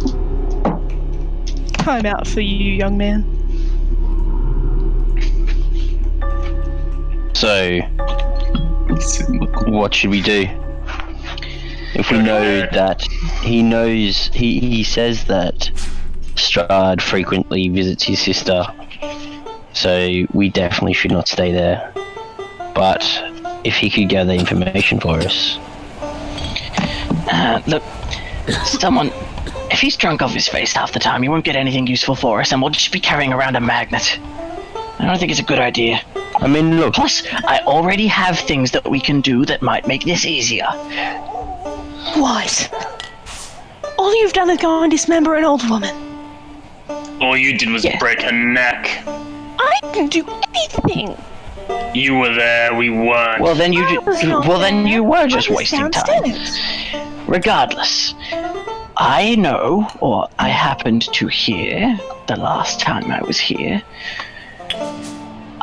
Time out for you, young man. So, what should we do? If we know that he says that Strahd frequently visits his sister, so we definitely should not stay there. But if he could gather information for us. Look, someone, if he's drunk off his face half the time, he won't get anything useful for us, and we'll just be carrying around a magnet. I don't think it's a good idea. I mean, look. Plus, I already have things that we can do that might make this easier. What? All you've done is go and dismember an old woman. All you did was break her neck. I didn't do anything. You were there, we weren't. Well, then you were just wasting time. Downstairs. Regardless, I know, or I happened to hear, the last time I was here.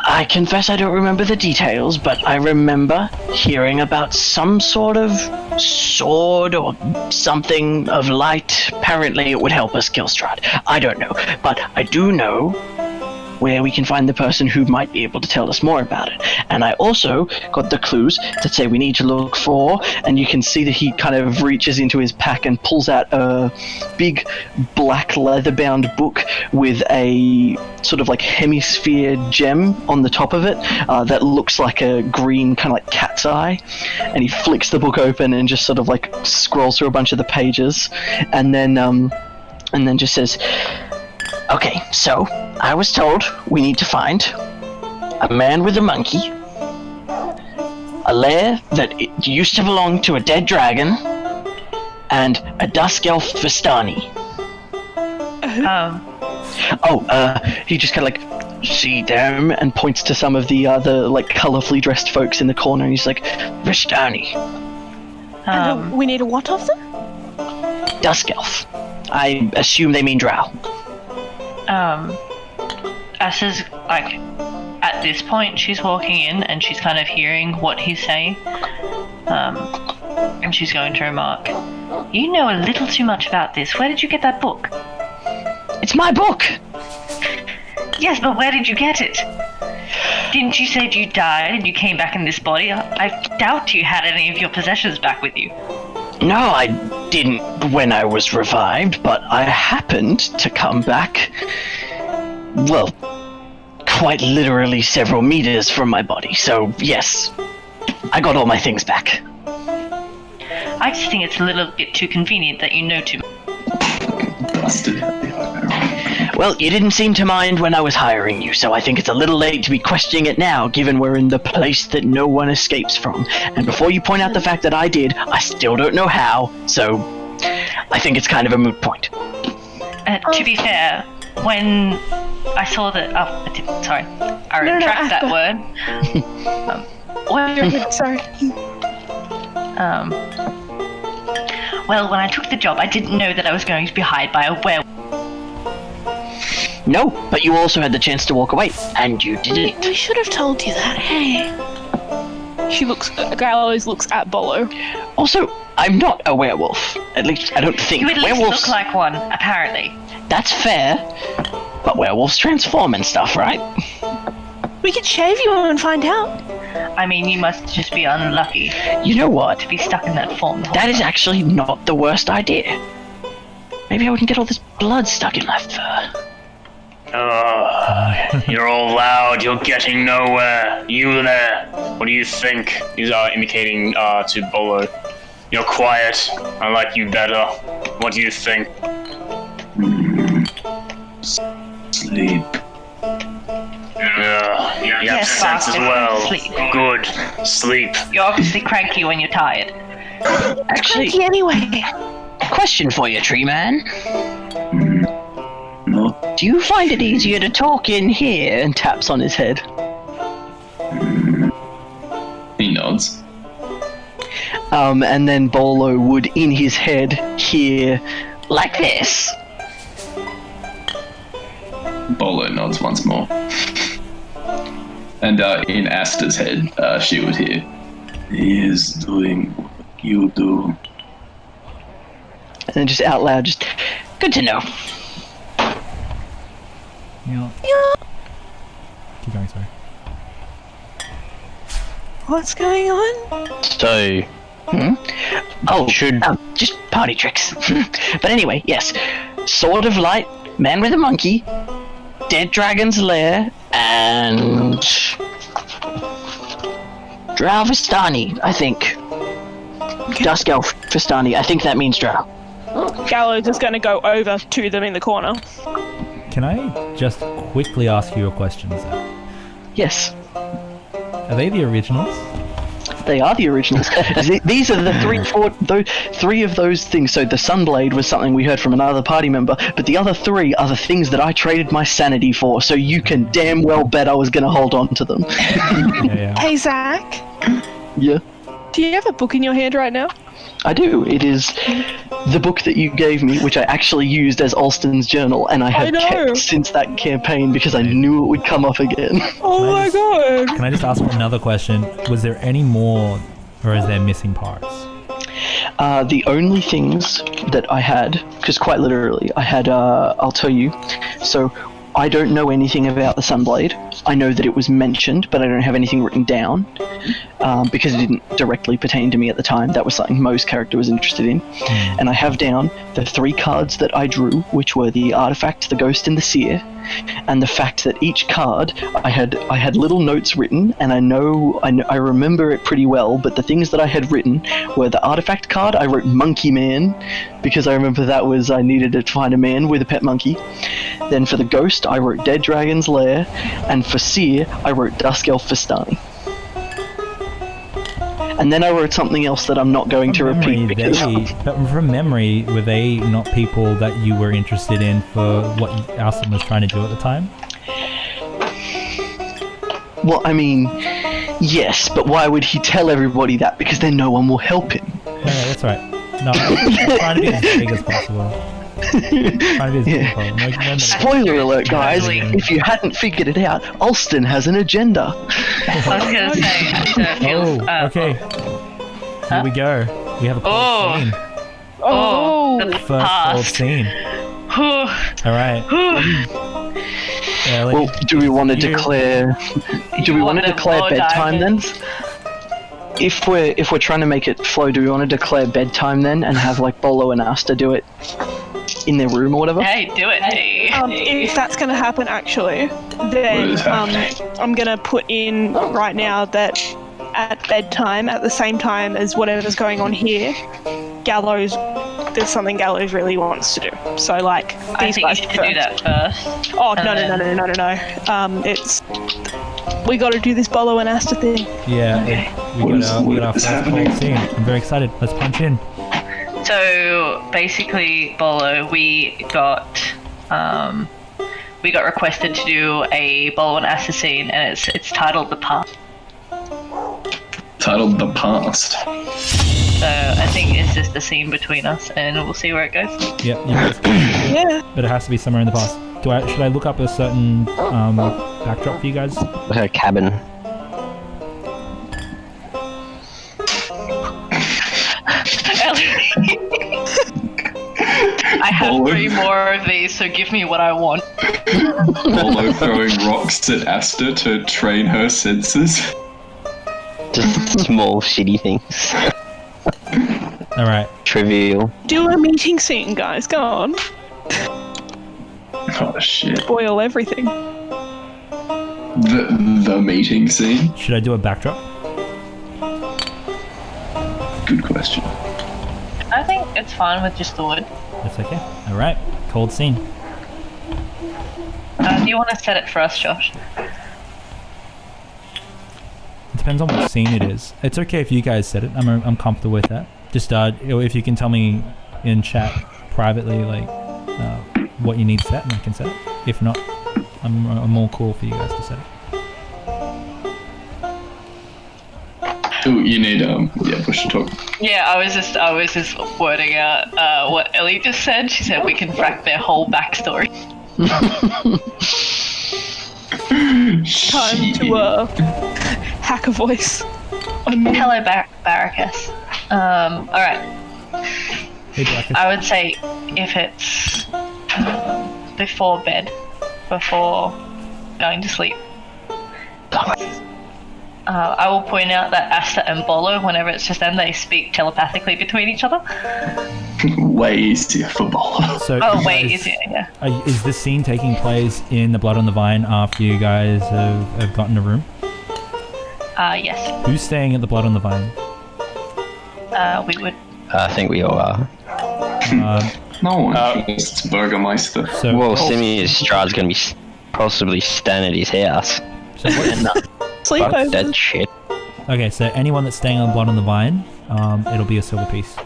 I confess I don't remember the details, but I remember hearing about some sort of sword or something of light. Apparently it would help us kill Strahd. I don't know, but I do know where we can find the person who might be able to tell us more about it. And I also got the clues that say we need to look for, and you can see that he kind of reaches into his pack and pulls out a big black leather-bound book with a sort of like hemisphere gem on the top of it that looks like a green kind of like cat's eye. And he flicks the book open and just sort of like scrolls through a bunch of the pages, and then just says, okay, so I was told we need to find a man with a monkey, a lair that used to belong to a dead dragon, and a dusk elf Vistani. He just kind of like, see them, and points to some of the other like colorfully dressed folks in the corner, and he's like, Vistani. And we need a what of them? Dusk elf. I assume they mean drow. Asa's like, at this point, she's walking in and she's kind of hearing what he's saying. And she's going to remark, you know a little too much about this. Where did you get that book? It's my book! Yes, but where did you get it? Didn't you say you died and you came back in this body? I doubt you had any of your possessions back with you. No, I didn't when I was revived, but I happened to come back, well, quite literally several meters from my body, so yes, I got all my things back. I just think it's a little bit too convenient that you know too much. Well, you didn't seem to mind when I was hiring you, so I think it's a little late to be questioning it now, given we're in the place that no one escapes from. And before you point out the fact that I did, I still don't know how, so I think it's kind of a moot point. To be fair, when I saw that... Oh, sorry. I retract that word. Sorry. Well, when I took the job, I didn't know that I was going to be hired by a werewolf. No, but you also had the chance to walk away, and you didn't. We should have told you that, hey. Gallows looks at Bolo. Also, I'm not a werewolf. At least, I don't think you at least werewolves look like one, apparently. That's fair, but werewolves transform and stuff, right? We could shave you and find out. I mean, you must just be unlucky. You know what? To be stuck in that form. That is actually not the worst idea. Maybe I wouldn't get all this blood stuck in my fur. You're all loud. You're getting nowhere. You there. What do you think? He's indicating to Bolo. You're quiet. I like you better. What do you think? Sleep. Yeah, you have Yes, sense as bastard. well. Sleep. Good. Sleep. You're obviously cranky when you're tired. Actually, Cranky anyway. question for you, Tree Man. No. Do you find it easier to talk in here? And taps on his head. He nods. And then Bolo would, in his head, hear like this. Bolo nods once more. And in Asta's head, she would hear, he is doing what you do. And then just out loud, just, good to know. Yeah. Keep going, sorry. What's going on? So, Oh, should just party tricks. But anyway, yes. Sword of Light, Man with a Monkey, Dead Dragon's Lair, and Drow Vistani, I think. Dusk Elf Vistani, I think that means Drow. Gallows is going to go over to them in the corner. Can I just quickly ask you a question, Zach? Yes, Are they the originals? they are the originals. These are the three of those things. So the Sunblade was something we heard from another party member, but the other three are the things that I traded my sanity for, so you can damn well bet I was going to hold on to them. Yeah. Hey, Zach. Yeah. Do you have a book in your hand right now? I do. It is the book that you gave me, which I actually used as Alston's journal, and I have know. kept since that campaign because I knew it would come up again. Oh my god. Can I just ask another question? Was there any more, or is there missing parts? The only things that I had, because quite literally, I had, I'll tell you, so I don't know anything about the Sunblade. I know that it was mentioned, but I don't have anything written down, because it didn't directly pertain to me at the time. That was something Mo's character was interested in. And I have down the 3 cards that I drew, which were the Artifact, the Ghost, and the Seer, and the fact that each card, I had little notes written, and I remember it pretty well, but the things that I had written were the Artifact card, I wrote Monkey Man, because I remember that was, I needed to find a man with a pet monkey. Then for the Ghost, I wrote Dead Dragon's Lair, and for Seer, I wrote Dusk Elf Vistani. And then I wrote something else that I'm not going to repeat because... But from memory, were they not people that you were interested in for what Alston was trying to do at the time? Well, I mean, yes, but why would he tell everybody that? Because then no one will help him. No, that's right. No, I'm trying to be as big as possible. Spoiler alert, guys! If you hadn't figured it out, Alston has an agenda. I was gonna say, Asta feels. Okay. Here we go. We have a cold scene. The First cold past. scene. Alright. Well, do we want to declare? Do we want to declare bedtime then? If we're trying to make it flow, do we want to declare bedtime then and have like Bolo and Asta do it in their room or whatever? Hey, do it. If that's going to happen, actually, then I'm going to put in right now that at bedtime, at the same time as whatever's going on here, there's something Gallows really wants to do. So, like, I think you should do that first. Oh, no. It's... We got to do this Bolo and Asta thing. Yeah, we got our first cold scene. I'm very excited. Let's punch in. So basically, Bolo, we got requested to do a Bolo and Asta scene, and it's titled The Past. Titled The Past. So I think it's just a scene between us, and we'll see where it goes. Yep, you guys but it has to be somewhere in the past. Should I look up a certain backdrop for you guys? like a cabin. I have 3 more of these, so give me what I want. Bolo throwing rocks at Asta to train her senses. Just small shitty things. Alright. Trivial. Do a meeting scene, guys. Go on. Oh shit. Spoil everything. The meeting scene? Should I do a backdrop? Good question. I think it's fine with just the wood. That's okay. All right. Cold scene. Do you want to set it for us, Josh? It depends on what scene it is. It's okay if you guys set it. I'm comfortable with that. Just if you can tell me in chat privately like what you need set, and I can set it. If not, I'm more cool for you guys to set it. Ooh, you need push to talk. Yeah, I was just wording out what Ellie just said. She said we can frack their whole backstory. Time to hack a voice. Hello, Barracus. Alright. Hey, Blackus. I would say if it's before bed, before going to sleep. I will point out that Asta and Bolo, whenever it's just them, they speak telepathically between each other. Way easier for Bolo. So Way easier, yeah. Is this scene taking place in the Blood on the Vine after you guys have gotten a room? Yes. Who's staying at the Blood on the Vine? We would. I think we all are. No one trusts Burgermeister. So, Well, Simi Strahd's gonna be possibly staying at his house. so what, Sleep Fuck over. that shit. okay, so anyone that's staying on Blood on the Vine, it'll be a silver piece.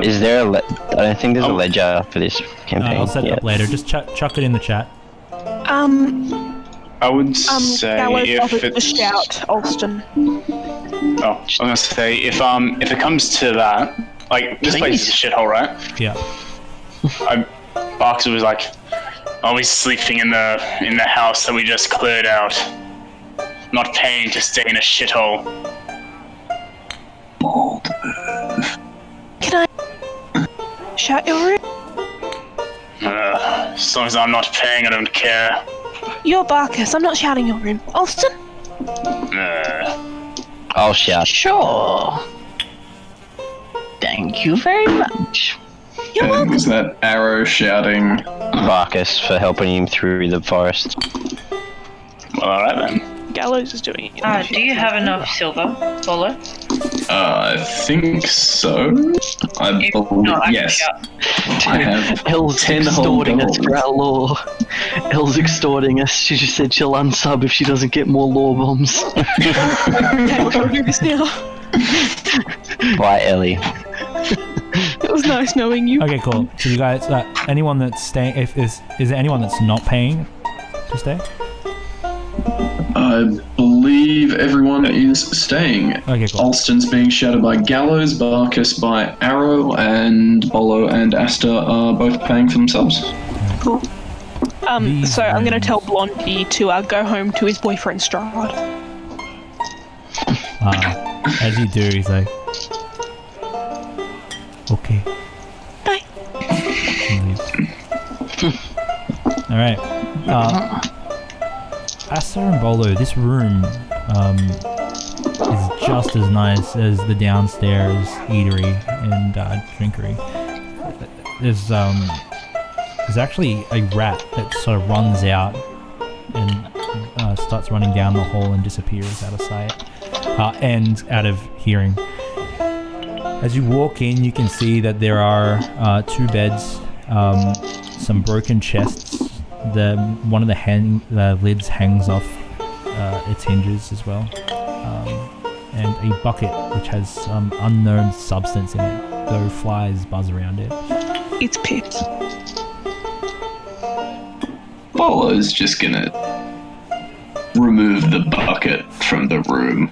Is there I don't think there's a ledger for this campaign. I'll set it yet. up later. Just chuck it in the chat. I would say Gallows if offered to it's shout Alston. I was gonna say if it comes to that, like this place is a shithole, right? Yeah. Barks was like, "Are we sleeping in the house that we just cleared out? Not paying to stay in a shithole." Bold. Can I shout your room? As long as I'm not paying, I don't care. You're Barkus. I'm not shouting your room. Alston? I'll shout. Sure. Thank you very much. You're And welcome. was that arrow shouting? Barkus for helping him through the forest. Well, alright then. Gallows is doing it. Do you have enough silver, Bolo? I think so. I If believe not, I can yes. shout. I have Elle's 10 whole extorting us gold. for our lore. Elle's extorting us. She just said she'll unsub if she doesn't get more lore bombs. Okay, we're gonna do this now. Bye, Ellie. It was nice knowing you. Okay, cool. So you guys, anyone that's staying, is there anyone that's not paying to stay? I believe everyone is staying. Okay, cool. Alston's being shouted by Gallows, Barkus by Arrow, and Bolo and Asta are both paying for themselves. Cool. These So I'm gonna rooms. tell Blondie to go home to his boyfriend Strahd. As you do, he's like, okay. Bye. He leaves. All right. Asta and Bolo, this room is just as nice as the downstairs eatery and drinkery. There's actually a rat that sort of runs out and starts running down the hall and disappears out of sight and out of hearing. As you walk in, you can see that there are 2 beds, some broken chests. One of the lids hangs off its hinges as well, and a bucket which has some unknown substance in it, though flies buzz around it. It's piss. Bolo's just gonna remove the bucket from the room,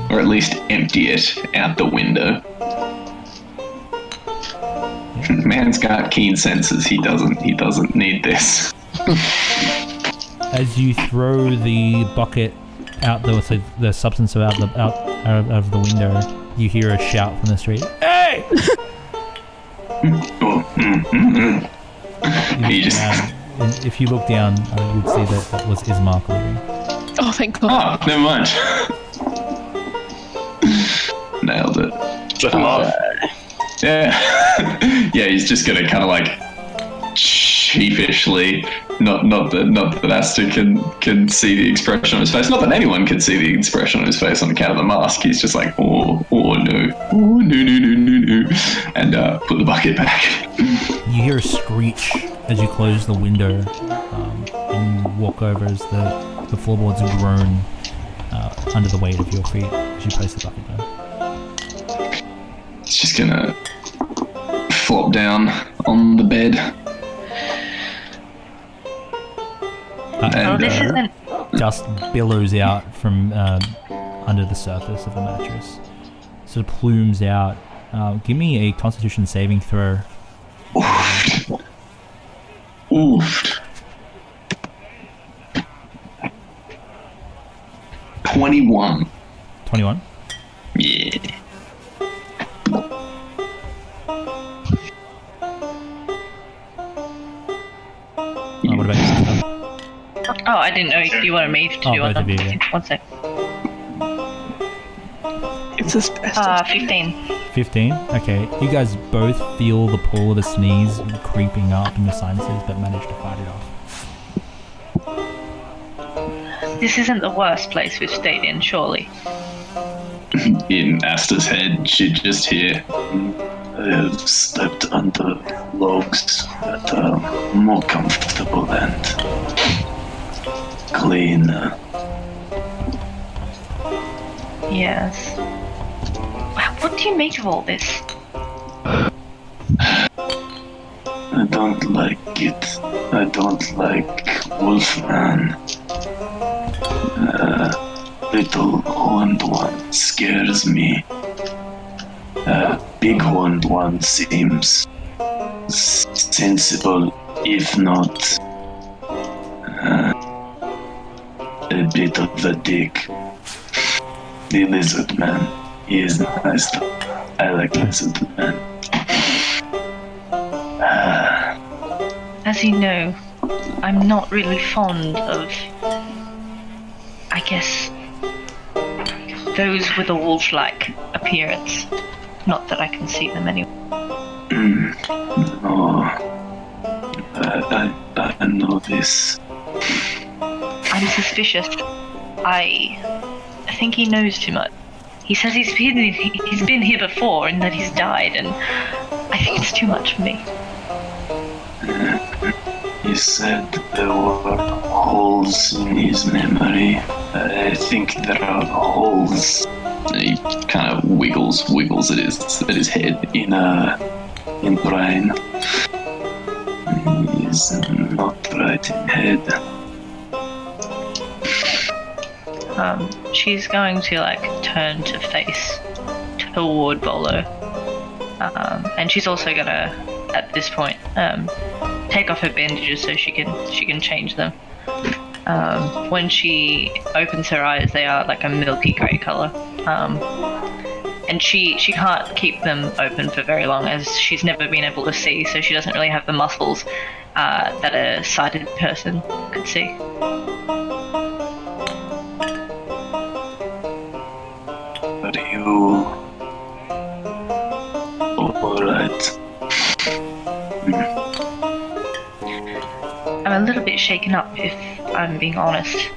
or at least empty it out the window. Man's got keen senses. He doesn't need this. As you throw the bucket out the substance out of the window, you hear a shout from the street. Hey! He just And if you look down, you'd see that was Ismark leaving. Oh, thank God. never mind. Nailed it. Flip him off. Yeah. Yeah, he's just gonna kind of like sheepishly. Not that Asta can see the expression on his face. Not that anyone can see the expression on his face on account of the mask. He's just like, oh no, no, and put the bucket back. You hear a screech as you close the window, and you walk over as the floorboards groan under the weight of your feet as you place the bucket down. It's just gonna flop down on the bed. This isn't. Dust billows out from under the surface of the mattress. Sort of plumes out. Give me a Constitution saving throw. Oof. 21. 21? Yeah. What about you? Oh, I didn't know you wanted me to do both of you, it. yeah. 1 sec. It's asbestos. 15. 15? Okay. You guys both feel the pull of a sneeze creeping up in your sinuses, but manage to fight it off. This isn't the worst place we've stayed in, surely. In Asta's head, she'd just hear, I have slept under logs that are more comfortable and cleaner. Yes. Wow, what do you make of all this? I don't like it. I don't like Wolfman. Little horned one scares me. Big horned one seems sensible, if not a bit of a dick. The lizard man, he is nice though. I like lizard man. As you know, I'm not really fond of, I guess, those with a wolf-like appearance. Not that I can see them anyway. No, I know this. I'm suspicious. I think he knows too much. He says he's been here before and that he's died, and I think it's too much for me. He said there were holes in his memory. I think there are holes. And he kind of wiggles at his head in brain. He's not right in head. She's going to turn to face toward Bolo, and she's also gonna, at this point, take off her bandages so she can change them. When she opens her eyes, they are like a milky grey colour, and she can't keep them open for very long as she's never been able to see, so she doesn't really have the muscles that a sighted person could see. Are you alright? I'm a little bit shaken up, if I'm being honest.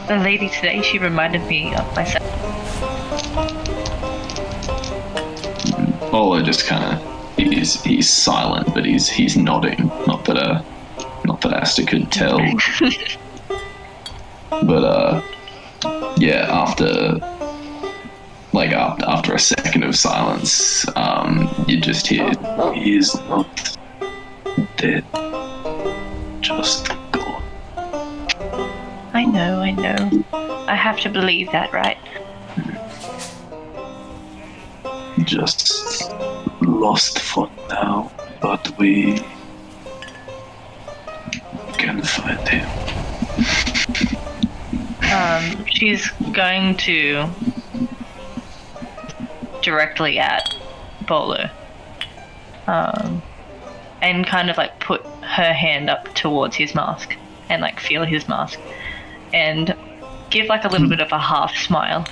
The lady today, she reminded me of myself. Bolo just kind of he's silent, but he's nodding. Not that Asta could tell. But yeah, after a second of silence, you just hear, he is not dead, just gone. I know. I have to believe that, right? Just lost for now, but we can find him. She's going to directly at Bolo, and kind of put her hand up towards his mask and feel his mask and give a little bit of a half smile.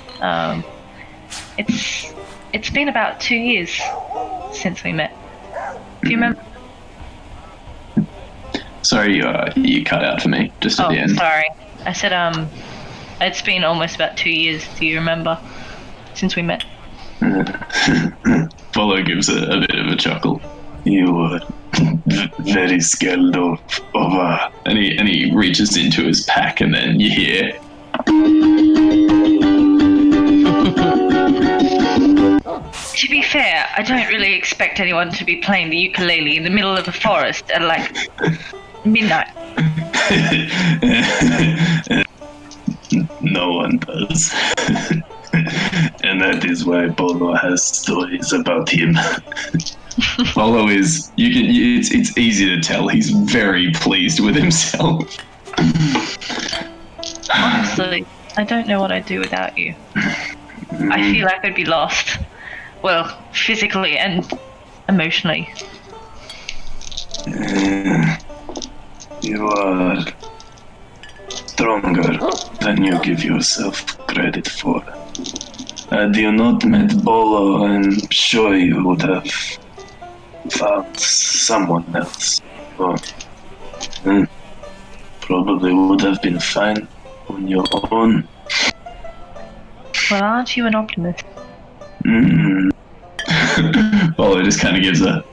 It's been about 2 years since we met. Do you remember? Sorry, you cut out for me just at the end. Sorry. I said, it's been almost about 2 years, do you remember? Since we met. Bolo gives a bit of a chuckle. You were very scared of and he reaches into his pack, and then you hear. To be fair, I don't really expect anyone to be playing the ukulele in the middle of a forest at like midnight. No one does. And that is why Bolo has stories about him. Bolo is it's easy to tell he's very pleased with himself. Honestly, I don't know what I'd do without you. I feel like I'd be lost. Well, physically and emotionally. You are stronger than you give yourself credit for. Had you not met Bolo, I'm sure you would have found someone else. Or, probably would have been fine on your own. Well, aren't you an optimist? Bolo just kind of gives a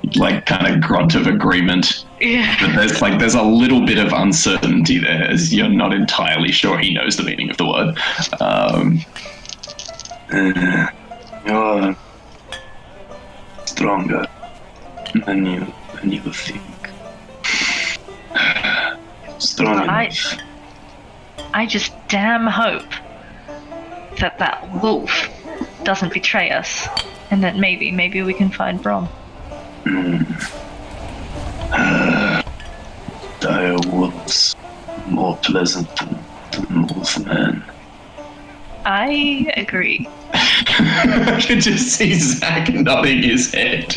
kind of grunt of agreement. Yeah. But there's a little bit of uncertainty there, as you're not entirely sure he knows the meaning of the word. You're stronger than you think. Strong enough. I just damn hope that wolf doesn't betray us, and that maybe we can find Brom. Dire wolves, more pleasant than wolfman. I agree. I can just see Zach nodding his head.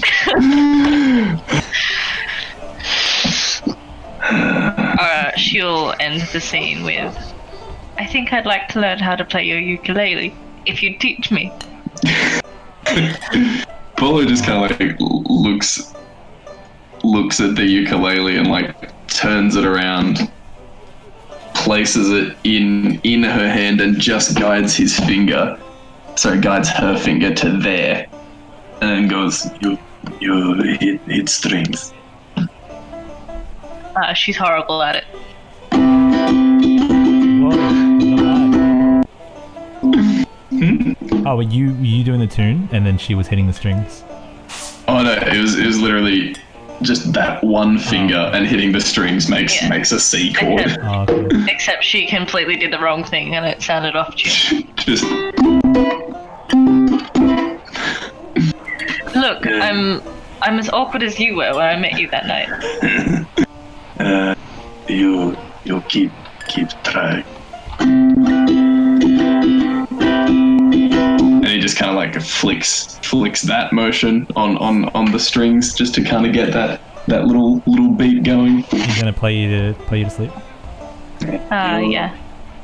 She'll end the scene with, I think I'd like to learn how to play your ukulele, if you'd teach me. Polo just kind of looks at the ukulele and turns it around, places it in her hand, and just guides her finger to there, and then goes, you hit strings. She's horrible at it. Oh, were you doing the tune, and then she was hitting the strings? Oh no, it was literally just that one finger, and hitting the strings makes a C chord. Except she completely did the wrong thing, and it sounded off tune. Just look, I'm as awkward as you were when I met you that night. You keep trying. And he just kind of flicks that motion on the strings, just to kind of get that little beat going. He's gonna play you to sleep. Yeah.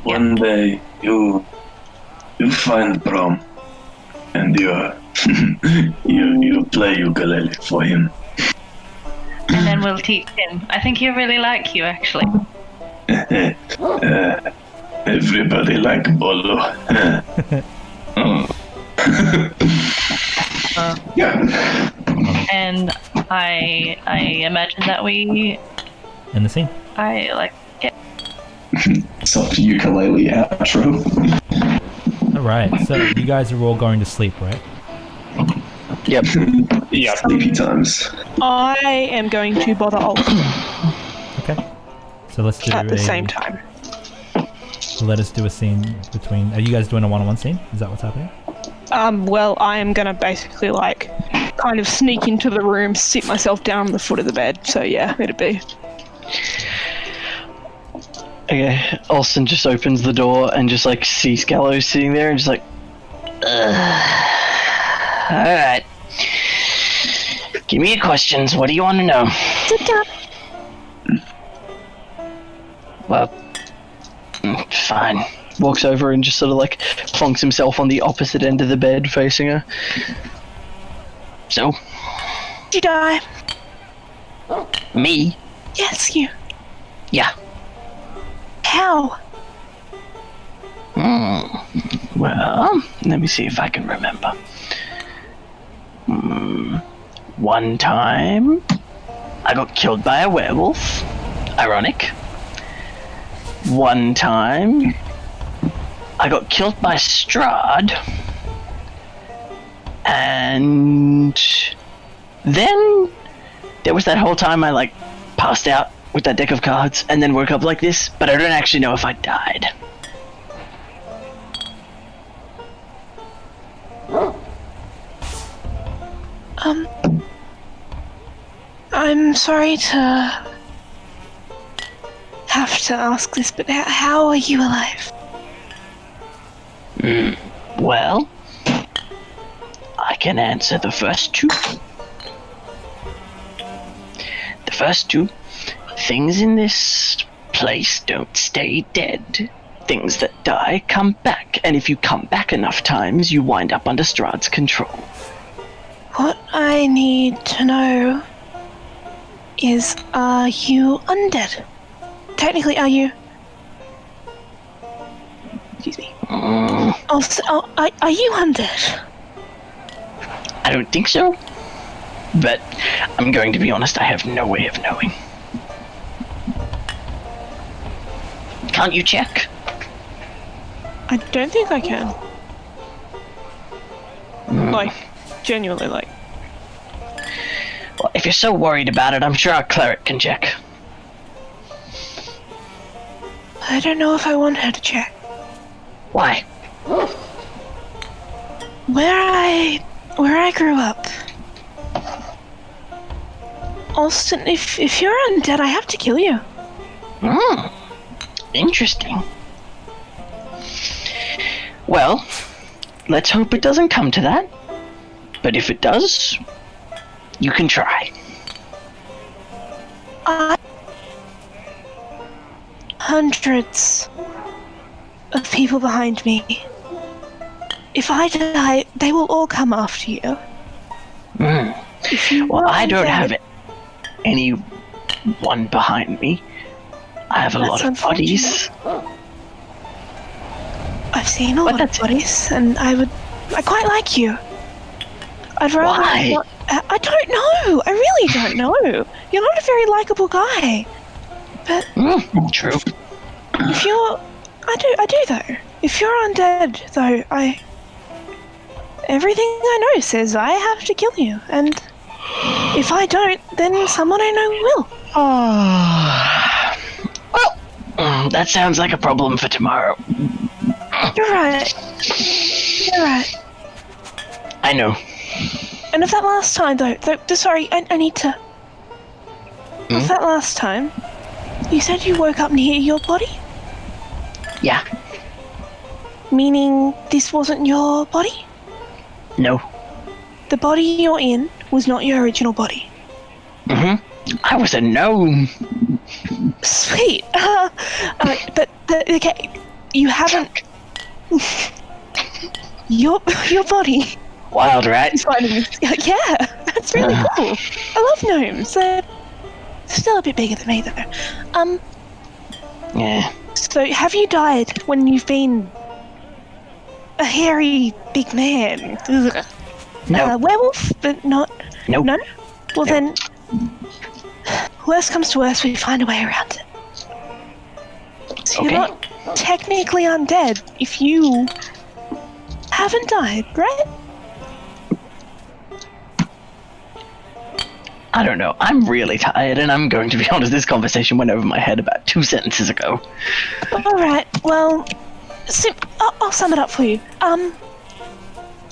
One day you find Brom, and you play ukulele for him. And then we'll teach him. I think he'll really like you, actually. Everybody like Bolo. And I imagine that we... In the scene. Soft ukulele outro. Alright, so you guys are all going to sleep, right? Yep. Yeah. Sleepy times. I am going to bother Olsen Okay. So let's do at the same time. Let us do a scene between... Are you guys doing a one-on-one scene? Is that what's happening? Well, I am gonna basically kind of sneak into the room, sit myself down on the foot of the bed. So yeah, it'd be. Okay, Olsen just opens the door and just sees Gallows sitting there and just alright. Give me your questions, what do you want to know? Sit down. Well, fine. Walks over and just sort of plonks himself on the opposite end of the bed facing her. So? Did you die? Me? Yes, you. Yeah. How? Well, let me see if I can remember. One time, I got killed by a werewolf. Ironic. One time, I got killed by Strahd. And then there was that whole time I passed out with that deck of cards and then woke up like this, but I don't actually know if I died. I'm sorry to have to ask this, but how are you alive? Well, I can answer the first two. The first two, things in this place don't stay dead. Things that die come back, and if you come back enough times, you wind up under Strahd's control. What I need to know is, are you undead? Technically, are you... Excuse me. Are you undead? I don't think so. But I'm going to be honest, I have no way of knowing. Can't you check? I don't think I can. Genuinely, Well, if you're so worried about it, I'm sure our cleric can check. I don't know if I want her to check. Why? Where I grew up. Alston, if you're undead, I have to kill you. Interesting. Well, let's hope it doesn't come to that. But if it does, you can try. Hundreds of people behind me. If I die, they will all come after you. Well, I don't have anyone behind me. I have a lot of bodies. I've seen a lot of bodies, and I quite like you. I'd rather. Why? I don't know. I really don't know. You're not a very likable guy. But true. if you're, I do though. If you're undead, though, everything I know says I have to kill you, and if I don't, then someone I know will. Well, that sounds like a problem for tomorrow. You're right. You're right. I know. And of that last time, though, sorry, I need to. Of that last time, you said you woke up near your body? Yeah. Meaning this wasn't your body? No. The body you're in was not your original body. I was a gnome. Sweet. But okay, you haven't. Your body. Wild, right? Yeah, that's really cool. I love gnomes. They're still a bit bigger than me, though. Yeah. So, have you died when you've been a hairy big man? Ugh. No. Werewolf, but not. Nope. No. Well then, worst comes to worst, we find a way around it. So Okay. you're not technically undead if you haven't died, right? I don't know. I'm really tired, and I'm going to be honest, this conversation went over my head about 2 sentences ago. Alright, well, I'll sum it up for you.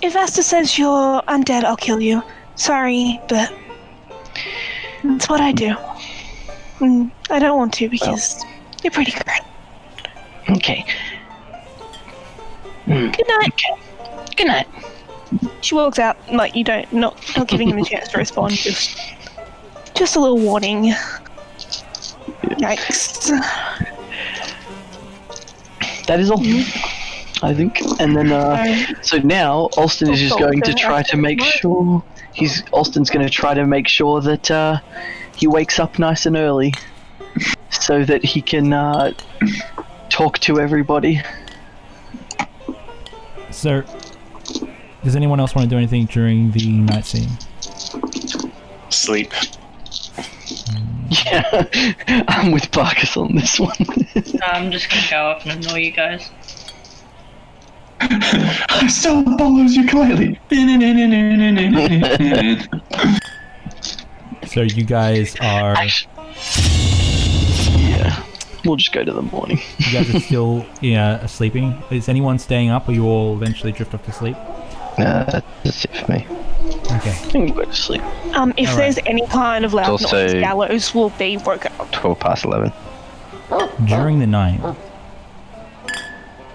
If Asta says you're undead, I'll kill you. Sorry, but that's what I do. I don't want to because you're pretty great. Okay. Good night. Okay. Good night. She walks out like you don't, not giving him a chance to respond. Just a little warning. Yikes. That is all, I think. And then, so now Alston is just going to try to make sure Alston's going to try to make sure that he wakes up nice and early. so that he can talk to everybody. So, does anyone else want to do anything during the night scene? Sleep. Yeah, I'm with Barkus on this one. I'm just gonna go up and annoy you guys. I stole Bolo's ukulele. So you guys are... Yeah, we'll just go to the morning. You guys are still sleeping? Is anyone staying up or you all eventually drift off to sleep? That's it for me. Okay. I think we'll go to sleep. If there's any kind of loud Also- noise, Gallows will be woken up. 12 past 11. During the night,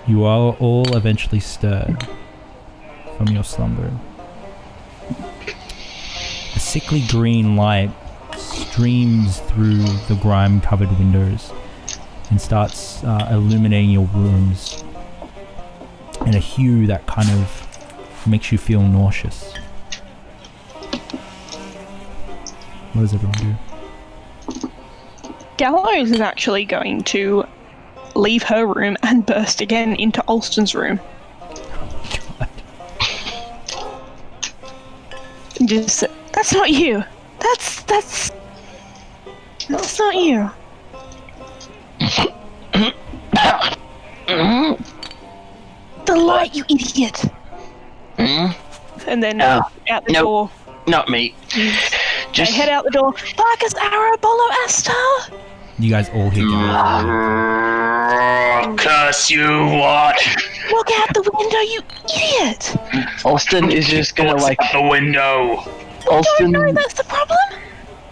you are all eventually stirred from your slumber. A sickly green light streams through the grime-covered windows and starts illuminating your rooms in a hue that kind of makes you feel nauseous. What does everyone do? Gallows is actually going to leave her room and burst again into Alston's room. And just say, that's not you. That's not you. The light, you idiot. And then out the door. Not me. They head out the door. Barkus, Arrow, Bolo, Asta. You guys all hear Gallows. Curse you, what? Look out the window, you idiot. Alston is just gonna What's out the window? Alston. No, that's the problem.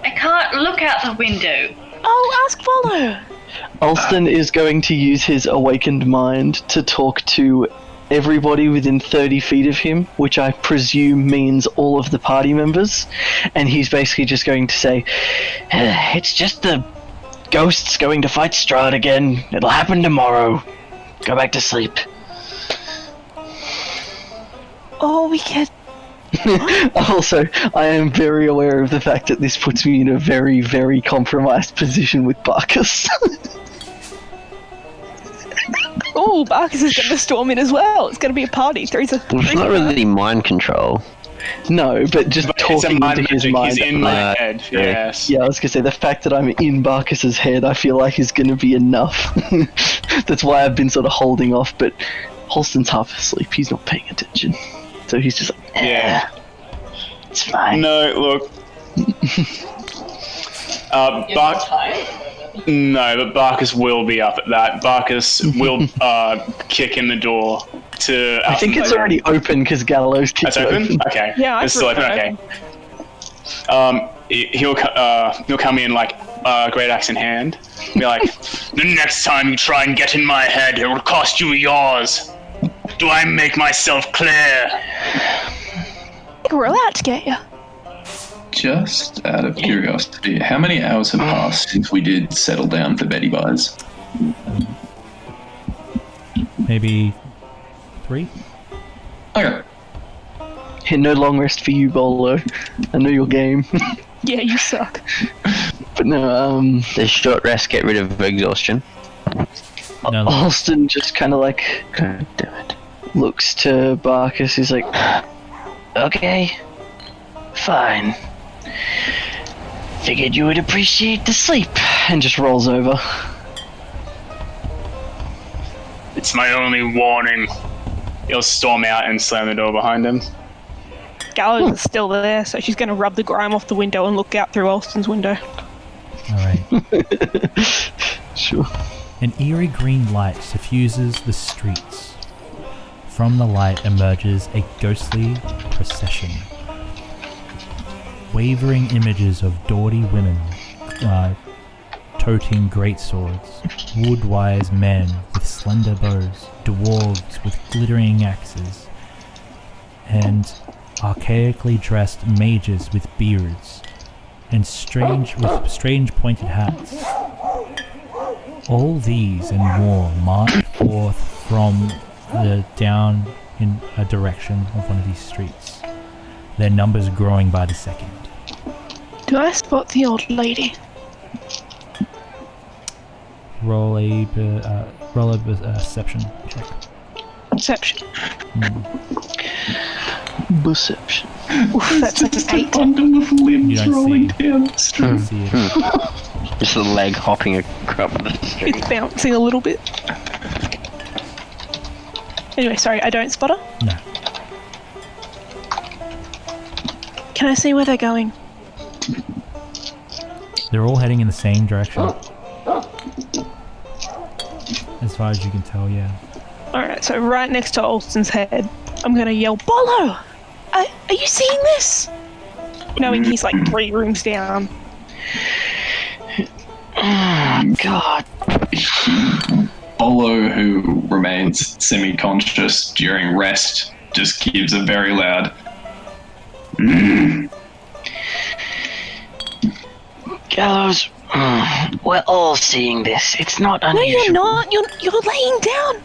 I can't look out the window. Oh, ask Bolo. Alston is going to use his awakened mind to talk to everybody within 30 feet of him, which I presume means all of the party members, and he's basically just going to say, it's just the ghosts going to fight Strahd again. It'll happen tomorrow. Go back to sleep. Oh, we can. Also, I am very aware of the fact that this puts me in a very, very compromised position with Barkus. Oh, Barkus is going to storm in as well. It's going to be a party. It's not really mind control. No, but just But it's a talking mind into his magic. mind. He's in my head. Yes. Yeah, I was gonna say the fact that I'm in Barkus's head, I feel like is gonna be enough. That's why I've been sort of holding off. But Holston's half asleep; he's not paying attention, so he's just like, Yeah. it's fine. No, look. No, but Barkus will be up at that. Barkus will kick in the door to. I think it's already open because Gallows kicked That's open. Okay. Yeah, I it's still open. Okay. He'll come in like great axe in hand. Be like, the next time you try and get in my head, it will cost you yours. Do I make myself clear? We're allowed to get you. Just out of curiosity, how many hours have passed since we did settle down for Betty Buys? Maybe 3? Okay. Hey, no long rest for you, Bolo. I know your game. Yeah, you suck. But no, Does short rest get rid of exhaustion? No. Alston just kind of like God damn it. looks to Barkus. He's like, okay, fine. Figured you would appreciate the sleep, and just rolls over. It's my only warning. He'll storm out and slam the door behind him. Gallows is still there, so she's going to rub the grime off the window and look out through Alston's window. Alright. Sure. An eerie green light suffuses the streets. From the light emerges a ghostly procession. Wavering images of dawdy women toting great swords, wood-wise men with slender bows, dwarves with glittering axes, and archaically dressed mages with beards and strange pointed hats. All these and more march forth from the down in a direction of one of these streets, their numbers growing by the second. Do I spot the old lady? roll a perception check. Perception. Perception. Oof, that's an 8. Bundle of limbs You don't rolling see. down the street. See it. Just a leg hopping across the street. It's bouncing a little bit. Anyway, sorry, I don't spot her. No. Can I see where they're going? They're all heading in the same direction. As far as you can tell, yeah. Alright, so right next to Alston's head, I'm gonna yell, Bolo! Are you seeing this? Knowing he's like 3 rooms down. Oh, God. Bolo, who remains semi-conscious during rest, just gives a very loud Gallows, we're all seeing this. It's not No, unusual. you're not. You're laying down.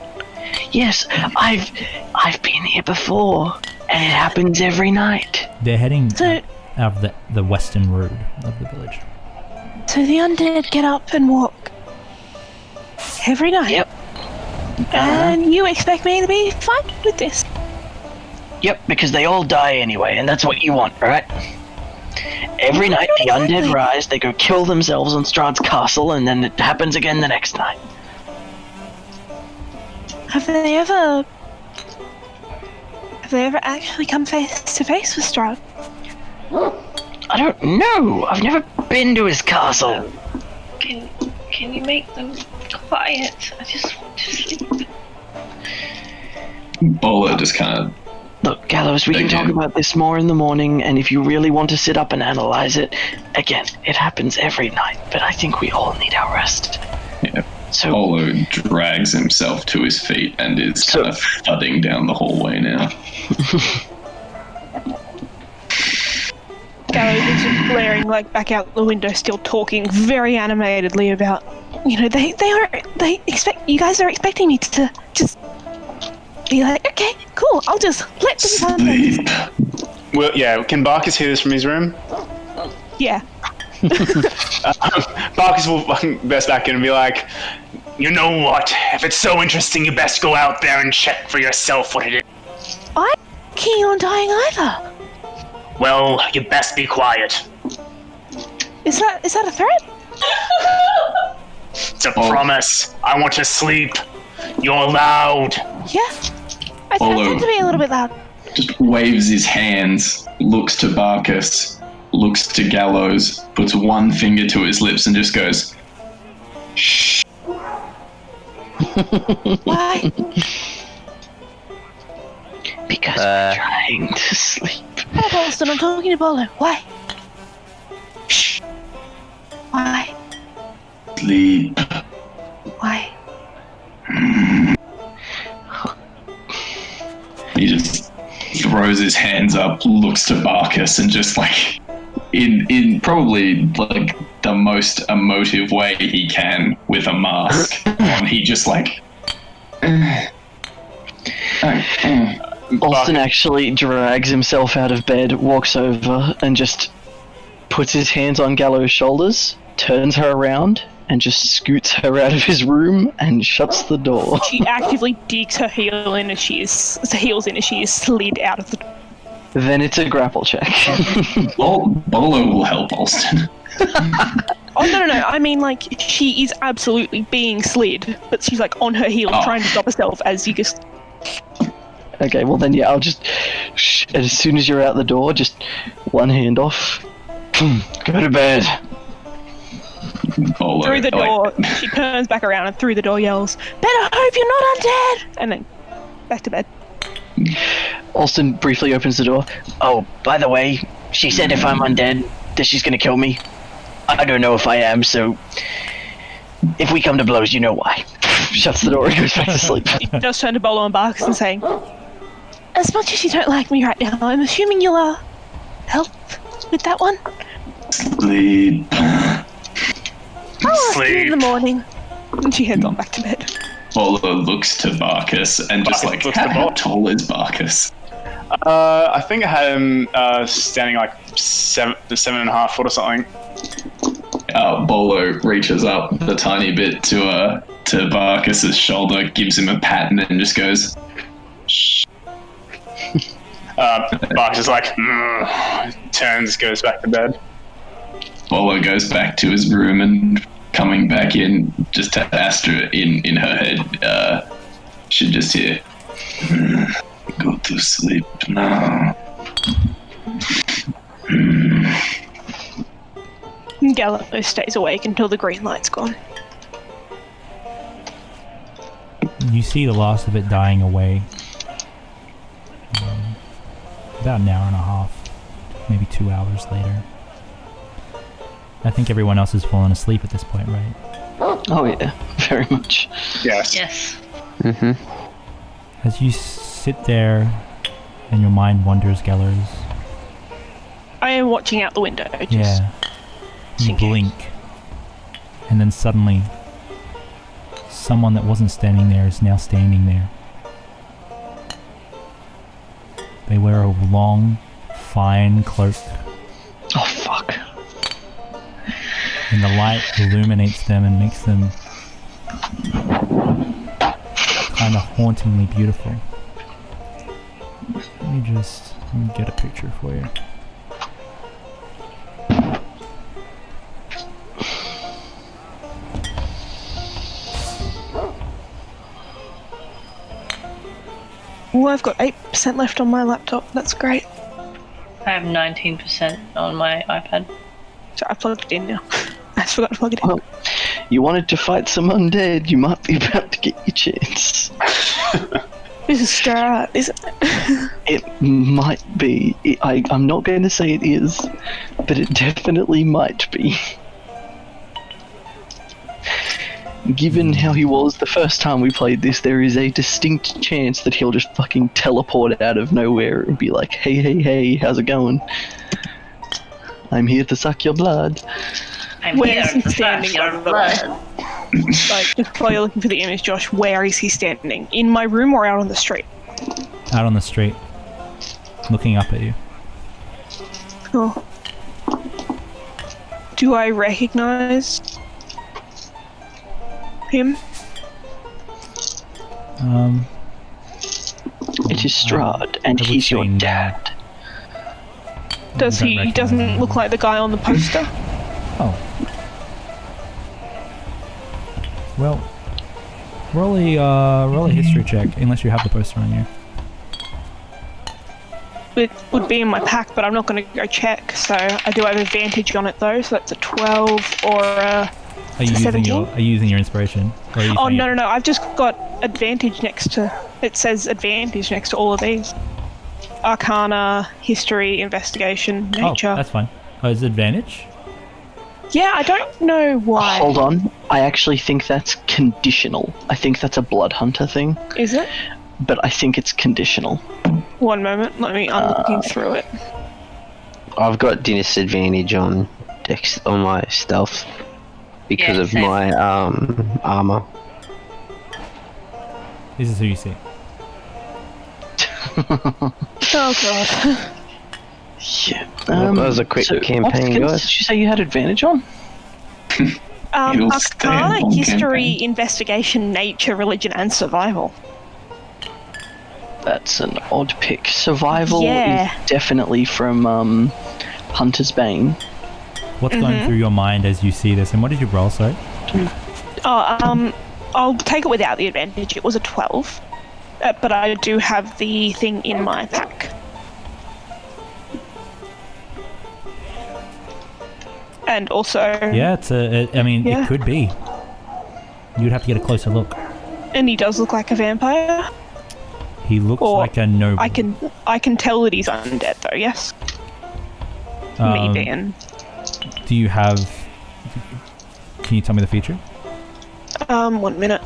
Yes, I've been here before, and it happens every night. They're heading So- out of the western road of the village. So the undead get up and walk every night. Yep. And you expect me to be fine with this? Yep, because they all die anyway, and that's what you want, right? Every night the undead rise, they go kill themselves on Strahd's castle, and then it happens again the next night. Have they ever actually come face to face with Strahd? I don't know. I've never been to his castle. Can you make them quiet? I just want to sleep. Bolo just kind of Look, Gallows, we can talk about this more in the morning, and if you really want to sit up and analyze it, again, it happens every night, but I think we all need our rest. Yeah. So, Bolo drags himself to his feet and is kind of thudding down the hallway now. Gallows is just glaring like back out the window, still talking very animatedly about, they expect you guys are expecting me to just be like, okay, cool, I'll just let them Sleep. Well, yeah, can Barkus hear this from his room? Yeah. Barkus will burst back in and be like, you know what? If it's so interesting, you best go out there and check for yourself what it is. I'm not keen on dying either. Well, you best be quiet. Is that a threat? It's a promise. I want to sleep. You're loud. Yeah. I tend to be a little bit loud. Just waves his hands, looks to Barkus, looks to Gallows, puts one finger to his lips and just goes, shh. Why? because we're trying to sleep. Oh, Alston, I'm talking to Bolo. Why? Shh. Why? Sleep. Why? He just throws his hands up, looks to Barkus, and just like, in probably like the most emotive way he can with a mask on, he just like. Alston actually drags himself out of bed, walks over, and just puts his hands on Gallows' shoulders, turns her around, and just scoots her out of his room and shuts the door. She actively digs her heels in as she is slid out of the door. Then it's a grapple check. Bolo will help Alston. Oh, no. I mean, like, she is absolutely being slid, but she's, like, on her heels trying to stop herself as you just... Okay, well then, yeah, I'll just... as soon as you're out the door, just one hand off. Go to bed. Bolo, Through the door, she turns back around and through the door yells, "Better hope you're not undead!" And then back to bed. Alston briefly opens the door. Oh, by the way, she said if I'm undead, that she's gonna kill me. I don't know if I am, so if we come to blows, you know why. Shuts the door and goes back to sleep. She does turn to Bolo and Barkus and saying, "As much as you don't like me right now, I'm assuming you'll help with that one. Sleep. I'll ask you in the morning." And she heads on back to bed. Bolo looks to Barkus and just Barkus like, looks to how Bolo. tall is Barkus? I think I had him standing like 7.5 foot or something. Bolo reaches up the tiny bit to Barkus's shoulder, gives him a pat, and then just goes. Barkus is like, turns, goes back to bed. Bolo goes back to his room and coming back in, just to Astra in her head, should just hear, go to sleep now. Gallo stays awake until the green light's gone. You see the last of it dying away. About an hour and a half, maybe 2 hours later. I think everyone else has fallen asleep at this point, right? Oh yeah, very much. Yes. Yes. As you sit there and your mind wanders, Gellers. I am watching out the window. Just Yeah. You blink. And then suddenly, someone that wasn't standing there is now standing there. They wear a long, fine cloak. Oh fuck. And the light illuminates them and makes them kind of hauntingly beautiful. Let me get a picture for you. Oh, I've got 8% left on my laptop. That's great. I have 19% on my iPad. So I plugged it in now. I just forgot to plug it in. Well, you wanted to fight some undead, you might be about to get your chance. This is Strahd, isn't it? It might be. I'm not going to say it is, but it definitely might be. Given how he was the first time we played this, there is a distinct chance that he'll just fucking teleport out of nowhere and be like, hey, how's it going? I'm here to suck your blood. Where's he standing, by the way? Like, just while you're looking for the image, Josh, where is he standing? In my room or out on the street? Out on the street. Looking up at you. Oh. Do I recognize him? It is Strahd, and I would he's your say no. dad. Does don't he recognize doesn't him. look like the guy on the poster? Oh. Well, roll a history check, unless you have the poster on you. It would be in my pack, but I'm not going to go check, so I do have advantage on it though, so that's a 12 or a Are you 17? using your inspiration? Or are you Oh, saying no, it- I've just got advantage next to... It says advantage next to all of these. Arcana, history, investigation, nature. Oh, that's fine. Oh, is it advantage? Yeah, I don't know why. Hold on, I actually think that's conditional. I think that's a blood hunter thing, Is it? but I think it's conditional. One moment, I'm looking through it. I've got disadvantage on on my stealth because Yeah, of same. my armor. This is who you see. Oh god. Yeah. Well, that was a quick campaign, what skills guys. did you say you had advantage on? He'll stay Arcana, on history, campaign. investigation, nature, religion, and survival. That's an odd pick. Survival Yeah. is definitely from Hunter's Bane. What's going through your mind as you see this? And what did you roll, sorry? Oh, I'll take it without the advantage. It was a 12. But I do have the thing in my pack. And also... Yeah, Yeah. it could be. You'd have to get a closer look. And he does look like a vampire. He looks Or like a noble. I can tell that he's undead though, yes? Me being... Do you have... Can you tell me the feature? 1 minute.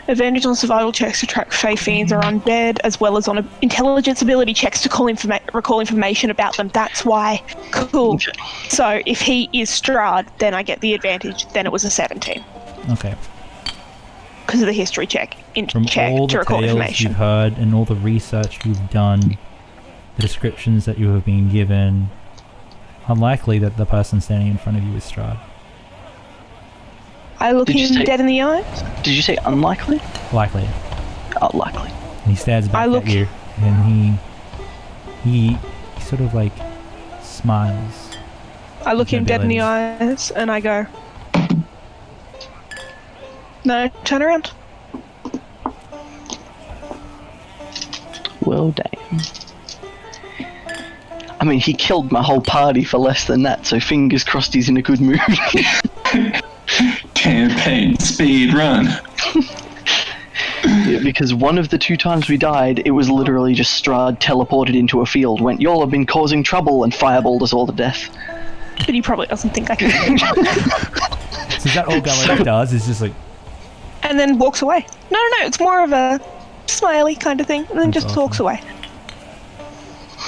Advantage on survival checks to track fey fiends or undead, as well as on intelligence ability checks to recall information about them. That's why. Cool. Okay. So if he is Strahd, then I get the advantage. Then it was a 17 Okay. because of the history check. From Check all to the recall tales information. you've heard and all the research you've done, the descriptions that you have been given, unlikely that the person standing in front of you is Strahd. I look Did you him say- dead in the eyes. Did you say unlikely? Likely. Oh, likely. And he stares back look- at you, and he sort of like smiles. I look him dead in the Abilities. eyes and I go, no, turn around. Well, damn. I mean, he killed my whole party for less than that, so fingers crossed he's in a good mood. Campaign speed run. Yeah, because one of the 2 times we died, it was literally just Strahd teleported into a field, went, y'all have been causing trouble, and fireballed us all to death. But he probably doesn't think I can. So is that all Gallo does? Is just like, And then walks away. No, it's more of a smiley kind of thing, and then That's just walks awesome. away.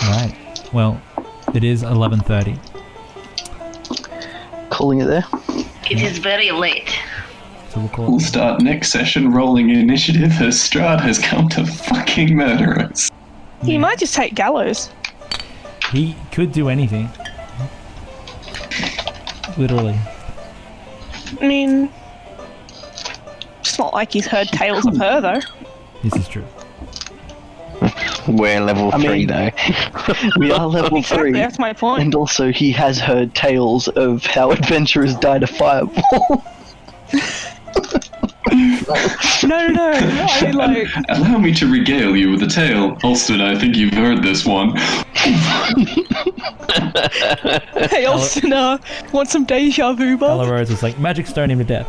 alright. Well, it is 11:30. Calling it there. It is very late. So we'll call We'll it. start next session rolling initiative as Strahd has come to fucking murder us. He might just take Gallows. He could do anything. Literally. I mean, it's not like he's heard tales of her, though. This is true. We're level I 3 mean- though. We are level Exactly, 3. that's my point. And also, he has heard tales of how adventurers died of fireball. No, I mean, like, Allow me to regale you with a tale. Alston, I think you've heard this one. hey, Austin, want some deja vu, bud? Ella Rose was like, magic stone him to death.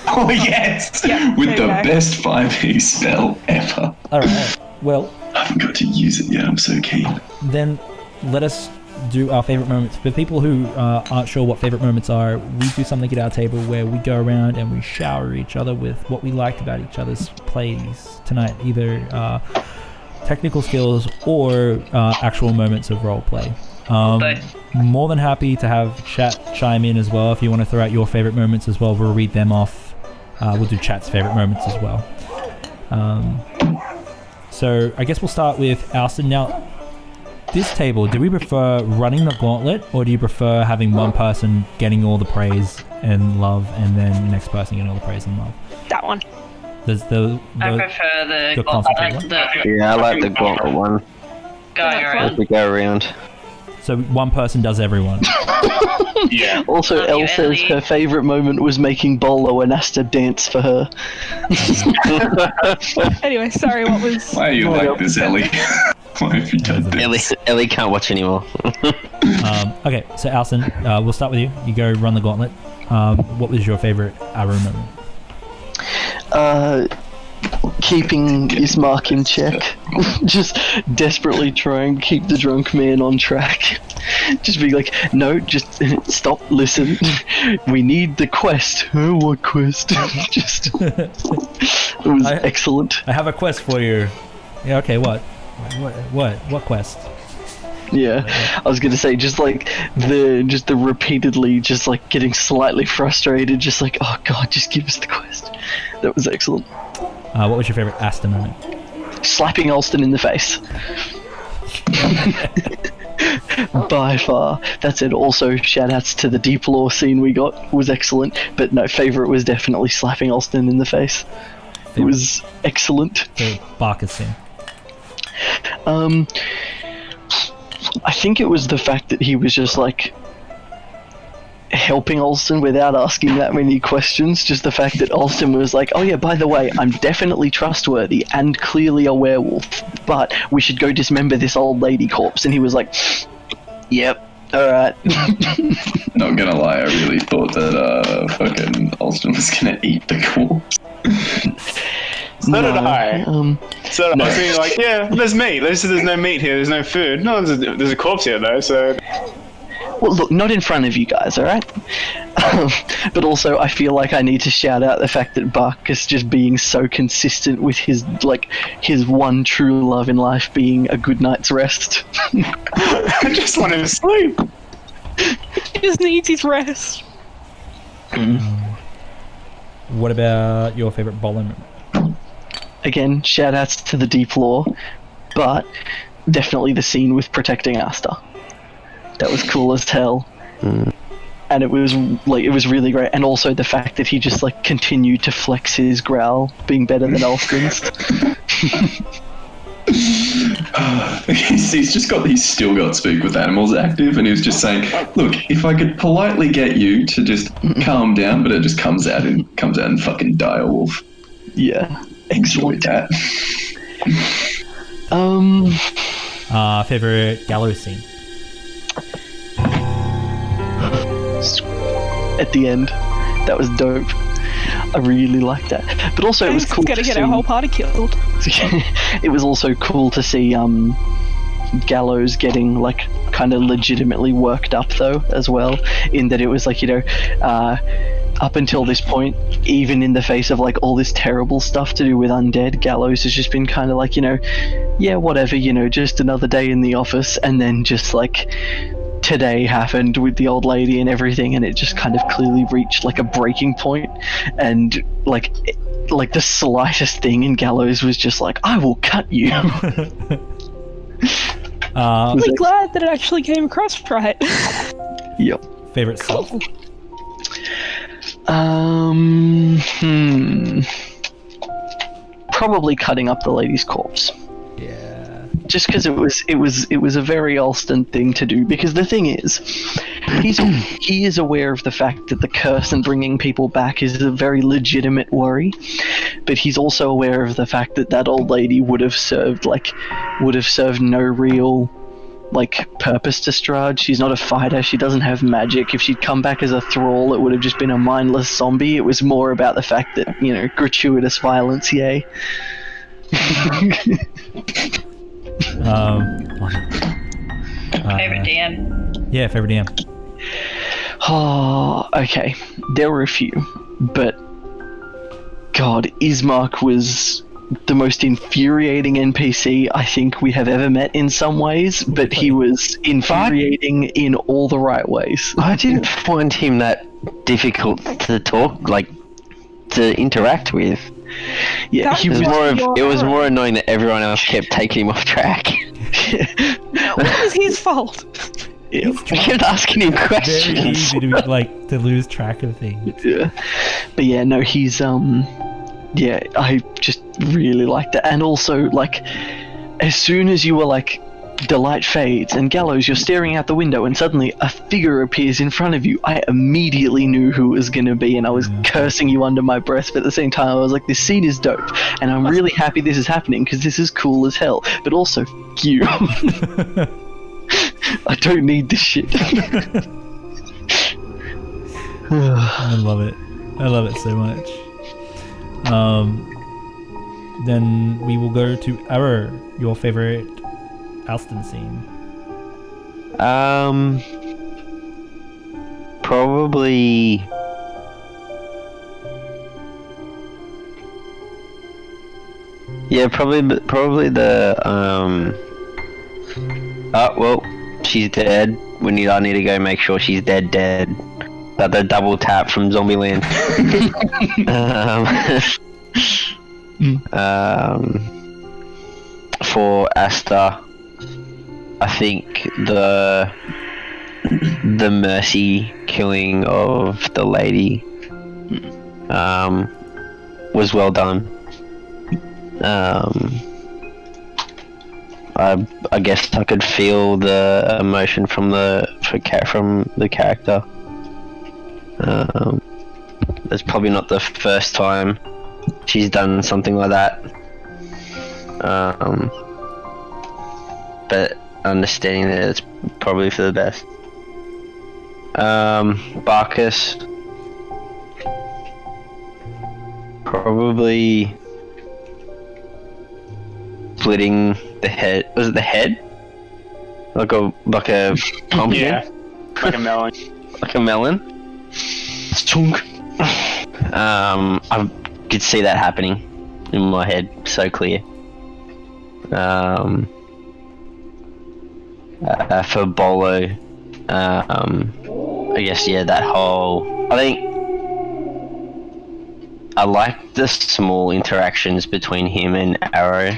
Oh yes! Yeah, With there the you go. best 5e spell ever. Alright. Well, I haven't got to use it yet, I'm so keen. then let us do our favorite moments. For people who aren't sure what favorite moments are, we do something at our table where we go around and we shower each other with what we liked about each other's plays tonight, either technical skills or actual moments of roleplay. Both. More than happy to have chat chime in as well. If you want to throw out your favorite moments as well, we'll read them off. We'll do chat's favorite moments as well. So I guess we'll start with Alston. Now, this table, do we prefer running the gauntlet, or do you prefer having one person getting all the praise and love, and then the next person getting all the praise and love? That one. Does the I prefer the the concentrate one? Yeah, I like the gauntlet one. going As around. we go around. So one person does everyone. Yeah. Also, Love Elle you, says Ellie. her favourite moment was making Bolo and Asta dance for her. Anyway, sorry, what was... Why are you like this, Ellie? Why have you done this? Ellie can't watch anymore. Okay, so Alston, we'll start with you. You go run the gauntlet. What was your favorite arrow moment? Keeping Ismark in check. Just desperately trying to keep the drunk man on track. Just being like, no, just stop, listen. We need the quest. What quest? Just, it was excellent. I have a quest for you. Yeah, okay, what? What quest? Yeah, I was gonna say just the repeatedly just like getting slightly frustrated, just like, oh god, just give us the quest. That was excellent. What was your favorite Asta moment? Slapping Alston in the face. By far. That's it. Also, shout-outs to the deep lore scene we got. Was excellent. But no, favourite was definitely slapping Alston in the face. It was excellent. The Barker scene. I think it was the fact that he was just like helping Alston without asking that many questions. Just the fact that Alston was like, oh yeah, by the way, I'm definitely trustworthy and clearly a werewolf, but we should go dismember this old lady corpse. And he was like, yep, alright. Not gonna lie, I really thought that fucking Alston was gonna eat the corpse. So did I. So no. I was thinking like, yeah, there's meat. There's no meat here. There's no food. No, there's a corpse here though. So Well, look, not in front of you guys, alright? But also, I feel like I need to shout out the fact that Barkus just being so consistent with his one true love in life being a good night's rest. I just wanted to sleep. He just needs his rest. What about your favorite bowling moment? Again, shout outs to the deep lore, but definitely the scene with protecting Asta. That was cool as hell. And it was really great. And also the fact that he just like continued to flex his growl, being better than Alston's. He's still got Speak with Animals active, and he was just saying, look, if I could politely get you to just calm down, but it just comes out and fucking dire wolf. Yeah. Enjoy that. Favorite gallows scene? At the end, that was dope. I really liked that. But also, it was cool to get see... our whole party killed. It was also cool to see Gallows getting like kind of legitimately worked up though as well, in that it was like, you know, up until this point, even in the face of like all this terrible stuff to do with undead, Gallows has just been kind of like, you know, yeah, whatever, you know, just another day in the office. And then just like today happened with the old lady and everything, and it just kind of clearly reached like a breaking point. And like the slightest thing in Gallows was just like, I will cut you. I'm really glad that it actually came across right. Yep. Favorite self? Probably cutting up the lady's corpse. Yeah. Just because it was a very Alston thing to do. Because the thing is, he is aware of the fact that the curse and bringing people back is a very legitimate worry, but he's also aware of the fact that that old lady would have served no real like purpose to Strahd. She's not a fighter. She doesn't have magic. If she'd come back as a thrall, it would have just been a mindless zombie. It was more about the fact that, you know, gratuitous violence, yay. Favorite DM? Yeah, favorite DM. Oh, okay. There were a few, but God, Ismark was the most infuriating NPC I think we have ever met in some ways, but he was infuriating in all the right ways. I didn't find him that difficult to talk, like, to interact with. Yeah, it was more annoying that everyone else kept taking him off track. No, it was his fault. Yeah. We kept asking him questions. Very easy to lose track of things. Yeah, but yeah, no, he's yeah, I just really liked it. And also, like, as soon as you were like, the light fades and Gallows, you're staring out the window and suddenly a figure appears in front of you, I immediately knew who it was going to be, and I was cursing you under my breath, but at the same time I was like, this scene is dope and I'm really happy this is happening because this is cool as hell, but also f*** you. I don't need this shit. I love it. I love it so much. Then we will go to Error, your favorite Alston scene. Probably the well, she's dead. I need to go make sure she's dead. The double tap from Zombieland. For Asta, I think the mercy killing of the lady was well done. I guess I could feel the emotion from the character. That's probably not the first time she's done something like that. But understanding that it's probably for the best. Barkus, probably splitting the head. Was it the head? Like a pumpkin? Yeah, like a melon. Like a melon? I could see that happening in my head so clear. For Bolo, I guess, yeah, that whole... I think I like the small interactions between him and Arrow.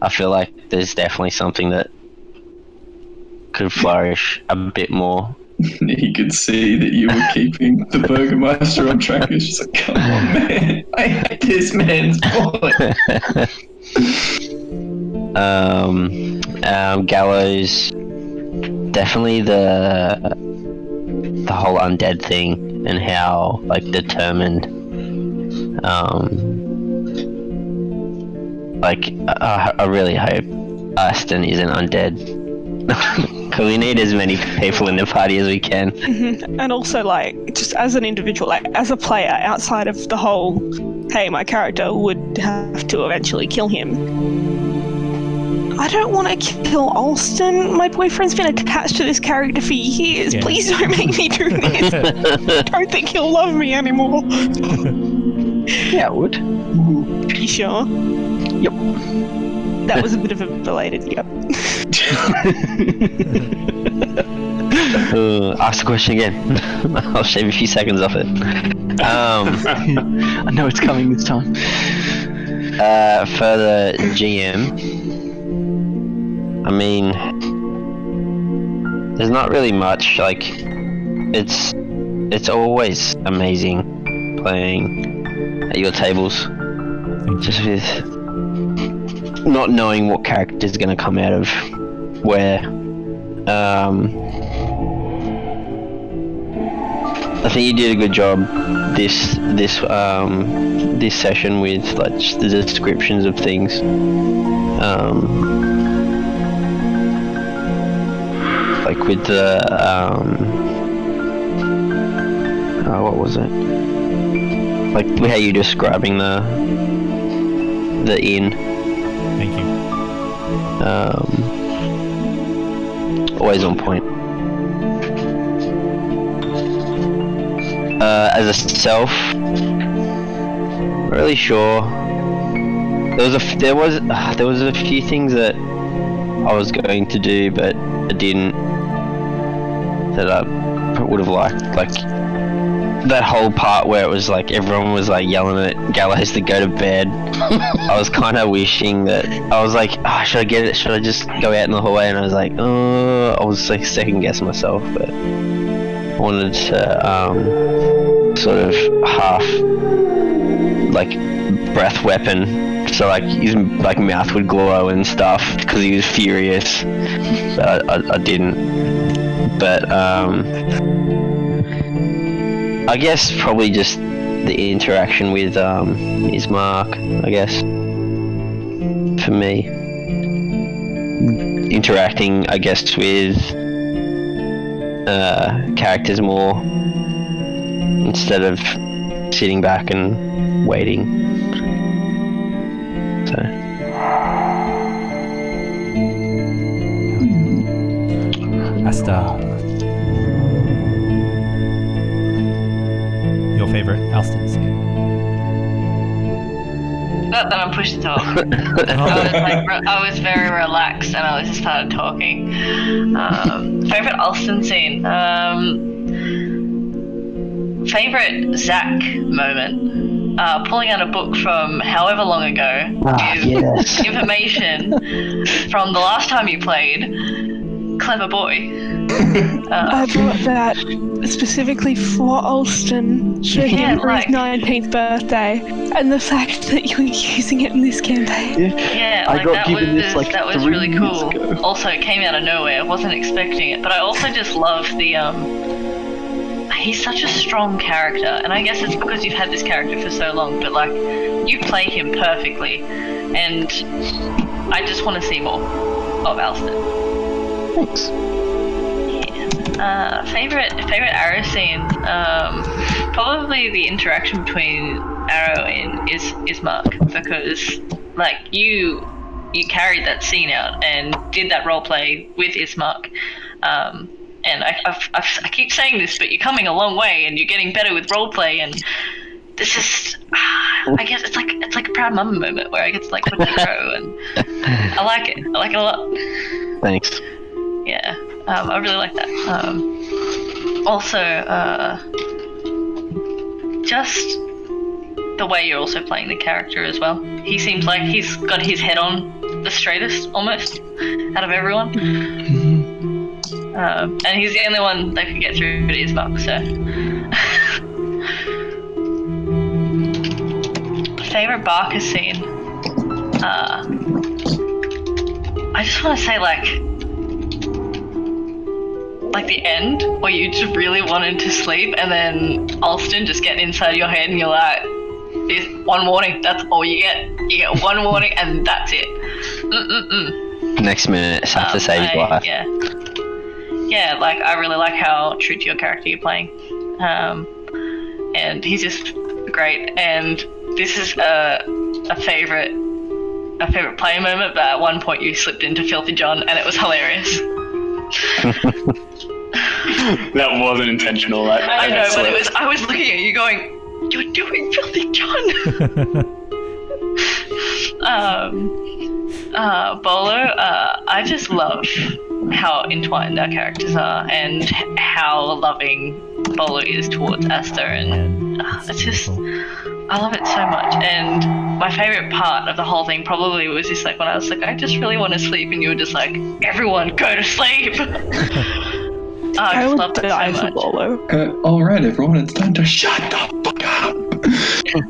I feel like there's definitely something that could flourish a bit more. He could see that you were keeping the Burgermeister on track. He's just like, come on, man. I hate this man's boy. Gallows, definitely the whole undead thing and how like determined. I really hope Aston isn't undead. Because we need as many people in the party as we can. Mm-hmm. And also, like, just as an individual, like, as a player, outside of the whole, hey, my character would have to eventually kill him. I don't want to kill Alston. My boyfriend's been attached to this character for years. Yeah. Please don't make me do this. I don't think he'll love me anymore. Yeah, it would. You sure? Yep. That was a bit of a belated yep. Ask the question again. I'll shave a few seconds off it. I know it's coming this time. For the GM, I mean, there's not really much. Like, it's always amazing playing at your tables. Just with not knowing what character is going to come out of where. I think you did a good job this session with like just the descriptions of things. Like with the what was it? Like how you're describing the inn. Thank you. Always on point. As a self, not really sure. There was a few things that I was going to do, but I didn't. That I would have liked, like that whole part where it was like everyone was like yelling at Gallows to go to bed. I was kind of wishing that I was like, oh, should I get it? Should I just go out in the hallway? And I was like, oh, I was like second guessing myself, but I wanted to sort of half like breath weapon, so like his like mouth would glow and stuff because he was furious. But I didn't. But I guess probably just the interaction with Ismark, I guess, for me. Interacting, I guess, with characters more instead of sitting back and waiting. So. Asta. Your favorite Alston scene? Not that I'm pushed to talk. I was very relaxed and I just started talking. Favorite Alston scene? Favorite Zach moment? Pulling out a book from however long ago with information from the last time you played. Clever boy. I brought that specifically for Alston for him for his 19th birthday, and the fact that you were using it in this campaign. Yeah, like that was really cool. Ago. Also, it came out of nowhere. I wasn't expecting it, but I also just love the he's such a strong character, and I guess it's because you've had this character for so long, but like you play him perfectly, and I just want to see more of Alston. Thanks. Yeah. Favorite Arrow scene? Probably the interaction between Arrow and Ismark, because like you carried that scene out and did that roleplay with Ismark. And I keep saying this, but you're coming a long way and you're getting better with roleplay, and this is, I guess it's like a proud mama moment where I get to like put it Arrow, and I like it. I like it a lot. Thanks. Yeah, I really like that. Also, just the way you're also playing the character as well. He seems like he's got his head on the straightest, almost, out of everyone. And he's the only one that can get through to his box, so. Favorite Barker scene? I just want to say, like the end, where you just really wanted to sleep, and then Alston just getting inside your head, and you're like, one warning, that's all you get. You get one warning, and that's it. Next minute, it's have to save his life. Yeah, like, I really like how true to your character you're playing. And he's just great, and this is a favorite play moment, but at one point you slipped into Filthy John, and it was hilarious. That wasn't intentional. I know, but it was. I was looking at you going, "You're doing Filthy John." Bolo, I just love how entwined our characters are and how loving Bolo is towards Asta, and it's just, I love it so much. And my favorite part of the whole thing probably was just like when I was like, I just really want to sleep, and you were just like, everyone go to sleep. I just love it so much. All right, everyone, it's time to shut the fuck up.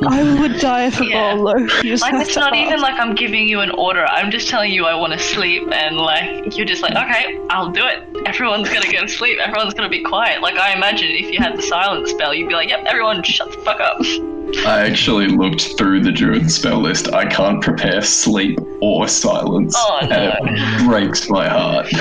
I would die for Bolo. It's not even like I'm giving you an order. I'm just telling you I want to sleep, and like you're just like, okay, I'll do it. Everyone's gonna go to sleep. Everyone's gonna be quiet. Like I imagine if you had the silence spell, you'd be like, yep, everyone shut the fuck up. I actually looked through the druid spell list. I can't prepare sleep or silence. Oh no. And it breaks my heart.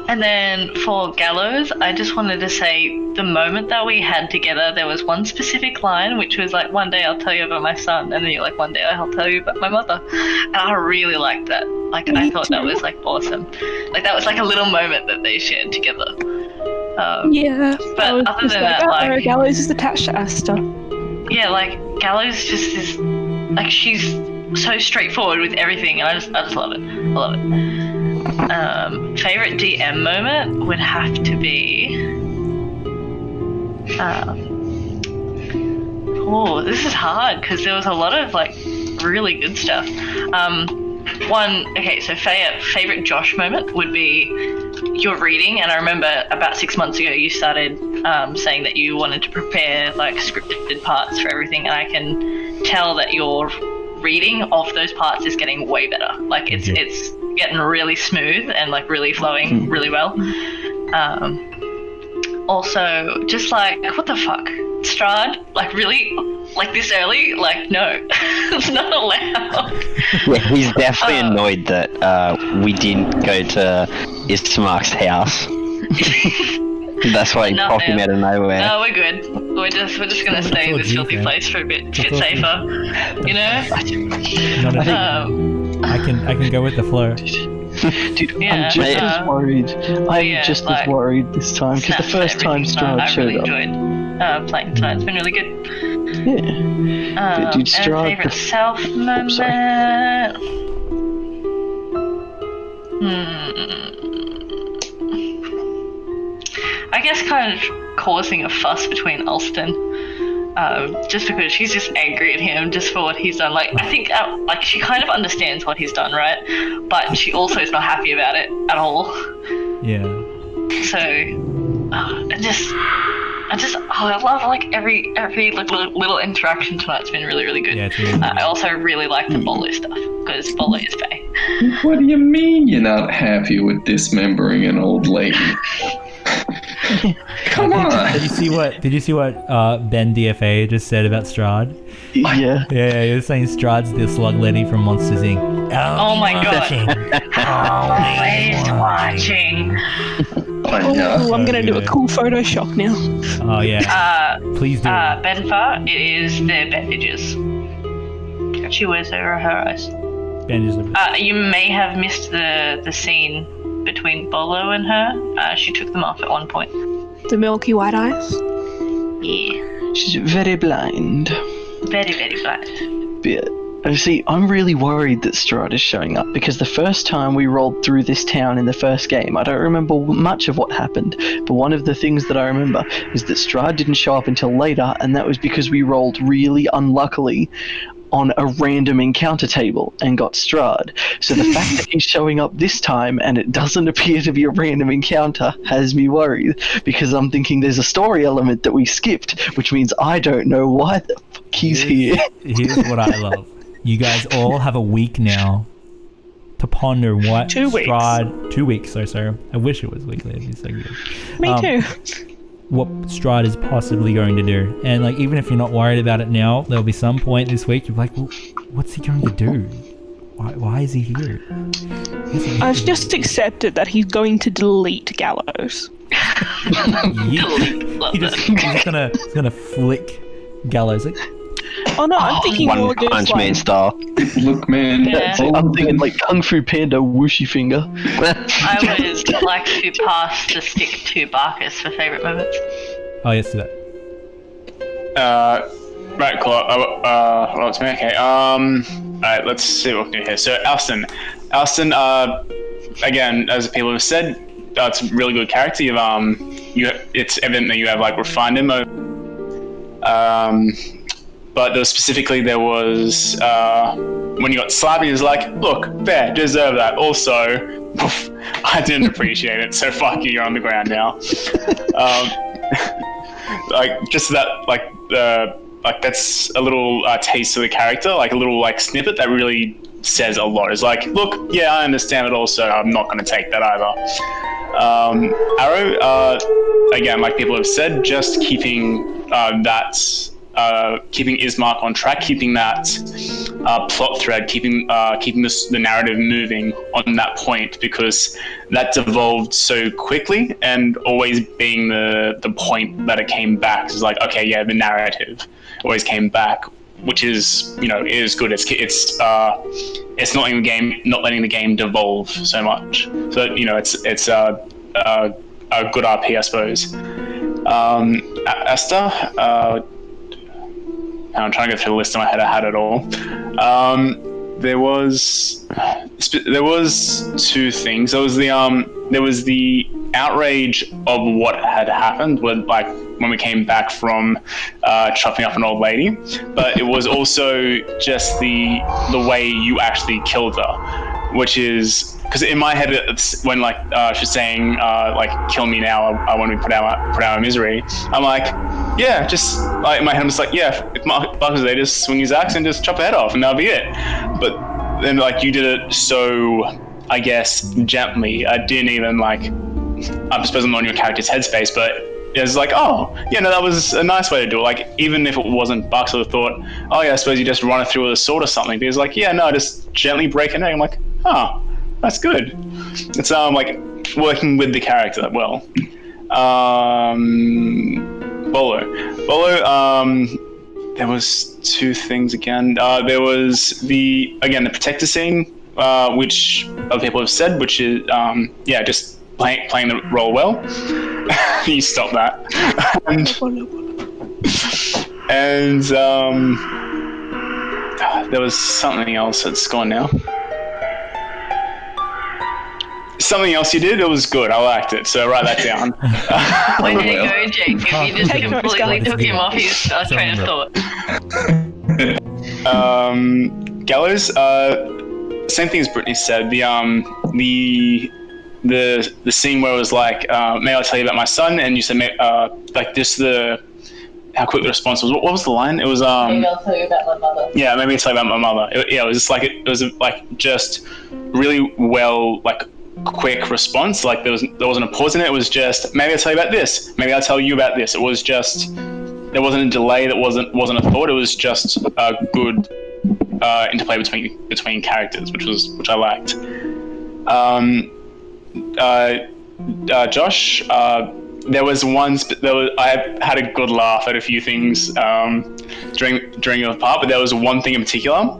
And then for Gallows, I just wanted to say the moment that we had together, there was one specific line, which was like, one day I'll tell you about my son, and then you're like, one day I'll tell you about my mother. And I really liked that. Like, I thought that was like awesome. Like, that was like a little moment that they shared together. Yeah. But other than that, like, Gallows is attached to Asta. Yeah, like, Gallows just is, like, she's so straightforward with everything, and I just love it. I love it. Favorite DM moment would have to be. This is hard because there was a lot of like really good stuff. Favorite Josh moment would be your reading, and I remember about 6 months ago you started saying that you wanted to prepare like scripted parts for everything, and I can tell that your reading of those parts is getting way better. Like it's getting really smooth and like really flowing really well. Also, just like, what the fuck, Strahd? Like really, like this early? Like no, it's not allowed. Yeah, he's definitely annoyed that we didn't go to Ismark's house. That's why he popped him out of nowhere. No, we're good. We're just gonna stay in this filthy place for a bit safer, you know. I can go with the flow. Dude, I'm just as worried. I'm just as worried this time because the first time Strahd showed up. I really enjoyed playing tonight. It's been really good. Yeah. Dude, Strahd. Favorite self moment. I guess kind of causing a fuss between Alston, just because she's just angry at him just for what he's done. Like, I think like she kind of understands what he's done, right? But she also is not happy about it at all. Yeah. So, I love like every little interaction tonight's been really, really good. Yeah, it's really I also really like the Bolo stuff because Bolo is Faye. What do you mean you're not happy with dismembering an old lady? Come on! Did you see what Ben DFA just said about Strahd? Yeah. Yeah, he was saying Strahd's the slug lady from Monsters Inc. Oh my god! Always watching. Oh, I'm gonna do a cool Photoshop now. Oh yeah. Please do. Benfar, it is their bandages. She wears her eyes. Bandages. You may have missed the scene between Bolo and her. She took them off at one point. The milky white eyes? Yeah. She's very blind. Very, very blind. But, see, I'm really worried that Strahd is showing up because the first time we rolled through this town in the first game, I don't remember much of what happened, but one of the things that I remember is that Strahd didn't show up until later, and that was because we rolled really unluckily on a random encounter table and got Strahd. So the fact that he's showing up this time and it doesn't appear to be a random encounter has me worried, because I'm thinking there's a story element that we skipped, which means I don't know why the fuck he's here. Here's what I love. You guys all have a week now to ponder what 2 weeks. Strahd... 2 weeks, sorry. I wish it was weekly. It'd be so good. Me too. What Strahd is possibly going to do. And like, even if you're not worried about it now, there'll be some point this week you're like, well, what's he going to do? Why is he here? I've just accepted that he's going to delete Gallows. He's gonna flick Gallows. Like, Oh no, I'm thinking more One just Punch like... Man style. Look, man. Yeah. I'm thinking like Kung Fu Panda whooshy finger. I would like to pass the stick to Barkus for favourite moments. oh yes, do that. Right, cool. Well, it's me. Okay. Alright, let's see what we can do here. So, Alston, again, as people have said, it's a really good character. It's evident that you have like refined him. But there was when you got slapped, he was like, "Look, fair, deserve that." Also, I didn't appreciate it, so fuck you. You're on the ground now. Like just that, like that's a little taste of the character, like a little like snippet that really says a lot. It's like, look, yeah, I understand, but also I'm not going to take that either. Arrow, again, like people have said, just keeping keeping Ismark on track, keeping that plot thread, keeping the narrative moving on that point, because that devolved so quickly, and always being the point that it came back is like, okay, yeah, the narrative always came back, which is, is good. It's not letting the game devolve so much. So it's a good RP, I suppose. Esther. I'm trying to go through the list in my head. I had it all. There was two things. There was the outrage of what had happened when we came back from chopping up an old lady, but it was also just the way you actually killed her, which is because in my head it's when she's saying kill me now, I want to be put out of misery. I'm like, yeah, just like in my head I'm just like, yeah, if Mark was there, just swing his axe and just chop her head off and that'll be it. But then you did it so, I guess, gently. I didn't even I suppose I'm not in your character's headspace, but it was like, oh, yeah, no, that was a nice way to do it. Even if it wasn't Bucks, I would have thought, oh yeah, I suppose you just run it through with a sword or something. But he was like, yeah, no, just gently break her neck. I'm like, oh, that's good. It's working with the character well. Bolo, there was two things again. There was the protector scene, which other people have said, which is just playing the role well. You stop that. and there was something else that's gone now. Something else you did, it was good. I liked it, so write that down. Where did it go, Jacob? You just completely took him off his train of thought. Gallows, same thing as Brittany said. The scene where it was like, may I tell you about my son? And you said, how quick the response was. What was the line? It was, maybe I'll tell you about my mother. Yeah, maybe I'll tell you about my mother. It was just really well, quick response. There wasn't a pause in it. It was just, maybe I'll tell you about this. Maybe I'll tell you about this. It was just, there wasn't a delay. That wasn't a thought. It was just a good interplay between characters, which I liked. Josh, I had a good laugh at a few things during your part, but there was one thing in particular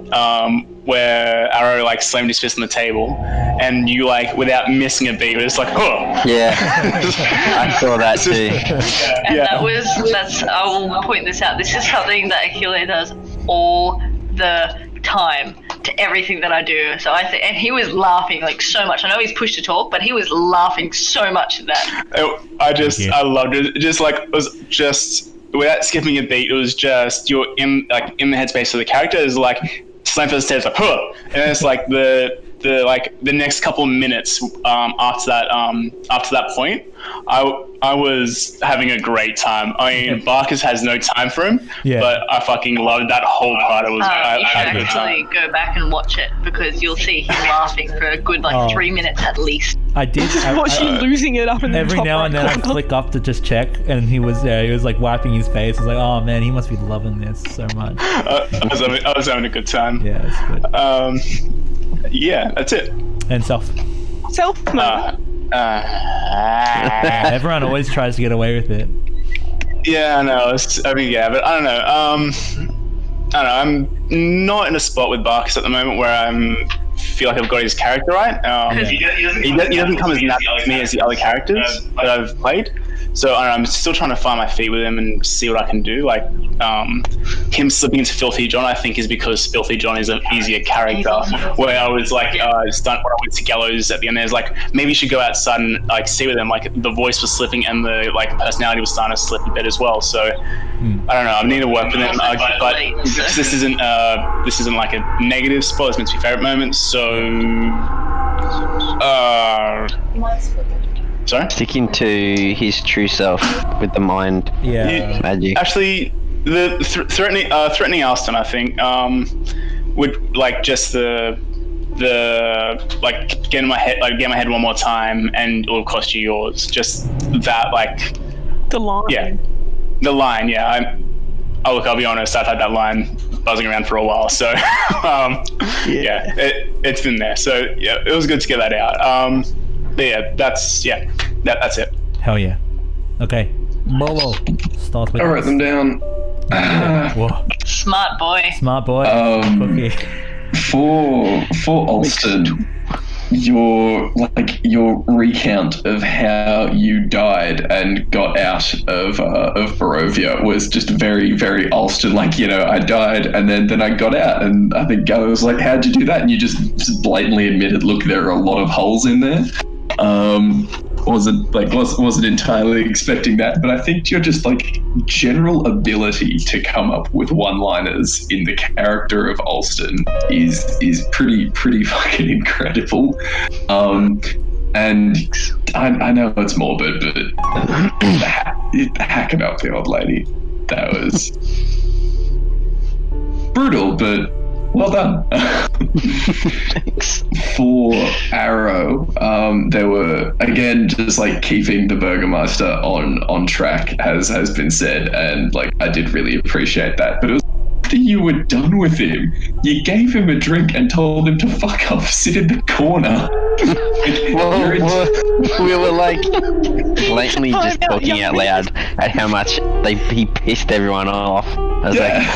where Arrow slammed his fist on the table, and you without missing a beat, it was oh. Yeah, I saw that too. And that's I will point this out. This is something that Achille does all the time to everything that I do. So and he was laughing so much. I know he's pushed to talk, but he was laughing so much at that. I loved it. It was just without skipping a beat, it was just you're in the headspace of the character is like slam for the stairs like huh, and it's like the next couple of minutes after that point, I was having a great time. I mean, Barkus has no time for him, but I fucking loved that whole part. You should actually go back and watch it because you'll see him laughing for a good 3 minutes at least. I did. Watch you losing it up in the every top now right and then I corner. click up to just check, and he was there. He was like wiping his face. I was like, oh man, he must be loving this so much. I was having a good time. Yeah, it's good. Yeah, that's it. And self. Everyone always tries to get away with it. Yeah, I know. But I don't know. I'm not in a spot with Barkus at the moment where I feel like I've got his character right. He doesn't come as natural to me as the other characters that I've played. So I don't know, I'm still trying to find my feet with him and see what I can do. Like him slipping into Filthy John, I think, is because Filthy John is an easier character. Where I was like, when I went to Gallows at the end, there's like maybe you should go outside and see with him. Like the voice was slipping and the personality was starting to slip a bit as well. So I don't know. I need to work with him. But this isn't like a negative spot. It's meant to be favorite moments. So. Sorry? Sticking to his true self with the mind magic. Actually, the threatening Alston, I think, would just the get in my head, get my head one more time, and it will cost you yours. Just that, the line. Yeah, the line. Yeah, I'll be honest. I've had that line buzzing around for a while, so it's been there. So yeah, it was good to get that out. But yeah, that's it. Hell yeah. Okay. Bolo, start with. I wrote them down. Whoa. Smart boy. Smart boy. Okay. For Alston, your recount of how you died and got out of Barovia was just very, very Alston. I died and then I got out, and I think Gallo was like, "How'd you do that?" And you just blatantly admitted, "Look, there are a lot of holes in there." Wasn't entirely expecting that, but I think your just general ability to come up with one-liners in the character of Alston is pretty fucking incredible. And I know it's morbid, but hacking up the old lady, that was brutal, but well done. Thanks. For Arrow, there were, again, just keeping the Burgermeister on track, as has been said, and I did really appreciate that. But it was after you were done with him, you gave him a drink and told him to fuck off, sit in the corner. We were blatantly just talking out loud at how much he pissed everyone off. I was like,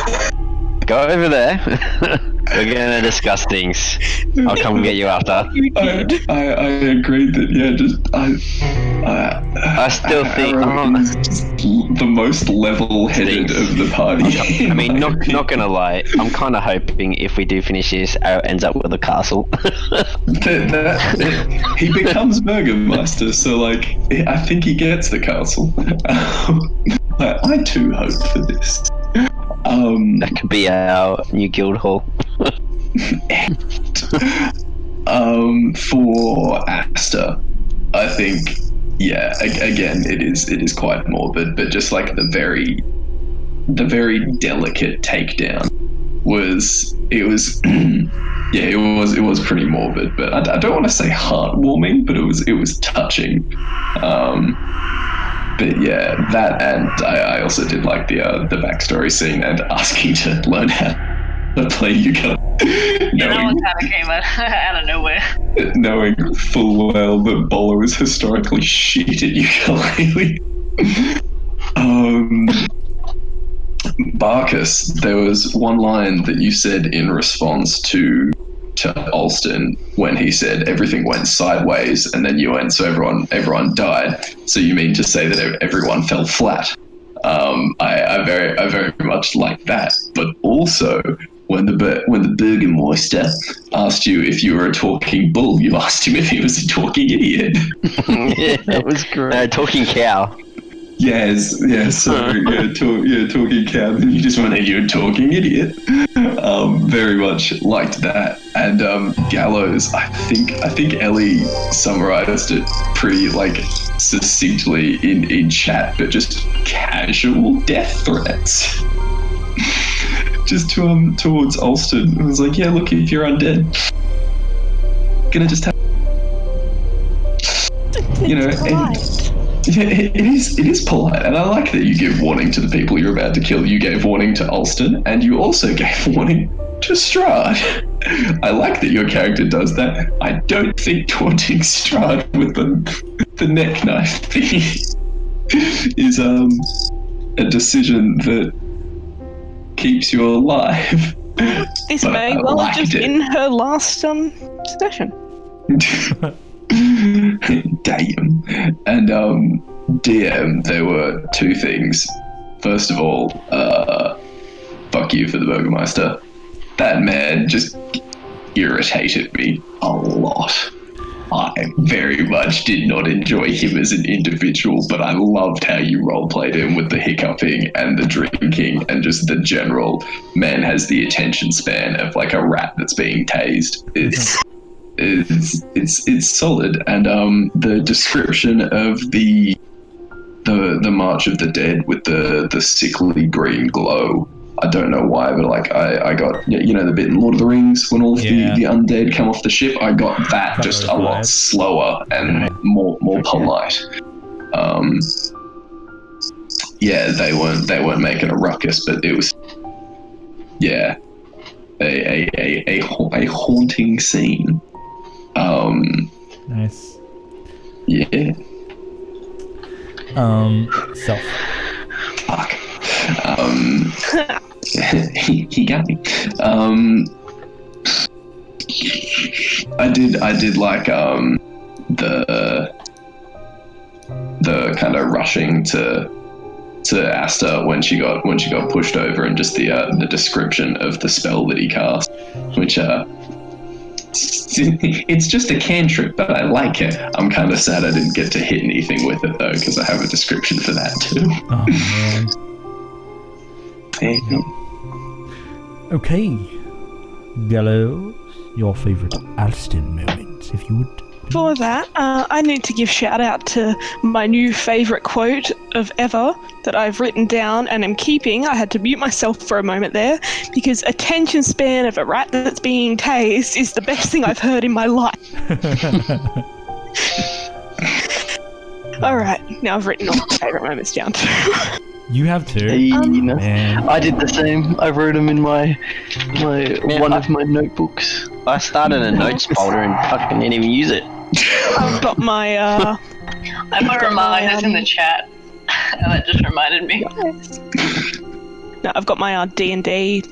go over there. We're gonna discuss things. I'll come and get you after. I agreed that I still think is just the most level-headed of the party. I mean, not gonna lie, I'm kind of hoping if we do finish this, Arrow ends up with a castle. He becomes Burgermeister, so I think he gets the castle. I too hope for this. That could be our new guild hall. For Asta, I think, again, it is quite morbid, but just the very delicate takedown was it was pretty morbid, but I don't want to say heartwarming, but it was touching. But yeah, that, and I also did the backstory scene and asking to learn how to play ukulele. That one kind of came out of nowhere. Knowing full well that Bolo is historically shit at ukulele. Barkus, there was one line that you said in response to Alston when he said everything went sideways, and then you went, so everyone died. So you mean to say that everyone fell flat? I very much like that. But also, when the Burgermeister asked you if you were a talking bull, you asked him if he was a talking idiot. Yeah, that was great. No, talking cow. Yes, so talking cow, and you just went, "You're a talking idiot." Very much liked that, and Gallows. I think Ellie summarized it pretty succinctly in chat, but just casual death threats, just towards Alston. I was like, "Yeah, look, if you're undead, gonna just have." It is polite, and I like that you give warning to the people you're about to kill. You gave warning to Alston, and you also gave warning to Strahd. I like that your character does that. I don't think taunting Strahd with the neck knife thing is a decision that keeps you alive. This may well have just been her last session. Damn. And DM, there were two things. First of all, fuck you for the Burgermeister. That man just irritated me a lot. I very much did not enjoy him as an individual, but I loved how you roleplayed him with the hiccuping and the drinking and just the general man has the attention span of like a rat that's being tased. It's solid, and the description of the March of the Dead with the sickly green glow. I don't know why, but I got the bit in Lord of the Rings when all of the undead come off the ship. I got that just a lot slower and more polite. They weren't making a ruckus, but it was a haunting scene. Nice. Yeah. Self. Fuck. He got me. I did like the kind of rushing to Asta when she got pushed over, and just the description of the spell that he cast, which it's just a cantrip, but I like it. I'm kind of sad I didn't get to hit anything with it though, because I have a description for that too. Oh man. Okay, Gallows, your favorite Alston moment, if you would. For that, I need to give shout out to my new favourite quote of ever that I've written down and am keeping. I had to mute myself for a moment there, because attention span of a rat that's being tased is the best thing I've heard in my life. Alright, now I've written all my favourite moments down too. You have too? Man. I did the same. I wrote them in my one of my notebooks. I started a notes folder and fucking didn't even use it. I've got my I put reminders in the chat, and that just reminded me. No, I've got my D&D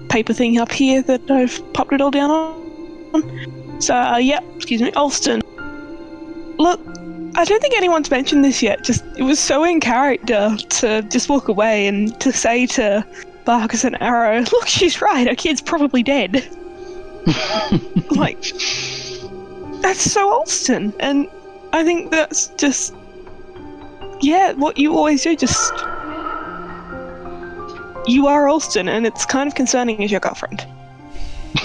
paper thing up here that I've popped it all down on. So, excuse me, Alston. Look, I don't think anyone's mentioned this yet. Just it was so in character to just walk away and to say to Barkus and Arrow, "Look, she's right. Her kid's probably dead." That's so Alston, and I think that's just what you always do. Just you are Alston, and it's kind of concerning as your girlfriend,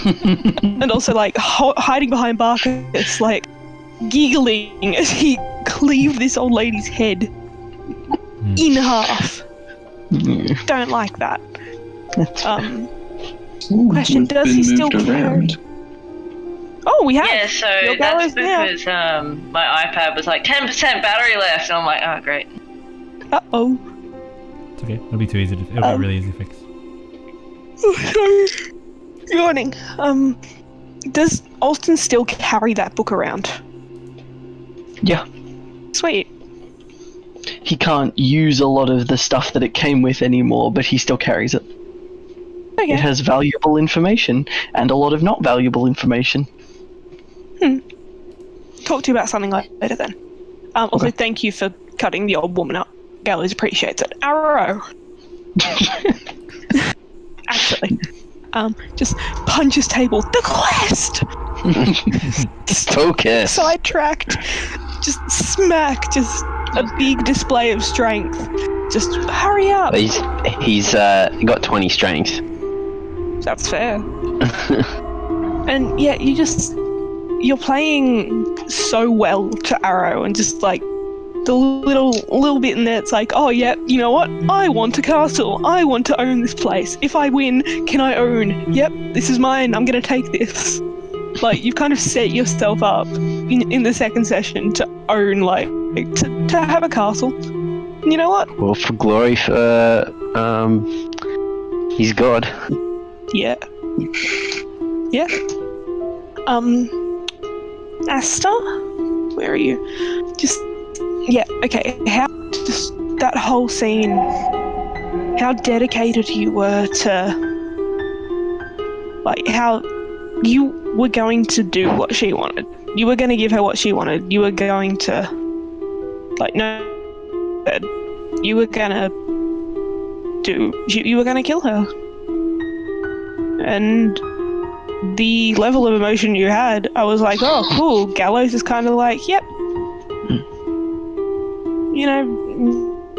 and also hiding behind Barkus, giggling as he cleaved this old lady's head in half. Don't like that. Question: does he still care? Oh, we have. Yeah, so that's because my iPad was 10% battery left, and I'm like, oh great. Uh-oh. It's okay. It'll be too easy. It'll be really easy to fix. Sorry. Yawning. Does Alston still carry that book around? Yeah. Sweet. He can't use a lot of the stuff that it came with anymore, but he still carries it. Okay. It has valuable information and a lot of not valuable information. Talk to you about something later then. Also, thank you for cutting the old woman up. Gallows appreciates it. Arrow. Actually, just punches table. The quest. Focus. Sidetracked. Just smack. Just a big display of strength. Just hurry up. He's got 20 strength. That's fair. And yeah, you're playing so well to Arrow, and just like the little bit in there, it's like, oh yeah, you know what? I want a castle. I want to own this place. If I win, can I own? Yep, this is mine. I'm gonna take this. Like, you've kind of set yourself up in the second session to own, like, to have a castle. You know what? Well, for glory, for he's God. Yeah. Yeah. Asta? Where are you? Yeah, okay. Just that whole scene, how dedicated you were to, like, how you were going to do what she wanted. You were going to give her what she wanted. You were going to, like, no, you were going to you were going to kill her. And the level of emotion you had, I was like, oh, cool. Gallows is kind of like, yep. You know,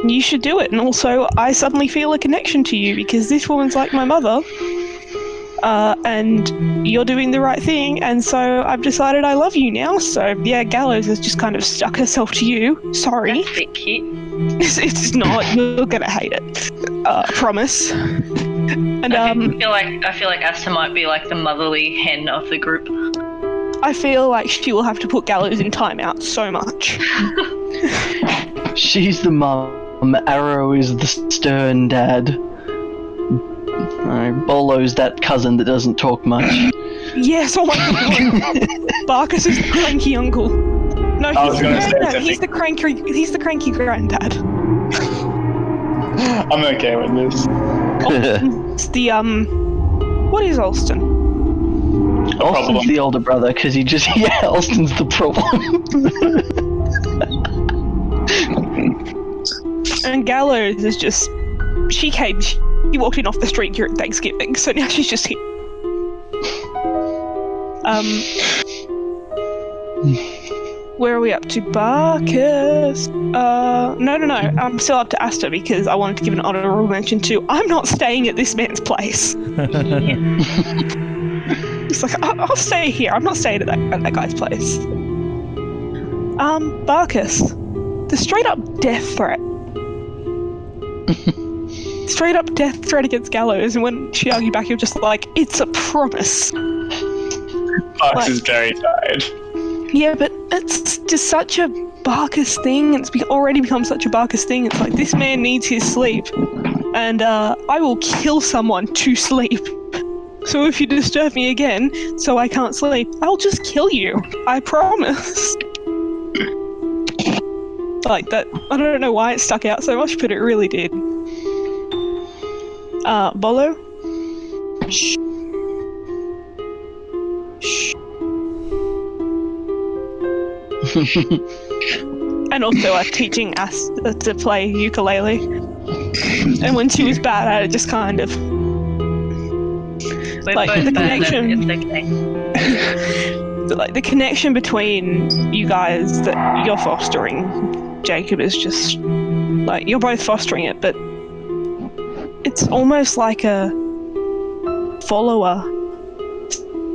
you should do it. And also, I suddenly feel a connection to you because this woman's like my mother. And you're doing the right thing, and so I've decided I love you now. So yeah, Gallows has just kind of stuck herself to you. Sorry. That's a bit cute. It's not. You're gonna hate it. Promise. And I feel like Asta might be like the motherly hen of the group. I feel like she will have to put Gallows in timeout so much. She's the mum. Arrow is the stern dad. Bolo's that cousin that doesn't talk much. Yes, oh my god. Barkus is the cranky uncle. No, he's the cranky granddad. I'm okay with this. It's the what is Alston? Alston's the older brother, because Alston's the problem. And Gallows is just, she walked in off the street during Thanksgiving, so now she's just here. Where are we up to? Barkus. No. I'm still up to Asta because I wanted to give an honorable mention to, I'm not staying at this man's place. It's like, I'll stay here. I'm not staying at that guy's place. Barkus. The straight up death threat. Straight up death threat against Gallows, and when she argued back, you're just like, it's a promise. Barkus is very tired. Yeah, but it's just such a Barkus thing. It's already become such a Barkus thing. It's like, this man needs his sleep, and I will kill someone to sleep. So if you disturb me again, so I can't sleep, I'll just kill you. I promise. Like that. I don't know why it stuck out so much, but it really did. Bolo? Shh. And also teaching us to play ukulele. And when she was bad at it, just kind of... We're like both the bad, connection... it's okay. Like the connection between you guys that you're fostering, Jacob, is just... like, you're both fostering it, but... it's almost like a follower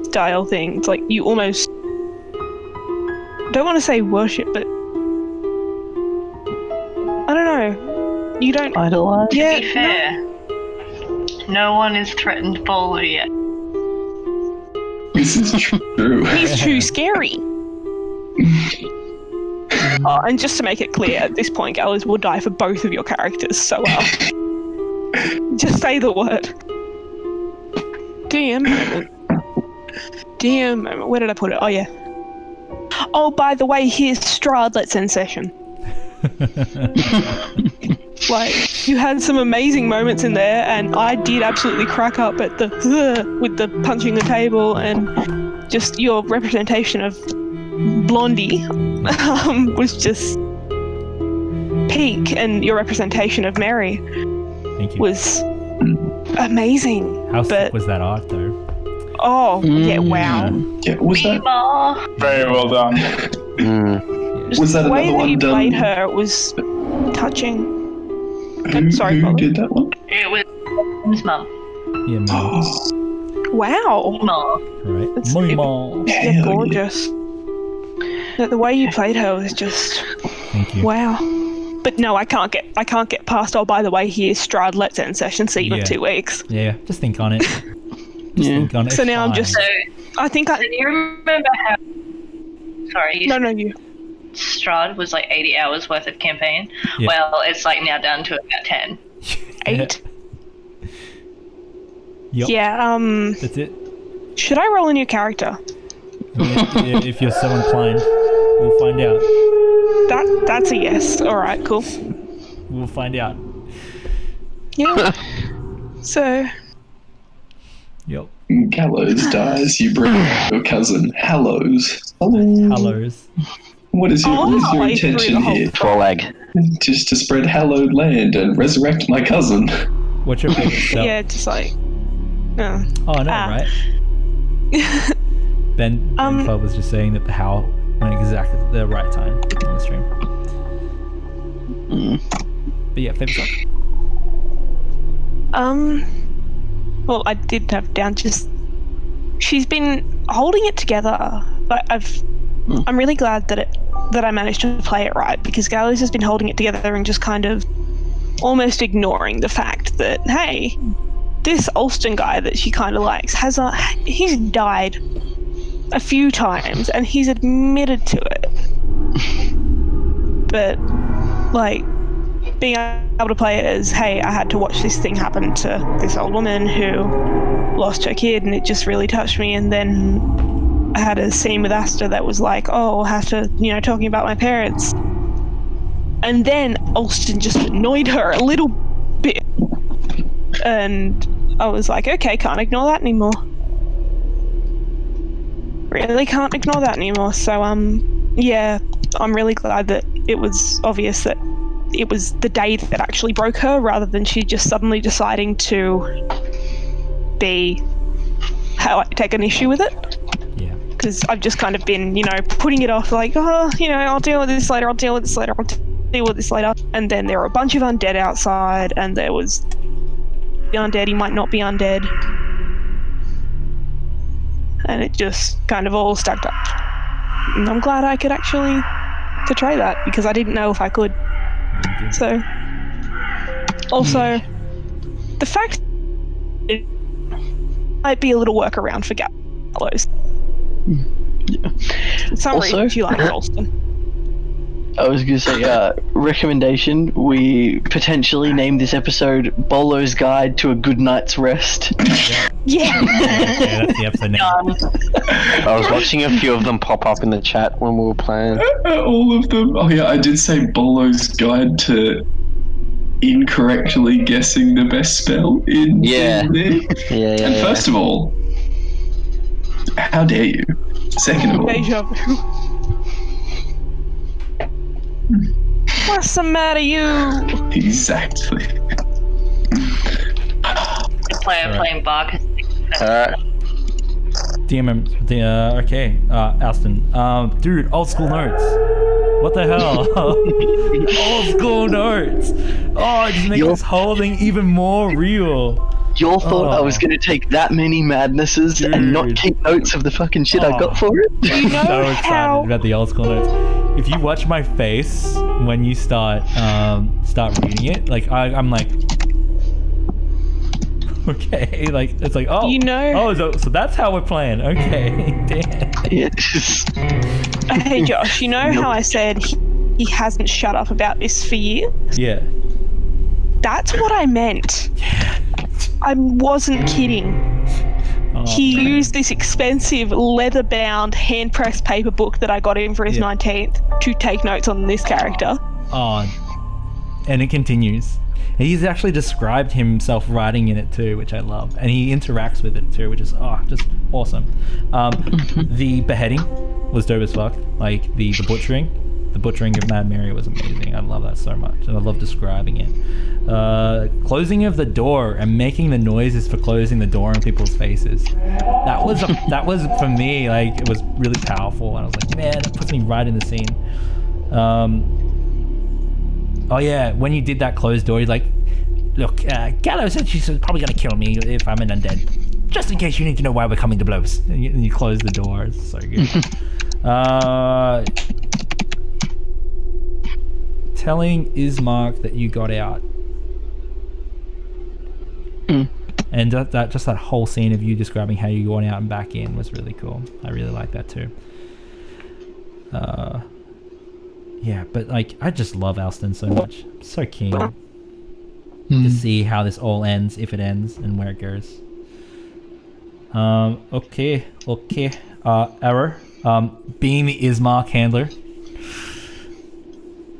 style thing. It's like you almost don't want to say worship, but I don't know. You don't idolize. Yeah. To be fair, no one has threatened Bolo yet. This is true. He's too scary. And just to make it clear, at this point, Gallows will die for both of your characters. So, just say the word. DM moment. Where did I put it? Oh, yeah. Oh, by the way, here's Strahd. Let's end session. Like, you had some amazing moments in there, and I did absolutely crack up at the with the punching the table, and just your representation of Blondie was just peak, and your representation of Mary was amazing. How sick was that art, though? Oh, yeah, wow. Yeah, was that? Very well done. Was that the way another that you one played done? her was touching. Who, sorry, who Molly. did that one? It was his mum. Yeah, me. Wow. Mom. Right. It's- Mama. Yeah, Hell yeah. gorgeous. The way you played her was just Thank you. wow. But no, I can't get past. Oh, by the way, here's Strahd. Let's end session. See you in Yeah. 2 weeks. Yeah, just think on it. Just Yeah. think on it. So now I'm Fine. just- So, I think I. do you remember how... Sorry, you No, you. Strahd was like 80 hours worth of campaign? Yeah. Well, it's like now down to about 10. 8. Yep. Yeah. That's it. Should I roll a new character? If you're so inclined, we'll find out. That's a yes. All right. Cool. We'll find out. Yeah. So. Yep. Gallows dies, you bring your cousin Hallows. Hallows. What is your I threw intention the whole- here? Four-leg. Just to spread hallowed land and resurrect my cousin. What's your favorite spell? Yeah. Just like. No. Oh, no, right? Ben Club was just saying that the howl went exactly at the right time on the stream. But yeah, favorite spell? Well, I did have down just. She's been holding it together, but I'm really glad that I managed to play it right, because Gallows has been holding it together and just kind of almost ignoring the fact that, hey, this Alston guy that she kind of likes he's died a few times and he's admitted to it. But like being able to play it as, hey, I had to watch this thing happen to this old woman who lost her kid and it just really touched me, and then I had a scene with Asta that was like, oh, I'll have to, talking about my parents. And then Alston just annoyed her a little bit. And I was like, okay, can't ignore that anymore. Really can't ignore that anymore. So, yeah, I'm really glad that it was obvious that it was the day that actually broke her, rather than she just suddenly deciding to be how I take an issue with it. Yeah. Because I've just kind of been, putting it off, like, oh, I'll deal with this later, I'll deal with this later, I'll deal with this later. And then there were a bunch of undead outside, and there was the undead, he might not be undead. And it just kind of all stacked up. And I'm glad I could actually portray that, because I didn't know if I could. So, also, the fact it might be a little workaround for Gallows. For some Also- reason, she likes Alston. I was going to say, recommendation, we potentially name this episode Bolo's Guide to a Good Night's Rest. Yeah. Yeah, that's the episode name. I was watching a few of them pop up in the chat when we were playing. All of them. Oh yeah, I did say Bolo's Guide to incorrectly guessing the best spell in Yeah. D&D. Yeah. And first of all, how dare you? Second of all, Deja vu. What's the matter, you? exactly. Playing Bark. Okay, Aston. Dude, old school notes. What the hell? Old school notes. Oh, it just makes this whole thing even more real. Y'all thought I was going to take that many madnesses and not Dude. keep notes of the fucking shit I got for it? You know So excited how about the old school notes. If you watch my face when you start reading it, like I'm like, okay, like it's like, oh, so that's how we're playing. Okay, damn. Yes. Hey Josh, you know how I said he hasn't shut up about this for years? Yeah. That's what I meant. I wasn't kidding. Oh, He man. used this expensive leather-bound hand-pressed paper book that I got him for his 19th to take notes on this character. Oh, and it continues. And he's actually described himself writing in it too, which I love. And he interacts with it too, which is just awesome. The beheading was dope as fuck. Like the butchering of Mad Mary was amazing. I love that so much, and I love describing it. Closing of the door and making the noises for closing the door in people's faces. That was for me, like, it was really powerful, and I was like, man, it puts me right in the scene. Oh yeah, when you did that closed door, he's like, look, Gallo said she's probably gonna kill me if I'm an undead. Just in case you need to know why we're coming to blows. And you close the door. It's so good. Telling Ismark that you got out. And that whole scene of you describing how you got out and back in was really cool. I really like that too. Yeah, but like I just love Alston so much. I'm so keen to see how this all ends, if it ends, and where it goes. Okay. Error. Being the Ismark handler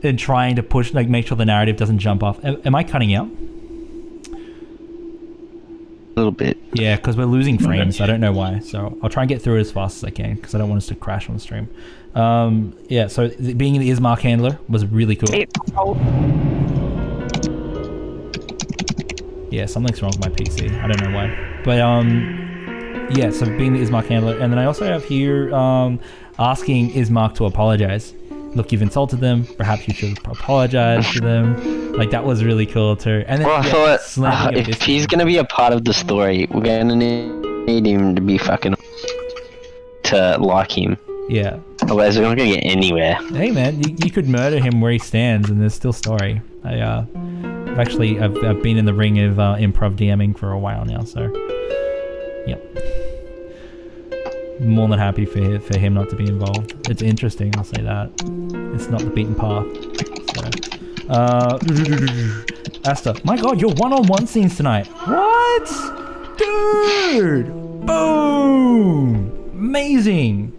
and trying to push, like, make sure the narrative doesn't jump off. Am I cutting out? A little bit. Yeah, because we're losing frames. I don't know why. So I'll try and get through it as fast as I can because I don't want us to crash on the stream. Yeah, so being the Ismark handler was really cool. Yeah, something's wrong with my PC. I don't know why. But yeah, so being the Ismark handler, and then I also have here asking Ismark to apologize. Look, you've insulted them. Perhaps you should apologize to them. Like, that was really cool too. And then, well, I thought if he's gonna be a part of the story, we're gonna need him to be fucking to like him. Yeah. Otherwise, we're not gonna get anywhere. Hey man, you could murder him where he stands, and there's still story. I've been in the ring of improv DMing for a while now, so yep. More than happy for him not to be involved. It's interesting, I'll say that. It's not the beaten path. So, Asta, my god, your one-on-one scenes tonight. What? Dude! Boom! Amazing!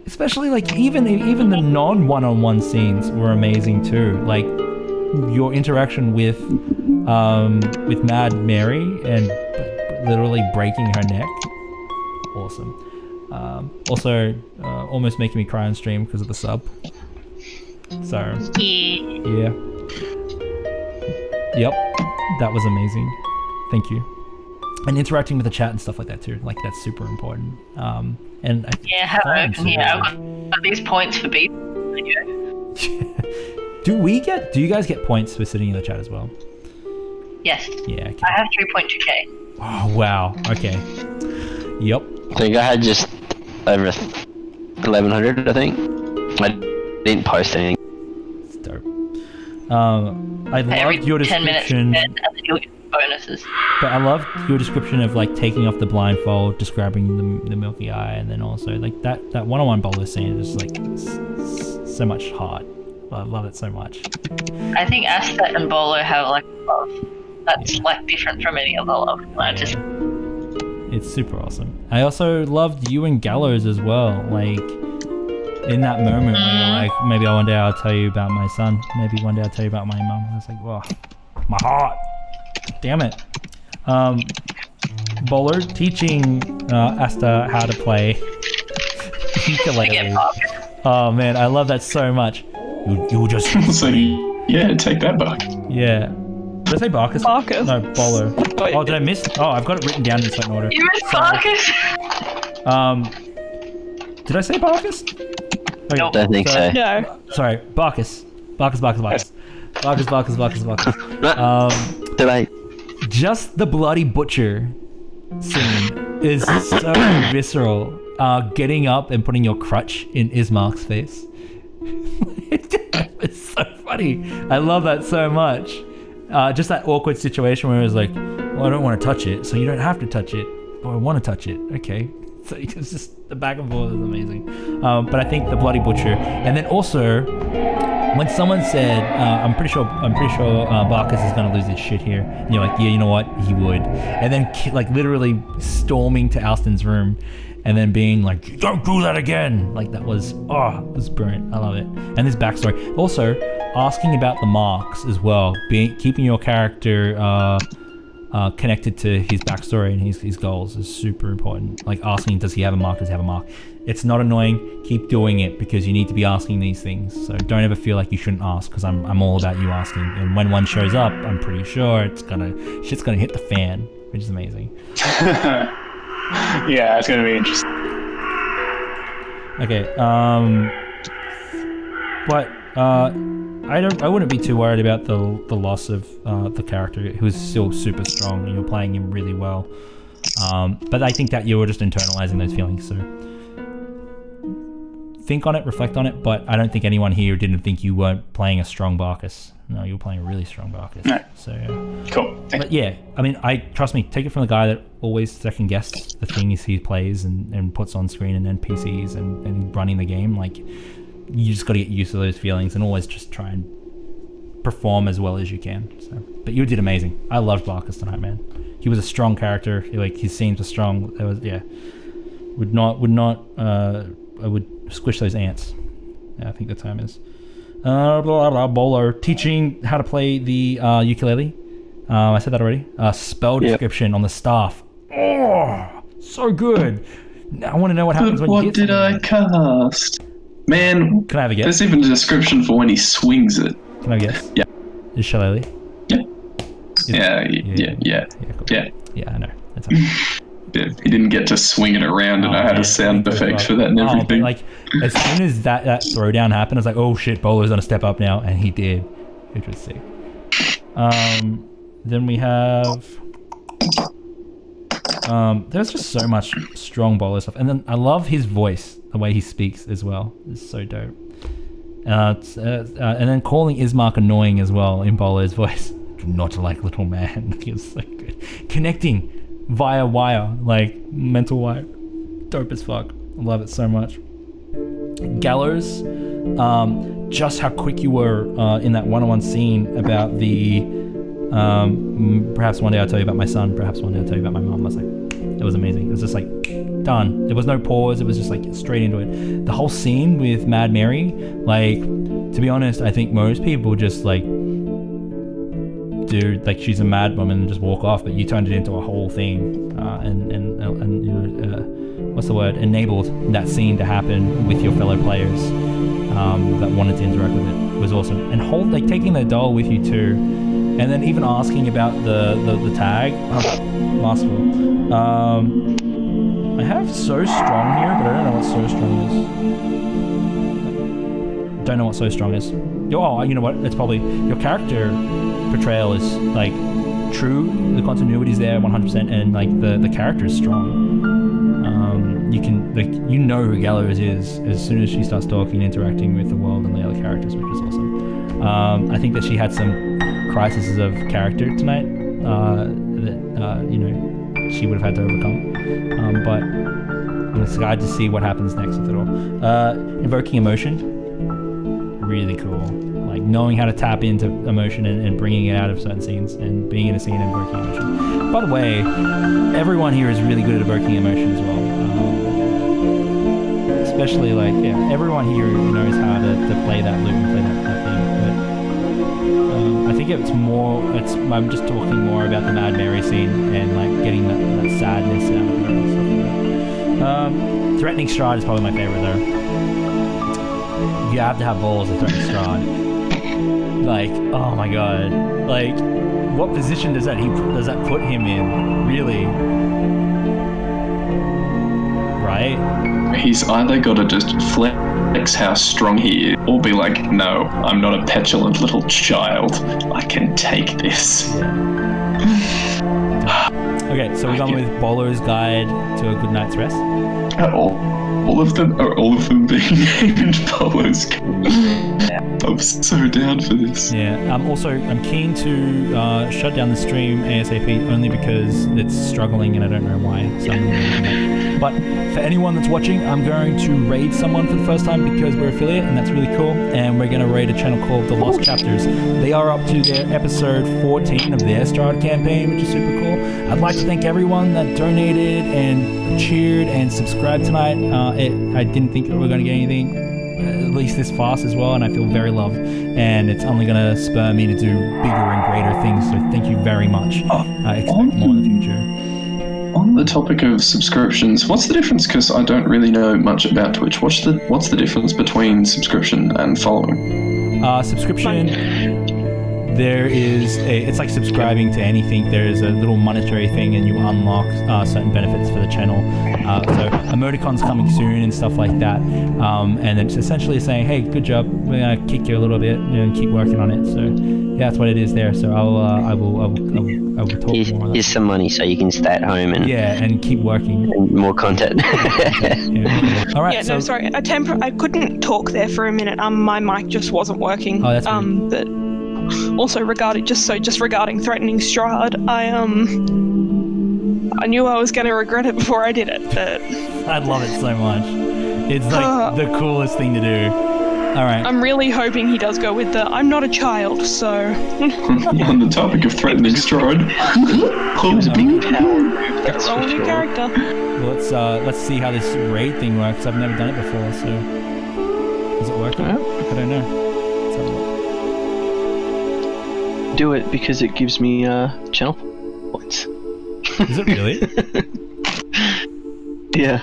Especially like even the non-one-on-one scenes were amazing too. Like your interaction with Mad Mary and literally breaking her neck. Awesome. Also, almost making me cry on stream because of the sub. So, yeah. Yep, that was amazing. Thank you. And interacting with the chat and stuff like that too. Like, that's super important. And I've got these points for being. Do you guys get points for sitting in the chat as well? Yes. Yeah. Okay. I have 3.2k. Oh wow. Okay. Yep. I think I had just over 1,100. I think I didn't post anything. It's dope. I loved your description. 10 minutes and then you'll get bonuses. But I loved your description of like taking off the blindfold, describing the milky eye, and then also like that one-on-one bowler scene is like so much heart. I love it so much. I think Asta and Bolo have like love. That's like different from any other love. It's super awesome. I also loved you and Gallows as well. Like in that moment where you're like, maybe one day I'll tell you about my son. Maybe one day I'll tell you about my mum. I was like, whoa, my heart. Damn it. Bowler teaching Asta how to play ukulele. Oh man, I love that so much. You just yeah, take that back. Yeah. Did I say Barkus? Barkus. No, Bolo. Oh, did I miss? Oh, I've got it written down in certain order. You missed Barkus. Did I say Barkus? I don't think so. No. Sorry, Barkus. Barkus. Did I? Just the bloody butcher scene is so visceral. Getting up and putting your crutch in Ismark's face. It's so funny. I love that so much. Just that awkward situation where it was like, well, I don't want to touch it, so you don't have to touch it. But I want to touch it. Okay. So it's just the back and forth is amazing. But I think the bloody butcher, and then also when someone said, I'm pretty sure Barkus is gonna lose his shit here, and you're like, yeah, you know what, he would, and then like literally storming to Alston's room, and then being like, don't do that again. Like that was, it was brilliant. I love it. And his backstory. Also, asking about the marks as well, keeping your character connected to his backstory and his goals is super important. Like asking, does he have a mark? Does he have a mark? It's not annoying. Keep doing it because you need to be asking these things. So don't ever feel like you shouldn't ask because I'm all about you asking. And when one shows up, I'm pretty sure shit's gonna hit the fan, which is amazing. Yeah, it's gonna be interesting. Okay. But I wouldn't be too worried about the loss of the character who was still super strong and you're playing him really well. But I think that you were just internalizing those feelings. So think on it, reflect on it. But I don't think anyone here didn't think you weren't playing a strong Barcus. No, you were playing a really strong Barcus. No. So Cool. But yeah, I mean, trust me, take it from the guy that always second guesses the things he plays and puts on screen and NPCs and running the game. Like, you just got to get used to those feelings and always just try and perform as well as you can. So, but you did amazing. I loved Barcus tonight, man. He was a strong character. Like, his scenes were strong. It was, yeah. I would squish those ants. Yeah, I think the time is. Bolo teaching how to play the ukulele. I said that already. Spell description on the staff. Oh, so good. I want to know what happens when you hit What did I cast? Man, Can I have a guess? there's even a description for when he swings it. Can I guess? Yeah. Is Shillelagh? Yeah. Yeah, cool. Yeah. Yeah, I know. That's okay. Yeah, he didn't get to swing it around, and I had a sound effect for that and everything. Like, as soon as that throwdown happened, I was like, oh shit, Bolo's gonna step up now, and he did, which was sick. Then we have there's just so much strong Bolo stuff, and then I love his voice, the way he speaks as well. It's so dope. And then calling Ismark annoying as well in Bolo's voice. Not like little man. It's so good. Connecting via wire, like mental wire. Dope as fuck. I love it so much. Gallows, just how quick you were in that one-on-one scene about the perhaps one day I'll tell you about my son, perhaps one day I'll tell you about my mom. I was like, it was amazing. It was just like done. There was no pause. It was just like straight into it. The whole scene with Mad Mary, like, to be honest, I think most people just like do, like, she's a mad woman and just walk off, but you turned it into a whole thing and you know, what's the word, enabled that scene to happen with your fellow players that wanted to interact with it. It was awesome. And like taking the doll with you too, and then even asking about the tag. Masterful. I have So Strong here, but I don't know what So Strong is. Don't know what So Strong is. Oh, you know what? It's probably your character portrayal is like true. The continuity is there 100%, and like the character is strong. You can, like, you know who Gallows is as soon as she starts talking and interacting with the world and the other characters, which is awesome. I think that she had some crises of character tonight that you know, she would have had to overcome. But I'm excited to see what happens next with it all. Invoking emotion, really cool. Like knowing how to tap into emotion and bringing it out of certain scenes and being in a scene and invoking emotion. By the way, everyone here is really good at evoking emotion as well. Especially like, yeah, everyone here knows how to play that loop and play that thing. But I think I'm just talking more about the Mad Mary scene and like getting that sadness out of her and stuff like that. Threatening Stride is probably my favorite though. You have to have balls to threaten Stride. Like, oh my god. Like, what position does that put him in? Really? Right? He's either got to just flex how strong he is, or be like, no, I'm not a petulant little child. I can take this. Okay, so we're going with Bolo's Guide to a Good Night's Rest. All of them being named Bolo's Guide. I'm so down for this. Yeah. I'm keen to shut down the stream ASAP only because it's struggling and I don't know why. So I'm gonna but for anyone that's watching, I'm going to raid someone for the first time because we're affiliate, and that's really cool. And we're going to raid a channel called The Lost Chapters. They are up to their episode 14 of their Stride campaign, which is super cool. I'd like to thank everyone that donated and cheered and subscribed tonight. I didn't think we were going to get anything, at least this fast as well, and I feel very loved. And it's only going to spur me to do bigger and greater things. So thank you very much. I expect more in the future. On the topic of subscriptions, what's the difference? Because I don't really know much about Twitch. What's the difference between subscription and following? Subscription, there is it's like subscribing to anything. There is a little monetary thing, and you unlock certain benefits for the channel. So emoticons coming soon and stuff like that. And it's essentially saying, hey, good job. We're gonna kick you a little bit and keep working on it. So yeah, that's what it is there. So I will talk more. Here's some money so you can stay at home and keep working. And more content. Yeah. All right. Yeah, no, sorry. I couldn't talk there for a minute. My mic just wasn't working. Oh, that's weird. But also regarding threatening Strahd, I knew I was going to regret it before I did it. But I'd love it so much. It's like the coolest thing to do. All right. I'm really hoping he does go with the I'm not a child, so. On the topic of threatening Strahd, It was a big power move, Get that's a roll for new sure. character. Well, let's see how this raid thing works. I've never done it before, so does it work? I don't know. Let's have a look. Do it because it gives me channel points. Is it really? Yeah.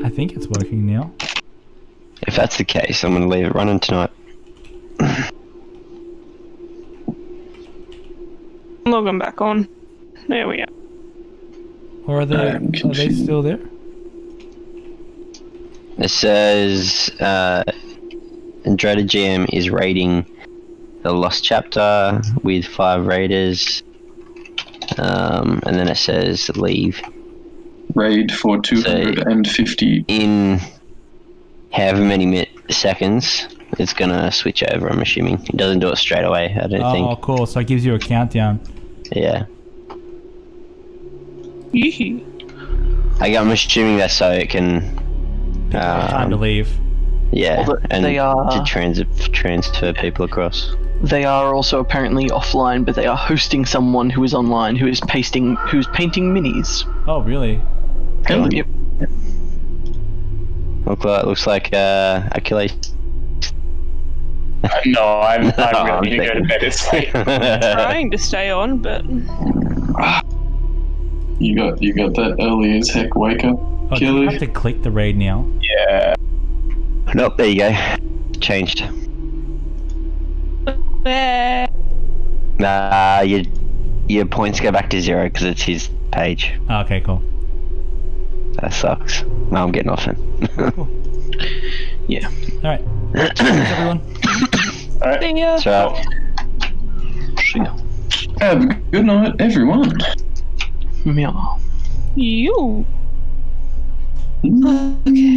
I think it's working now. If that's the case, I'm going to leave it running tonight. Log back on. There we go. Or are they still there? It says Andretta GM is raiding the Lost Chapter with 5 raiders. And then it says leave. raid for 250. In however many seconds, it's gonna switch over, I'm assuming. It doesn't do it straight away, I don't think. Oh, cool. So it gives you a countdown. Yeah. Yee. I'm assuming that's so it can... Time to leave. Yeah, Well, and they are- to transfer people across. They are also apparently offline, but they are hosting someone who is online who's painting minis. Oh, really? Yep. Looks like Achilles. No, I'm I'm really going to go to bed. It's late. Trying to stay on, but You got that early as heck wake up, Oh, do you Keely? have to click the raid now? Yeah. Nope, there you go. Changed. Nah, your points go back to 0 because it's his page. Oh, okay, cool. That sucks. No, I'm getting off it. Yeah. All right. Thanks, everyone. All right. see ya. So, Have a good night, everyone. Meow. You. Okay.